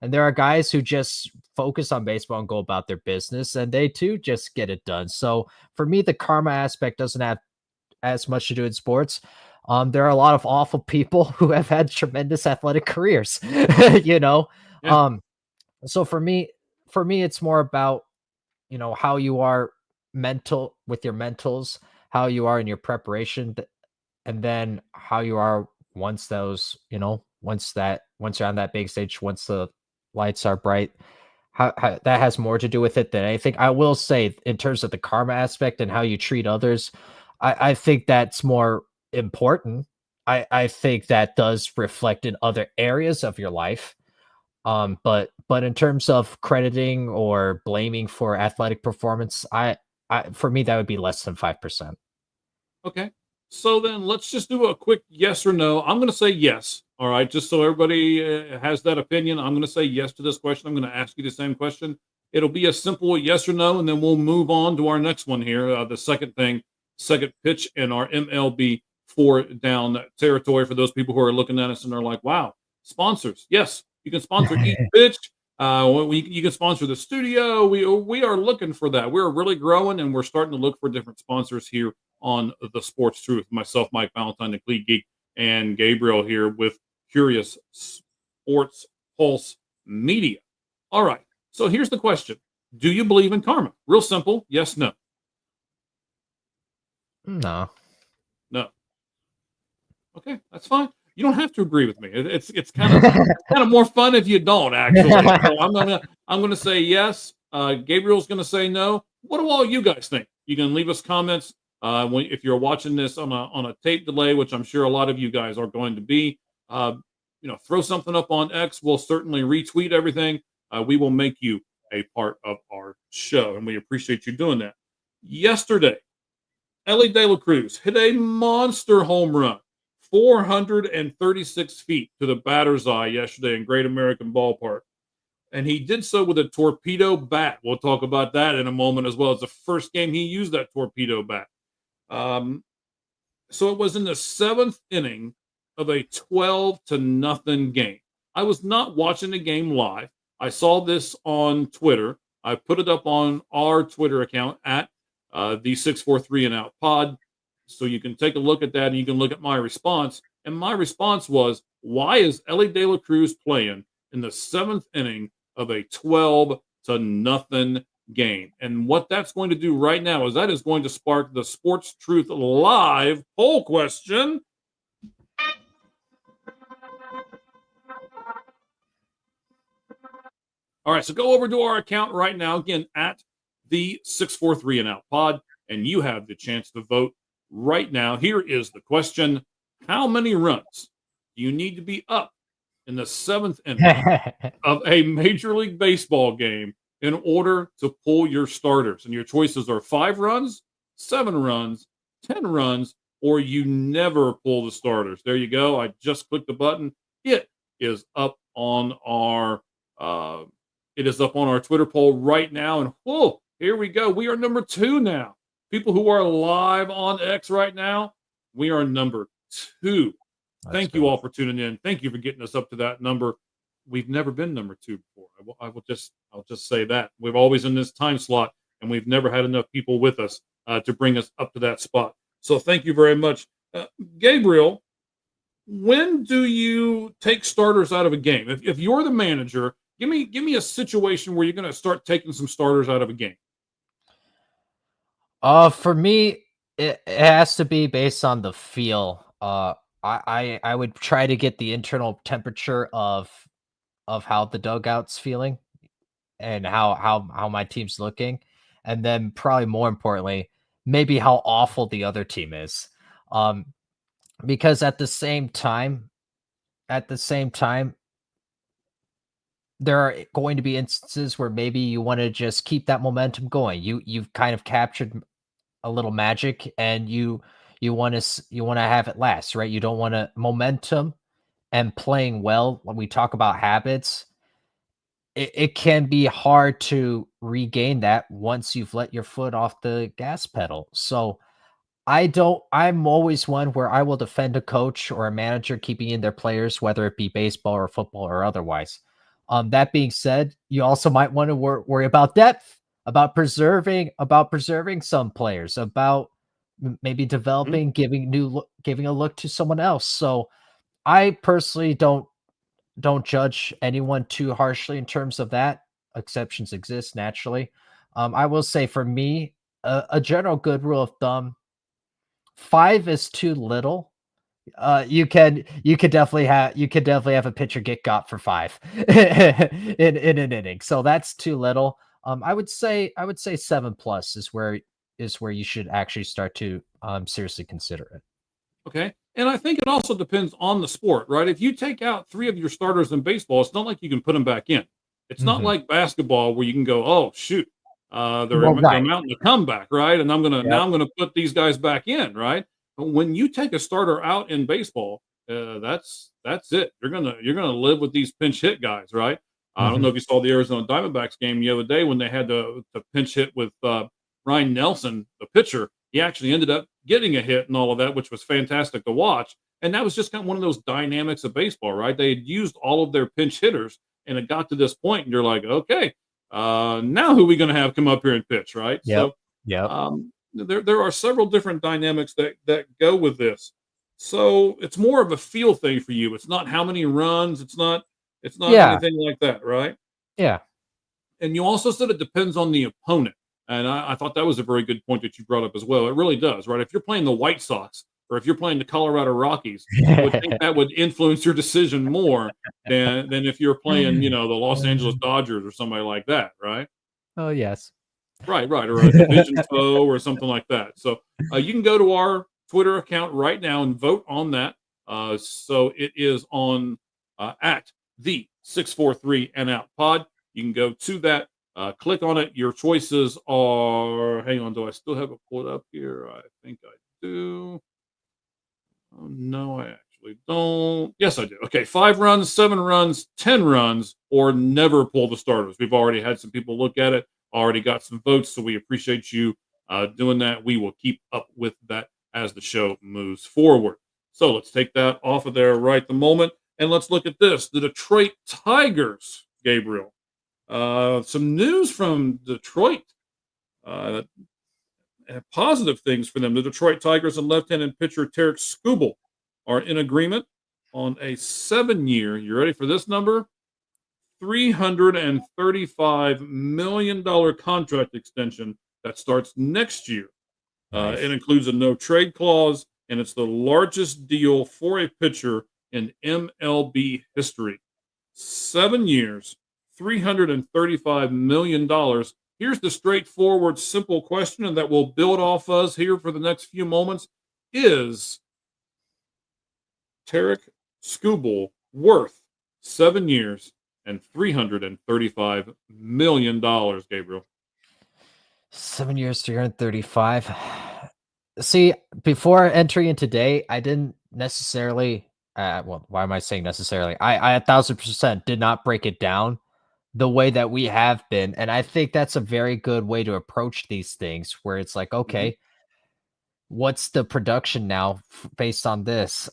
and there are guys who just focus on baseball and go about their business, and they too just get it done. So for me, the karma aspect doesn't have as much to do in sports. There are a lot of awful people who have had tremendous athletic careers, Yeah. So for me, it's more about, how you are with your mentals, how you are in your preparation, and then how you are once once you're on that big stage, once the lights are bright. How that has more to do with it than anything. I will say, in terms of the karma aspect and how you treat others, I think that's more important. I think that does reflect in other areas of your life. But in terms of crediting or blaming for athletic performance, for me, that would be less than 5%. Okay. So then let's just do a quick yes or no. I'm going to say yes. All right. Just so everybody has that opinion, I'm going to say yes to this question. I'm going to ask you the same question. It'll be a simple yes or no, and then we'll move on to our next one here. The second pitch in our MLB 4-down territory for those people who are looking at us and are like, wow, sponsors. Yes, you can sponsor each pitch. You can sponsor the studio. We are looking for that. We're really growing, and we're starting to look for different sponsors here on the Sportz Truth. Myself, Mike Valentine, the Cleat Geek, and Gabriel here with Curious Sports Pulse Media. All right. So here's the question: do you believe in karma? Real simple. Yes, no. No. No. Okay, that's fine. You don't have to agree with me. It's kind of more fun if you don't, actually. So I'm gonna say yes. Gabriel's gonna say no. What do all you guys think? You can leave us comments if you're watching this on a tape delay, which I'm sure a lot of you guys are going to be. Throw something up on X. We'll certainly retweet everything. We will make you a part of our show, and we appreciate you doing that. Yesterday, Ellie De La Cruz hit a monster home run, 436 feet to the batter's eye yesterday in Great American Ballpark. And he did so with a torpedo bat. We'll talk about that in a moment as well. It's the first game he used that torpedo bat. So it was in the 7th inning of a 12-0 game. I was not watching the game live. I saw this on Twitter. I put it up on our Twitter account at the 643 and Out Pod. So you can take a look at that, and you can look at my response. And my response was, why is Ellie De La Cruz playing in the 7th inning of a 12-0 game? And what that's going to do right now is that is going to spark the Sportz Truth live poll question. All right, so go over to our account right now, again, at the 643 and Out Pod, and you have the chance to vote right now. Here is the question: how many runs do you need to be up in the 7th inning of a Major League Baseball game in order to pull your starters? And your choices are 5 runs, 7 runs, 10 runs, or you never pull the starters. There you go. I just clicked the button. It is up on our It is up on our Twitter poll right now. And whoa, here we go. We are number 2 now. People who are live on X right now, we are number 2. Thank you all for tuning in. Thank you for getting us up to that number. We've never been number 2 before. I'll just say that. We've always in this time slot, and we've never had enough people with us to bring us up to that spot. So thank you very much. Gabriel, when do you take starters out of a game? If you're the manager, give me a situation where you're going to start taking some starters out of a game. For me, it has to be based on the feel. I would try to get the internal temperature of how the dugout's feeling and how my team's looking, and then probably more importantly, maybe how awful the other team is. Because at the same time, there are going to be instances where maybe you want to just keep that momentum going. You've kind of captured a little magic, and you want to have it last, right? You don't want to momentum and playing well. When we talk about habits, it can be hard to regain that once you've let your foot off the gas pedal. So I'm always one where I will defend a coach or a manager keeping in their players, whether it be baseball or football or otherwise. That being said, you also might want to worry about depth, about preserving some players, about maybe developing, giving a look to someone else. So I personally don't judge anyone too harshly in terms of that. Exceptions exist naturally. I will say for me, a general good rule of thumb: 5 is too little. You could definitely have a pitcher get got for 5 in an inning. So that's too little. I would say 7 plus is where you should actually start to seriously consider it. Okay. And I think it also depends on the sport, right? If you take out 3 of your starters in baseball, it's not like you can put them back in. It's not like basketball where you can go, oh shoot, they're mounting a comeback, right? And now I'm gonna put these guys back in, right? But when you take a starter out in baseball, that's it. You're gonna live with these pinch hit guys, right? I don't know if you saw the Arizona Diamondbacks game the other day when they had to pinch hit with Ryan Nelson, the pitcher. He actually ended up getting a hit and all of that, which was fantastic to watch. And that was just kind of one of those dynamics of baseball, right? They had used all of their pinch hitters, and it got to this point, and you're like, okay, now who are we going to have come up here and pitch, right? Yep. So there are several different dynamics that go with this. So it's more of a feel thing for you. It's not how many runs. It's not anything like that, right? Yeah. And you also said it depends on the opponent. And I thought that was a very good point that you brought up as well. It really does, right? If you're playing the White Sox or if you're playing the Colorado Rockies, I would think that would influence your decision more than if you're playing, the Los Angeles Dodgers or somebody like that, right? Oh, yes. Right, or a division foe or something like that. So you can go to our Twitter account right now and vote on that. So it is on at the 643 and out pod. You can go to that. Click on it. Your choices are, hang on, do I still have it pulled up here? I think I do. Oh, no, I actually don't. Yes, I do. Okay, 5 runs, 7 runs, 10 runs, or never pull the starters. We've already had some people look at it, already got some votes, so we appreciate you doing that. We will keep up with that as the show moves forward. So let's take that off of there right the moment, and let's look at this. The Detroit Tigers, Gabriel. Some news from Detroit. Positive things for them. The Detroit Tigers and left-handed pitcher Tarek Skubal are in agreement on a 7-year, you ready for this number? $335 million contract extension that starts next year. Nice. It includes a no-trade clause, and it's the largest deal for a pitcher in MLB history. 7 years. $335 million. Here's the straightforward, simple question, and that we'll build off us here for the next few moments. Is Tarek Skubal worth 7 years and $335 million, Gabriel? 7 years, 335. See, before entering in today, I didn't necessarily, well, why am I saying necessarily? I 1,000% did not break it down the way that we have been. And I think that's a very good way to approach these things where it's like, Mhm. okay, what's the production now based on this?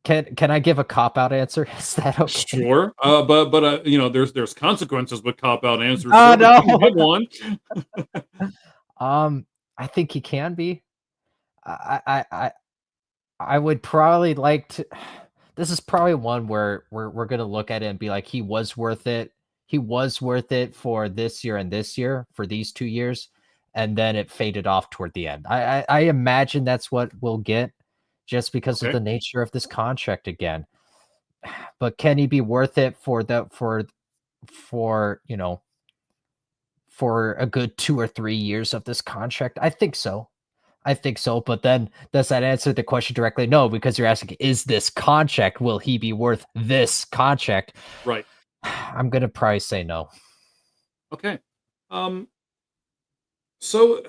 Can I give a cop out answer? Is that okay? Sure, there's consequences with cop out answers, Oh sir. But you can no. give one. um, I think he can be. I I I I would probably like to. This is probably one where we're gonna look at it and be like, he was worth it. He was worth it for this year and this year, for these 2 years, and then it faded off toward the end. I imagine that's what we'll get, just because of Okay, the nature of this contract again. But can he be worth it for for a good 2 or 3 years of this contract? I think so. I think so, but then does that answer the question directly? No, because you're asking, is this contract, will he be worth this contract? right. I'm gonna probably say no. Okay. Um, so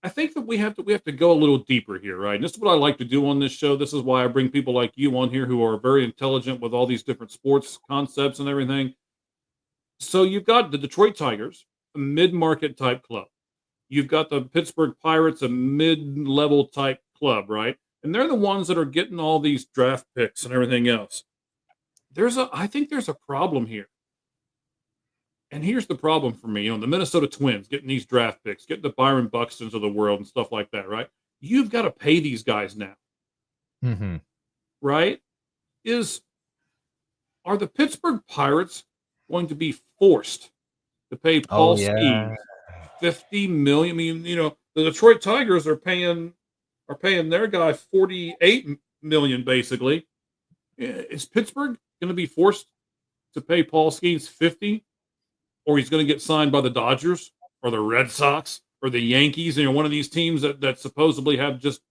I think that we have to go a little deeper here, right? And this is what I like to do on this show. This is why I bring people like you on here who are very intelligent with all these different sports concepts and everything. So you've got the Detroit Tigers, a mid-market type club. You've got the Pittsburgh Pirates, a mid-level type club, right? And they're the ones that are getting all these draft picks and everything else. I think there's a problem here. And here's the problem for me. The Minnesota Twins getting these draft picks, getting the Byron Buxtons of the world and stuff like that, right? You've got to pay these guys now, Mhm. right? Is Are the Pittsburgh Pirates going to be forced to pay Oh, Paul yeah. Skeens 50 million? I mean, the Detroit Tigers are paying their guy 48 million basically. Is Pittsburgh going to be forced to pay Paul Skeens 50, or he's going to get signed by the Dodgers or the Red Sox or the Yankees, one of these teams that supposedly have just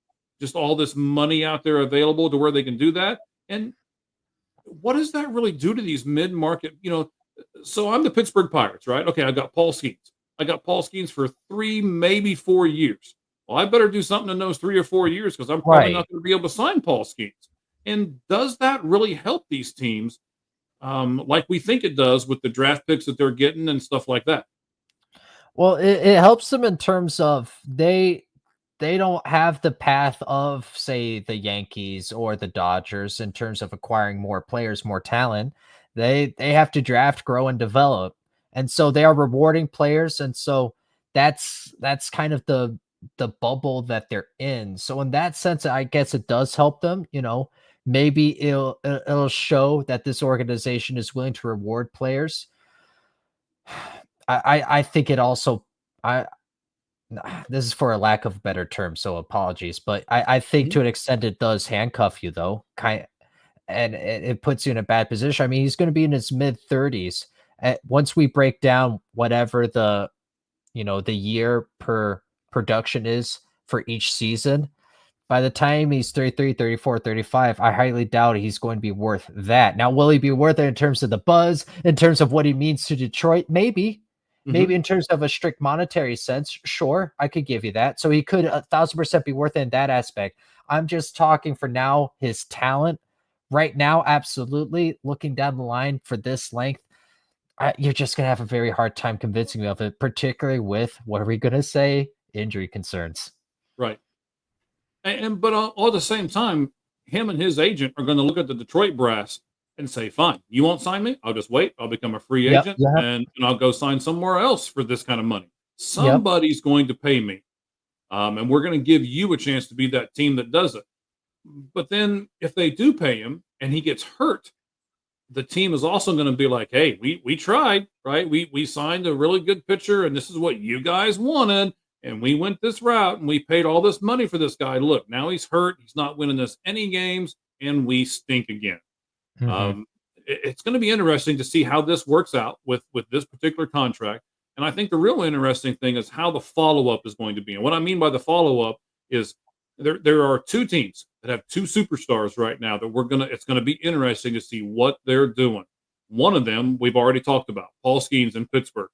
all this money out there available to where they can do that? And what does that really do to these mid-market, so I'm the Pittsburgh Pirates, right? Okay, I got Paul Skeens. I got Paul Skeens for 3, maybe 4 years. Well, I better do something in those 3 or 4 years because I'm probably Right. not going to be able to sign Paul Skeens. And does that really help these teams, like we think it does with the draft picks that they're getting and stuff like that? Well, it helps them in terms of they don't have the path of, say, the Yankees or the Dodgers in terms of acquiring more players, more talent. They have to draft, grow, and develop. And so they are rewarding players. And so that's kind of the bubble that they're in. So in that sense, I guess it does help them, Maybe it'll show that this organization is willing to reward players. I think it also I this is for a lack of a better term, so apologies, but I think Mhm. to an extent it does handcuff you though, and it puts you in a bad position. I mean, he's going to be in his mid 30s. Once we break down whatever the year per production is for each season, by the time he's 33, 34, 35, I highly doubt he's going to be worth that. Now, will he be worth it in terms of the buzz, in terms of what he means to Detroit? Maybe. Mhm. Maybe in terms of a strict monetary sense, sure, I could give you that. So he could 1,000% be worth it in that aspect. I'm just talking for now, his talent. Right now, absolutely. Looking down the line for this length, you're just going to have a very hard time convincing me of it, particularly with, what are we going to say? Injury concerns. Right. But all at the same time, him and his agent are going to look at the Detroit brass and say, "Fine, you won't sign me. I'll just wait. I'll become a free Yep. agent, Yep. and I'll go sign somewhere else for this kind of money. Yep. Somebody's going to pay me, and we're going to give you a chance to be that team that does it." But then, if they do pay him and he gets hurt, the team is also going to be like, "Hey, we tried, right? We signed a really good pitcher, and this is what you guys wanted, and we went this route, and we paid all this money for this guy. Look, now he's hurt. He's not winning us any games, and we stink again." Mhm. Um, it's going to be interesting to see how this works out with this particular contract. And I think the real interesting thing is how the follow up is going to be. And what I mean by the follow up is there are two teams that have two superstars right now that it's gonna be interesting to see what they're doing. One of them we've already talked about, Paul Skeens in Pittsburgh,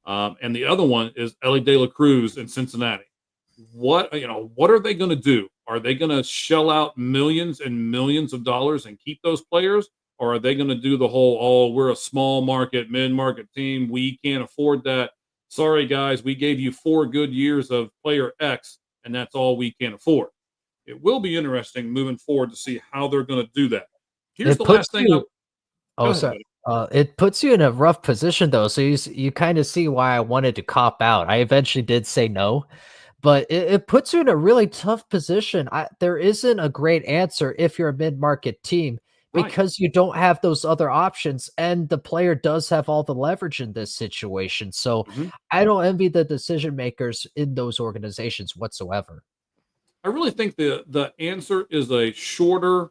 and the other one is Ellie De La Cruz in Cincinnati. What are they going to do? Are they going to shell out millions and millions of dollars and keep those players? or are they going to do the whole, oh, we're a small market, mid-market team, we can't afford that. Sorry, guys, we gave you 4 good years of player X, and that's all we can afford. It will be interesting moving forward to see how they're going to do that. Here's It the puts last thing. you. Go Oh, ahead, sorry. buddy. It puts you in a rough position though. So you kind of see why I wanted to cop out. I eventually did say no, but it puts you in a really tough position. There isn't a great answer if you're a mid-market team Right. because you don't have those other options, and the player does have all the leverage in this situation. So Mhm. I don't envy the decision makers in those organizations whatsoever. I really think the answer is a shorter,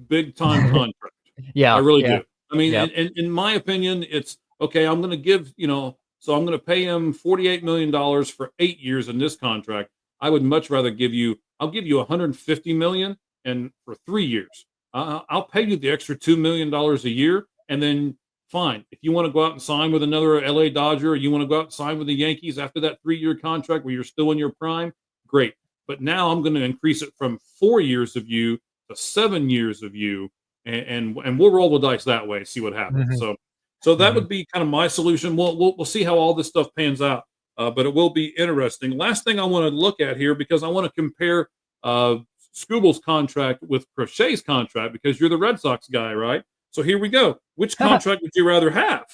big time contract. I Yeah, really yeah, do. I mean, yeah. in my opinion, it's okay. I'm going to give, so I'm going to pay him $48 million for 8 years in this contract. I would much rather I'll give you 150 million and for 3 years. I'll pay you the extra $2 million a year. And then fine. If you want to go out and sign with another LA Dodger, or you want to go out and sign with the Yankees after that 3 year contract where you're still in your prime, great. But now I'm going to increase it from 4 years of you to 7 years of you, and we'll roll the dice that way and see what happens. Mhm, So that mhm. would be kind of my solution. We'll see how all this stuff pans out, but it will be interesting. Last thing I want to look at here, because I want to compare uh, Scooble's contract with Crochet's contract, because you're the Red Sox guy, right? So here we go. Which contract would you rather have?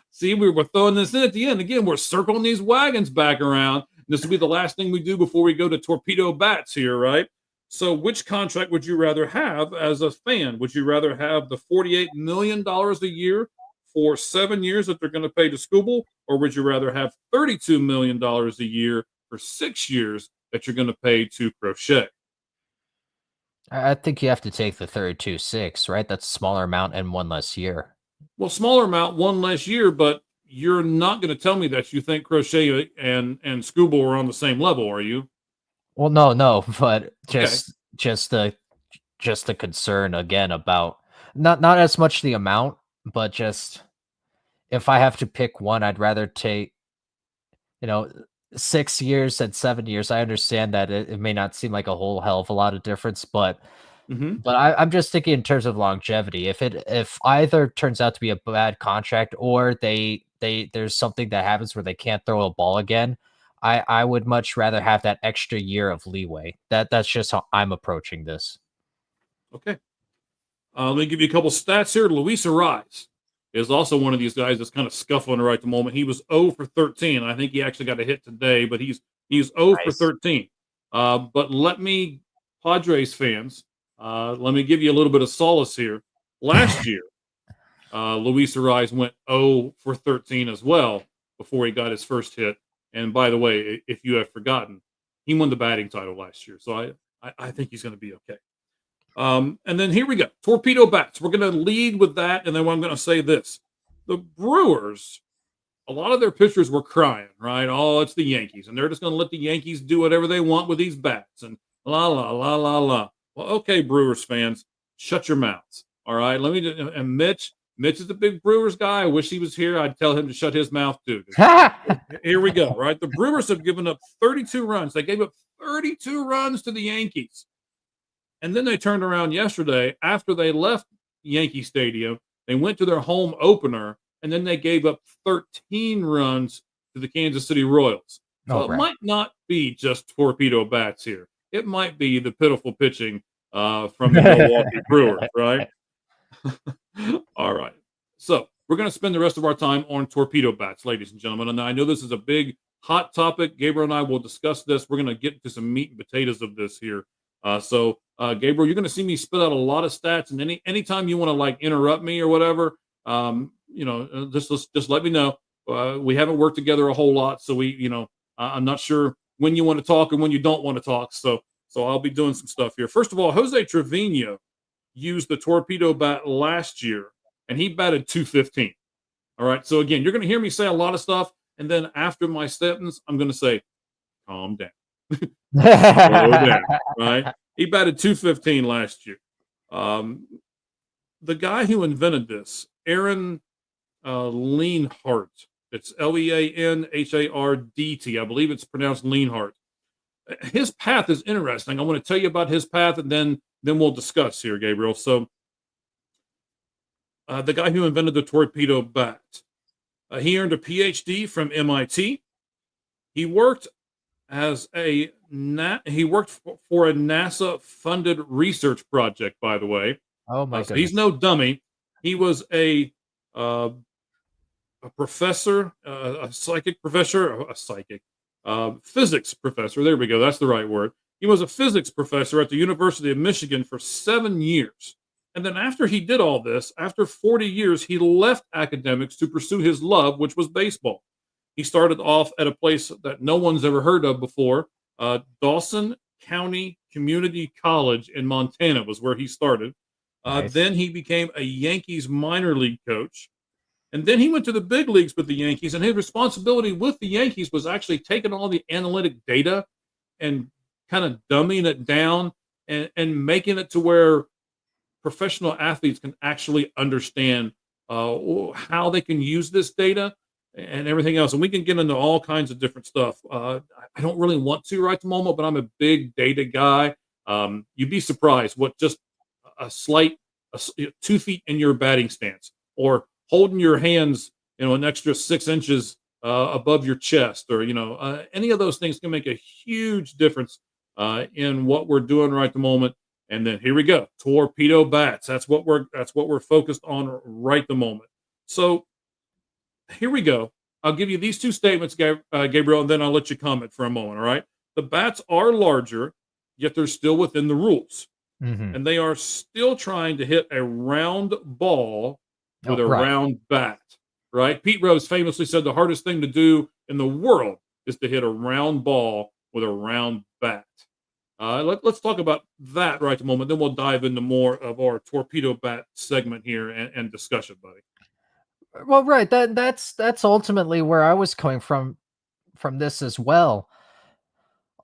See, we're throwing this in at the end. Again, we're circling these wagons back around. This will be the last thing we do before we go to torpedo bats here, right? So, which contract would you rather have as a fan? Would you rather have the $48 million a year for 7 years that they're going to pay to Scooble, or would you rather have $32 million a year for 6 years that you're going to pay to Crochet? I think you have to take the 32.6, right? That's a smaller amount and one less year. Well, smaller amount, one less year, but you're not going to tell me that you think Crochet and Scooble are on the same level, are you? Well, no, but Okay. just the concern again about not as much the amount, but just if I have to pick one, I'd rather take, you know, 6 years than 7 years. I understand that it may not seem like a whole hell of a lot of difference, but Hmm. I'm just thinking in terms of longevity. If either turns out to be a bad contract or they there's something that happens where they can't throw a ball again, I would much rather have that extra year of leeway. That's just how I'm approaching this. Okay. Let me give you a couple stats here. Luis Arise is also one of these guys that's kind of scuffling right at the moment. He was 0 for 13. I think he actually got a hit today, but he's 0 for Nice. 13. But Padres fans, let me give you a little bit of solace here. Last year, Luis Arise went 0 for 13 as well before he got his first hit. And by the way, if you have forgotten, he won the batting title last year. So I think he's going to be okay. And then here we go. Torpedo bats. We're going to lead with that. And then I'm going to say this. The Brewers, a lot of their pitchers were crying, right? Oh, it's the Yankees. And they're just going to let the Yankees do whatever they want with these bats. And la, la, la, la, la. Well, okay, Brewers fans, shut your mouths. All right. And Mitch is a big Brewers guy. I wish he was here. I'd tell him to shut his mouth too. Here we go, right? The Brewers have given up 32 runs. They gave up 32 runs to the Yankees. And then they turned around yesterday after they left Yankee Stadium. They went to their home opener, and then they gave up 13 runs to the Kansas City Royals. So All it right. might not be just torpedo bats here. It might be the pitiful pitching from the Milwaukee Brewers, right? All right. So we're going to spend the rest of our time on torpedo bats, ladies and gentlemen. And I know this is a big, hot topic. Gabriel and I will discuss this. We're going to get to some meat and potatoes of this here. Gabriel, you're going to see me spit out a lot of stats, and anytime you want to like interrupt me or whatever, just let me know. We haven't worked together a whole lot, so I'm not sure when you want to talk and when you don't want to talk. So I'll be doing some stuff here. First of all, Jose Trevino used the torpedo bat last year, and he batted 215. All right. So again, you're going to hear me say a lot of stuff, and then after my sentence, I'm going to say, calm down. Slow down, right? He batted 215 last year. The guy who invented this, Aaron Leanhart, it's Leanhardt. I believe it's pronounced Leanhart. His path is interesting. I want to tell you about his path, and then we'll discuss here, Gabriel. So the guy who invented the torpedo bat. He earned a PhD from MIT. He worked for a NASA funded research project, by the way. Oh my So he's goodness. no dummy. He was uh, a professor, a psychic professor, a psychic, physics professor. There we go. That's the right word. He was a physics professor at the University of Michigan for 7 years. And then after he did all this, after 40 years, he left academics to pursue his love, which was baseball. He started off at a place that no one's ever heard of before. Dawson County Community College in Montana was where he started. Nice. Then he became a Yankees minor league coach. And then he went to the big leagues with the Yankees, and his responsibility with the Yankees was actually taking all the analytic data and kind of dumbing it down and making it to where professional athletes can actually understand how they can use this data and everything else. And we can get into all kinds of different stuff. I don't really want to right at the moment, but I'm a big data guy. You'd be surprised what just a slight 2 feet in your batting stance, or holding your hands, an extra 6 inches above your chest, or any of those things can make a huge difference in what we're doing right at the moment. And then here we go, torpedo bats. That's what we're focused on right at the moment. So here we go. I'll give you these two statements, Gabriel, and then I'll let you comment for a moment. All right. The bats are larger, yet they're still within the rules, Hmm. and they are still trying to hit a round ball with Oh, a right. round bat. Right. Pete Rose famously said the hardest thing to do in the world is to hit a round ball with a round bat. Let's talk about that right at the moment. Then we'll dive into more of our torpedo bat segment here and discussion, buddy. Well, right. That's ultimately where I was coming from this as well.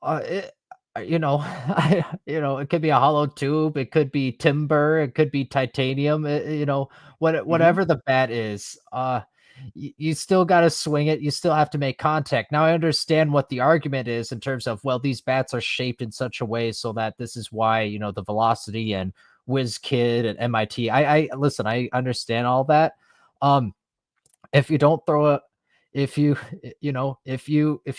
It, it could be a hollow tube, it could be timber, it could be titanium. Hmm. Whatever the bat is, you still got to swing it. You still have to make contact. Now, I understand what the argument is in terms of, well, these bats are shaped in such a way so that this is why the velocity and Whiz Kid and MIT. I listen. I understand all that. Um, if you don't throw a if you if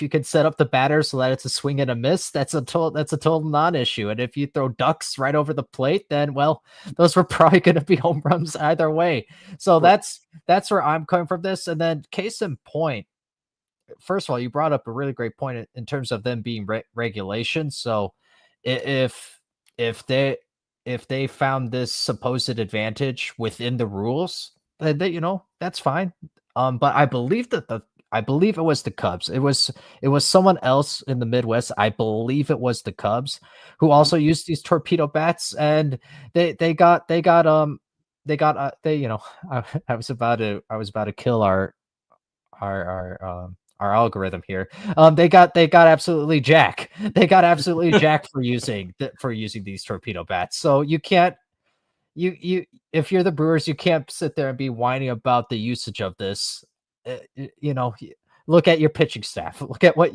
you can set up the batter so that it's a swing and a miss, that's a total non-issue. And if you throw ducks right over the plate, then well, those were probably going to be home runs either way. So Correct. that's where I'm coming from this. And then case in point, first of all, you brought up a really great point in terms of them being regulations. So if if they if they found this supposed advantage within the rules, then that's fine. But I believe it was the Cubs. It was someone else in the Midwest. I believe it was the Cubs who Mhm. also used these torpedo bats, and I was about to kill our algorithm here. They got absolutely jack. They got absolutely jack for using these torpedo bats. So you can't you if you're the Brewers, you can't sit there and be whining about the usage of this. Look at your pitching staff. Look at what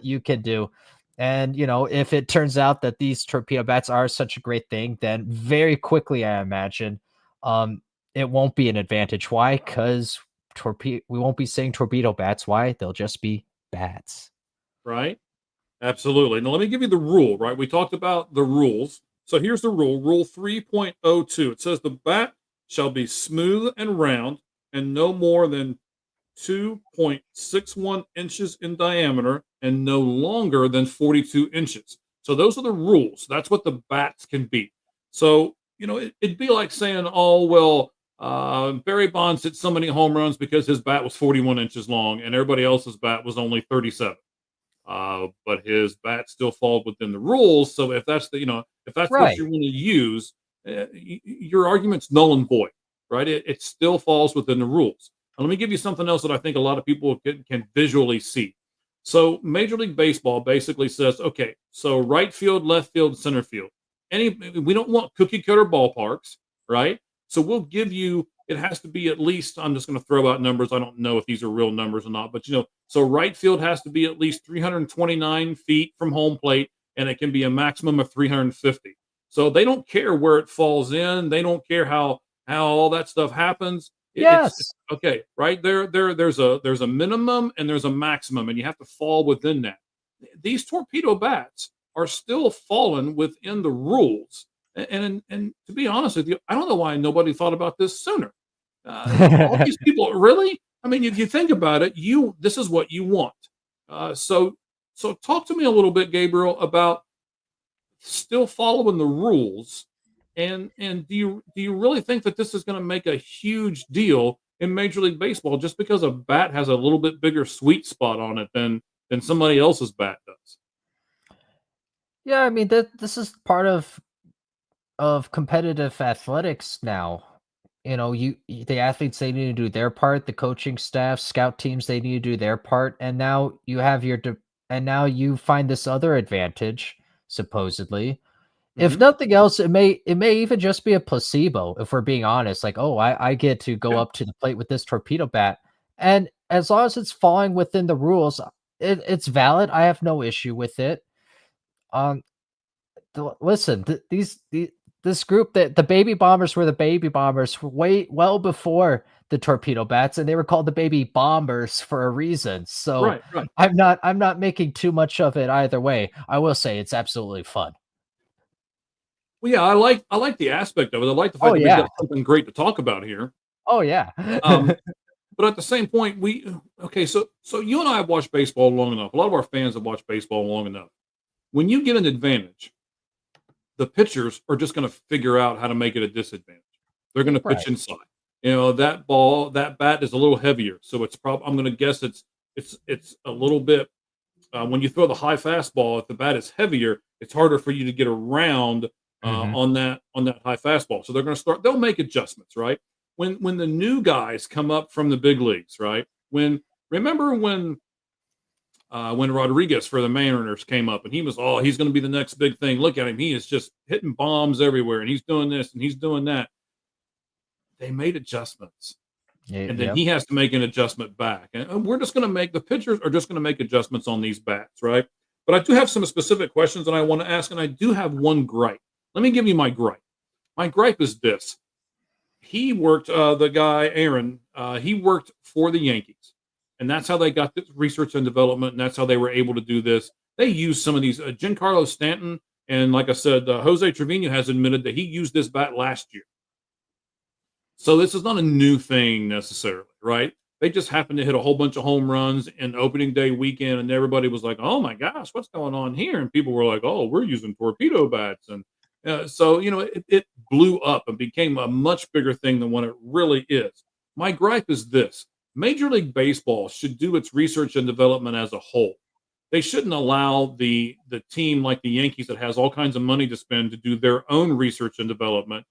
you can do. And if it turns out that these torpedo bats are such a great thing, then very quickly, I imagine, um, it won't be an advantage. Why? Because we won't be saying torpedo bats. Why? They'll just be bats. Right. Absolutely. Now, let me give you the rule, right? We talked about the rules. So here's the rule, Rule 3.02. It says the bat shall be smooth and round and no more than 2.61 inches in diameter and no longer than 42 inches. So those are the rules. That's what the bats can be. So, it'd be like saying, oh, well, Barry Bonds hit so many home runs because his bat was 41 inches long and everybody else's bat was only 37. But his bat still falls within the rules. So if that's what Right. you want to use, your argument's null and void, right? It still falls within the rules. Now, let me give you something else that I think a lot of people can visually see. So Major League Baseball basically says, okay, so right field, left field, center field. We don't want cookie cutter ballparks, right? So we'll give you. It has to be at least. I'm just going to throw out numbers. I don't know if these are real numbers or not, but so right field has to be at least 329 feet from home plate, and it can be a maximum of 350. So they don't care where it falls in. They don't care how how all that stuff happens. It's Yes. okay, right there's a minimum and there's a maximum, and you have to fall within that. These torpedo bats are still falling within the rules, and to be honest with you, I don't know why nobody thought about this sooner. All these people, really? I mean, if you think about it, this is what you want. So talk to me a little bit, Gabriel, about still following the rules, and do you really think that this is going to make a huge deal in Major League Baseball just because a bat has a little bit bigger sweet spot on it than somebody else's bat does? Yeah, I mean this is part of competitive athletics now. The athletes, they need to do their part, the coaching staff, scout teams, they need to do their part, and now now you find this other advantage, supposedly. If Hmm. nothing else, it may even just be a placebo, if we're being honest. Like, oh, I get to go Yeah, up to the plate with this torpedo bat. And as long as it's falling within the rules, it's valid. I have no issue with it. Um, listen, this group, that the baby bombers were the baby bombers way well before the torpedo bats, and they were called the baby bombers for a reason. So right, right. I'm not making too much of it either way. I will say it's absolutely fun. Well, yeah, I like the aspect of it. I like the Oh fact that we've yeah. got something great to talk about here. Oh yeah. Um, but at the same point, so you and I have watched baseball long enough. A lot of our fans have watched baseball long enough. When you get an advantage, the pitchers are just going to figure out how to make it a disadvantage. They're going to pitch Right. inside. That bat is a little heavier, so it's probably. I'm going to guess it's a little bit. When you throw the high fastball, if the bat is heavier, it's harder for you to get around Mhm. on that high fastball. So they're going to start. They'll make adjustments, right? When the new guys come up from the big leagues, right? Remember when Rodriguez for the Mariners came up and he's going to be the next big thing. Look at him. He is just hitting bombs everywhere and he's doing this and he's doing that. They made adjustments and then Yep. he has to make an adjustment back. And we're just going to make the pitchers are just going to make adjustments on these bats, right? But I do have some specific questions that I want to ask, and I do have one gripe. Let me give you my gripe. My gripe is this: he worked the guy Aaron. He worked for the Yankees, and that's how they got this research and development, and that's how they were able to do this. They used some of these Giancarlo Stanton, and like I said, Jose Trevino has admitted that he used this bat last year. So this is not a new thing necessarily, right? They just happened to hit a whole bunch of home runs in opening day weekend, and everybody was like, "Oh my gosh, what's going on here?" And people were like, "Oh, we're using torpedo bats," and so it blew up and became a much bigger thing than what it really is. My gripe is this: Major League Baseball should do its research and development as a whole. They shouldn't allow the team like the Yankees that has all kinds of money to spend to do their own research and development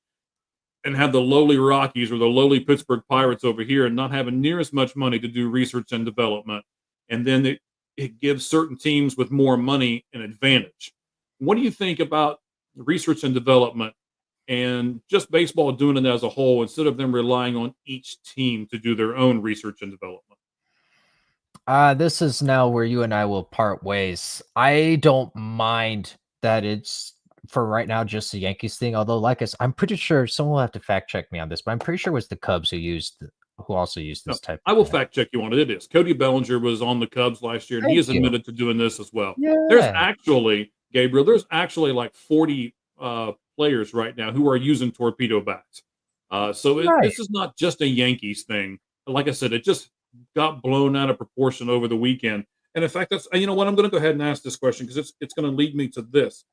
and have the lowly Rockies or the lowly Pittsburgh Pirates over here and not having near as much money to do research and development. And then it gives certain teams with more money an advantage. What do you think about research and development and just baseball doing it as a whole instead of them relying on each team to do their own research and development? This is now where you and I will part ways. I don't mind that it's for right now just the Yankees thing. Although, I'm pretty sure someone will have to fact check me on this, but I'm pretty sure it was the Cubs who also used No, this type I of will thing. fact check you on it. It is. Cody Bellinger was on the Cubs last year, and he Thank has you. admitted to doing this as well. There's Yeah. actually, Gabriel, there's actually like 40 players right now who are using torpedo bats. Right. This is not just a Yankees thing. Like I said, it just got blown out of proportion over the weekend. And in fact, you know what? I'm going to go ahead and ask this question because it's going to lead me to this.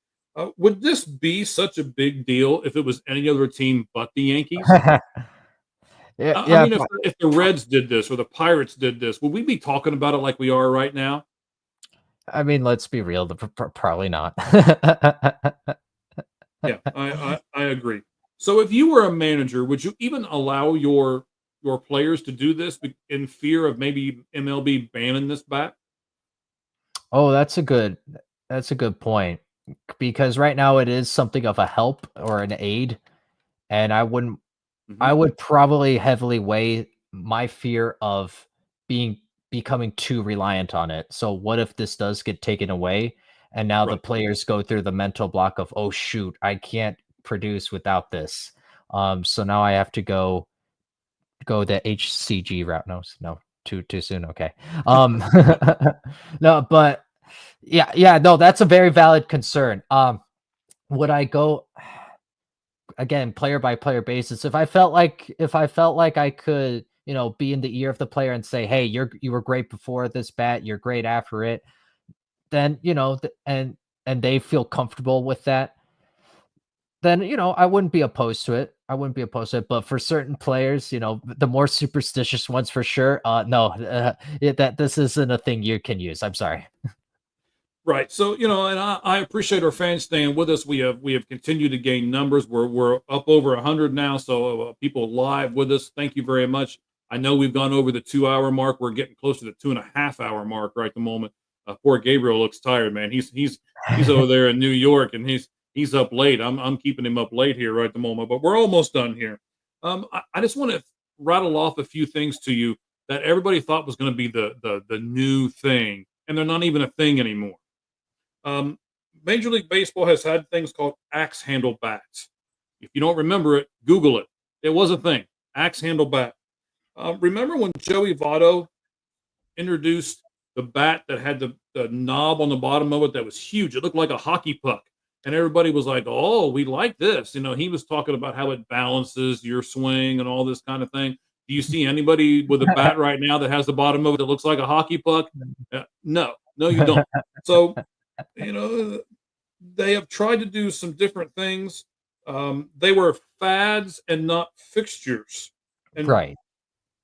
Would this be such a big deal if it was any other team but the Yankees? Yeah, I yeah. mean, if the Reds did this or the Pirates did this, would we be talking about it like we are right now? I mean, let's be real. Probably not. Yeah, I agree. So if you were a manager, would you even allow your players to do this in fear of maybe MLB banning this bat? Oh, that's a good point, because right now it is something of a help or an aid, and I Hmm. would probably heavily weigh my fear of being becoming too reliant on it. So what if this does get taken away and now the Right. players go through the mental block of, "Oh shoot, I can't produce without this." So now I have to go the HCG route. No, too soon. Okay. No, but yeah, no, that's a very valid concern. Would I go again player by player basis if I felt like I could, be in the ear of the player and say, "Hey, you were great before this bat, you're great after it." Then, and they feel comfortable with that, then, I wouldn't be opposed to it. But for certain players, the more superstitious ones for sure, no, that this isn't a thing you can use. I'm sorry. Right. So, and I appreciate our fans staying with us. We have continued to gain numbers. We're up over 100 now. So people live with us. Thank you very much. I know we've gone over the 2 hour mark. We're getting close to the 2.5 hour mark right at the moment. Poor Gabriel looks tired, man. He's over there in New York, and he's up late. I'm keeping him up late here right at the moment, but we're almost done here. I just want to rattle off a few things to you that everybody thought was going to be the new thing, and they're not even a thing anymore. Major League Baseball has had things called axe handle bats. If you don't remember it, Google it. It was a thing. Axe handle bat. Remember when Joey Votto introduced the bat that had the knob on the bottom of it that was huge? It looked like a hockey puck. And everybody was like, "Oh, we like this." He was talking about how it balances your swing and all this kind of thing. Do you see anybody with a bat right now that has the bottom of it that looks like a hockey puck? No, you don't. So, they have tried to do some different things. They were fads and not fixtures. And Right.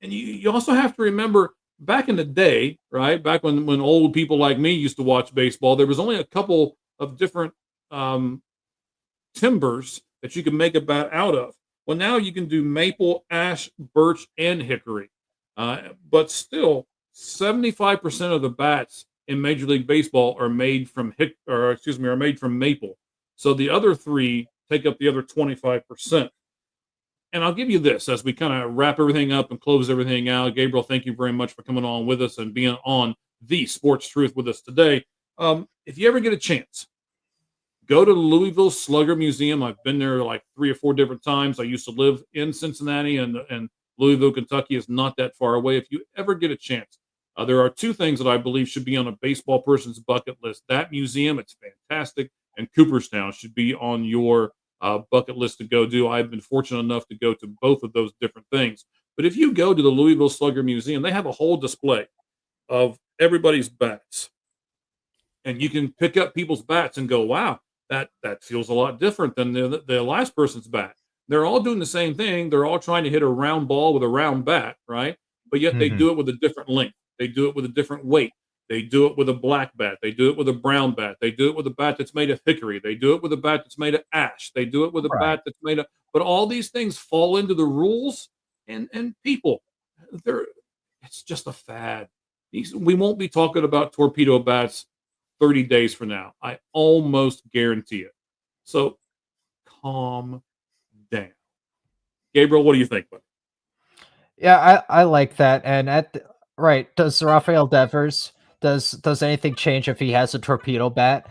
and you also have to remember back in the day, right? Back when old people like me used to watch baseball, there was only a couple of different timbers that you can make a bat out of. Well, now you can do maple, ash, birch, and hickory. But still, 75% of the bats in Major League Baseball are made from maple. So the other three take up the other 25%. And I'll give you this as we kind of wrap everything up and close everything out. Gabriel, thank you very much for coming on with us and being on the Sportz Truth with us today. If you ever get a chance, go to the Louisville Slugger Museum. I've been there like 3 or 4 different times. I used to live in Cincinnati, and Louisville, Kentucky is not that far away. If you ever get a chance, there are 2 things that I believe should be on a baseball person's bucket list. That museum, it's fantastic, and Cooperstown should be on your bucket list to go do. I've been fortunate enough to go to both of those different things. But if you go to the Louisville Slugger Museum, they have a whole display of everybody's bats. And you can pick up people's bats and go, wow, that feels a lot different than the last person's bat. They're all doing the same thing. They're all trying to hit a round ball with a round bat, right? But yet they do it with a different length. They do it with a different weight. They do it with a black bat. They do it with a brown bat. They do it with a bat that's made of hickory. They do it with a bat that's made of ash. They do it with a bat that's made of. But all these things fall into the rules, and people, it's just a fad. We won't be talking about torpedo bats 30 days from now. I almost guarantee it. So calm down. Gabriel, what do you think, buddy? Yeah, I like that. And right, does Rafael Devers, does anything change if he has a torpedo bat?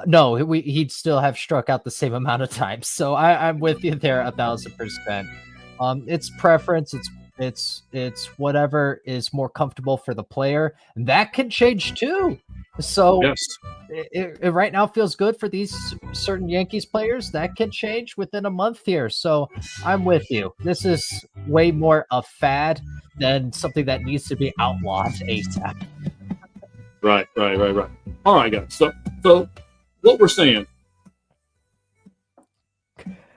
No, he'd still have struck out the same amount of times. So I'm with you there 1,000%. It's preference. It's whatever is more comfortable for the player. And that can change too. So Yes. it right now feels good for these certain Yankees players. That can change within a month here. So I'm with you. This is way more a fad than something that needs to be outlawed ASAP. Right. All right, guys. So what we're saying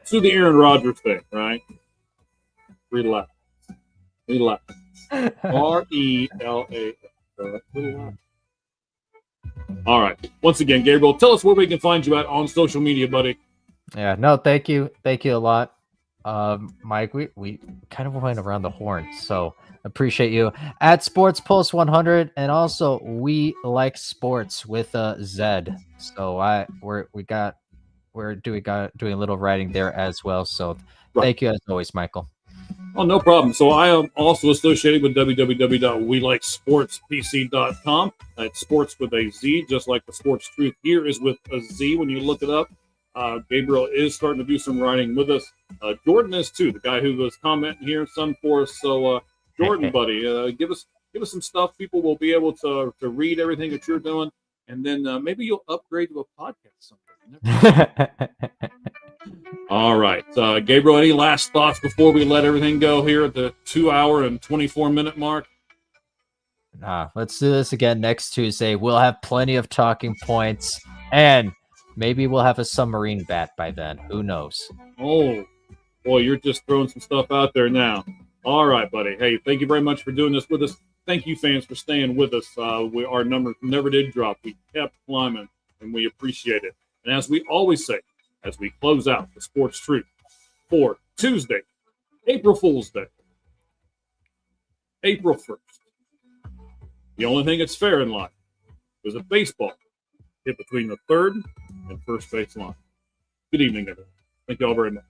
to the Aaron Rodgers thing, right? Relax. RELA. Relax. All right. Once again, Gabriel, tell us where we can find you at on social media, buddy. Yeah, no, thank you a lot. Mike, we kind of went around the horn, so appreciate you at Sports Pulse 100, and also we like sports with a Z. So we're doing a little writing there as well. So thank you as always, Michael. Oh, no problem. So I am also associated with www.welikesportspc.com. That's sports with a Z, just like the Sportz Truth here is with a Z when you look it up. Gabriel is starting to do some writing with us. Jordan is too, the guy who was commenting here, Sun Force. So, Jordan, buddy, give us some stuff. People will be able to read everything that you're doing, and then maybe you'll upgrade to a podcast someday. All right, Gabriel. Any last thoughts before we let everything go here at the 2 hour and 24-minute mark? Let's do this again next Tuesday. We'll have plenty of talking points, and maybe we'll have a submarine bat by then. Who knows? Oh, boy, you're just throwing some stuff out there now. All right, buddy. Hey, thank you very much for doing this with us. Thank you, fans, for staying with us. Our numbers never did drop. We kept climbing, and we appreciate it. And as we always say, as we close out the Sportz Truth for Tuesday, April Fool's Day, April 1st. The only thing that's fair in life is a baseball hit between the third and first base line. Good evening, everyone. Thank you all very much.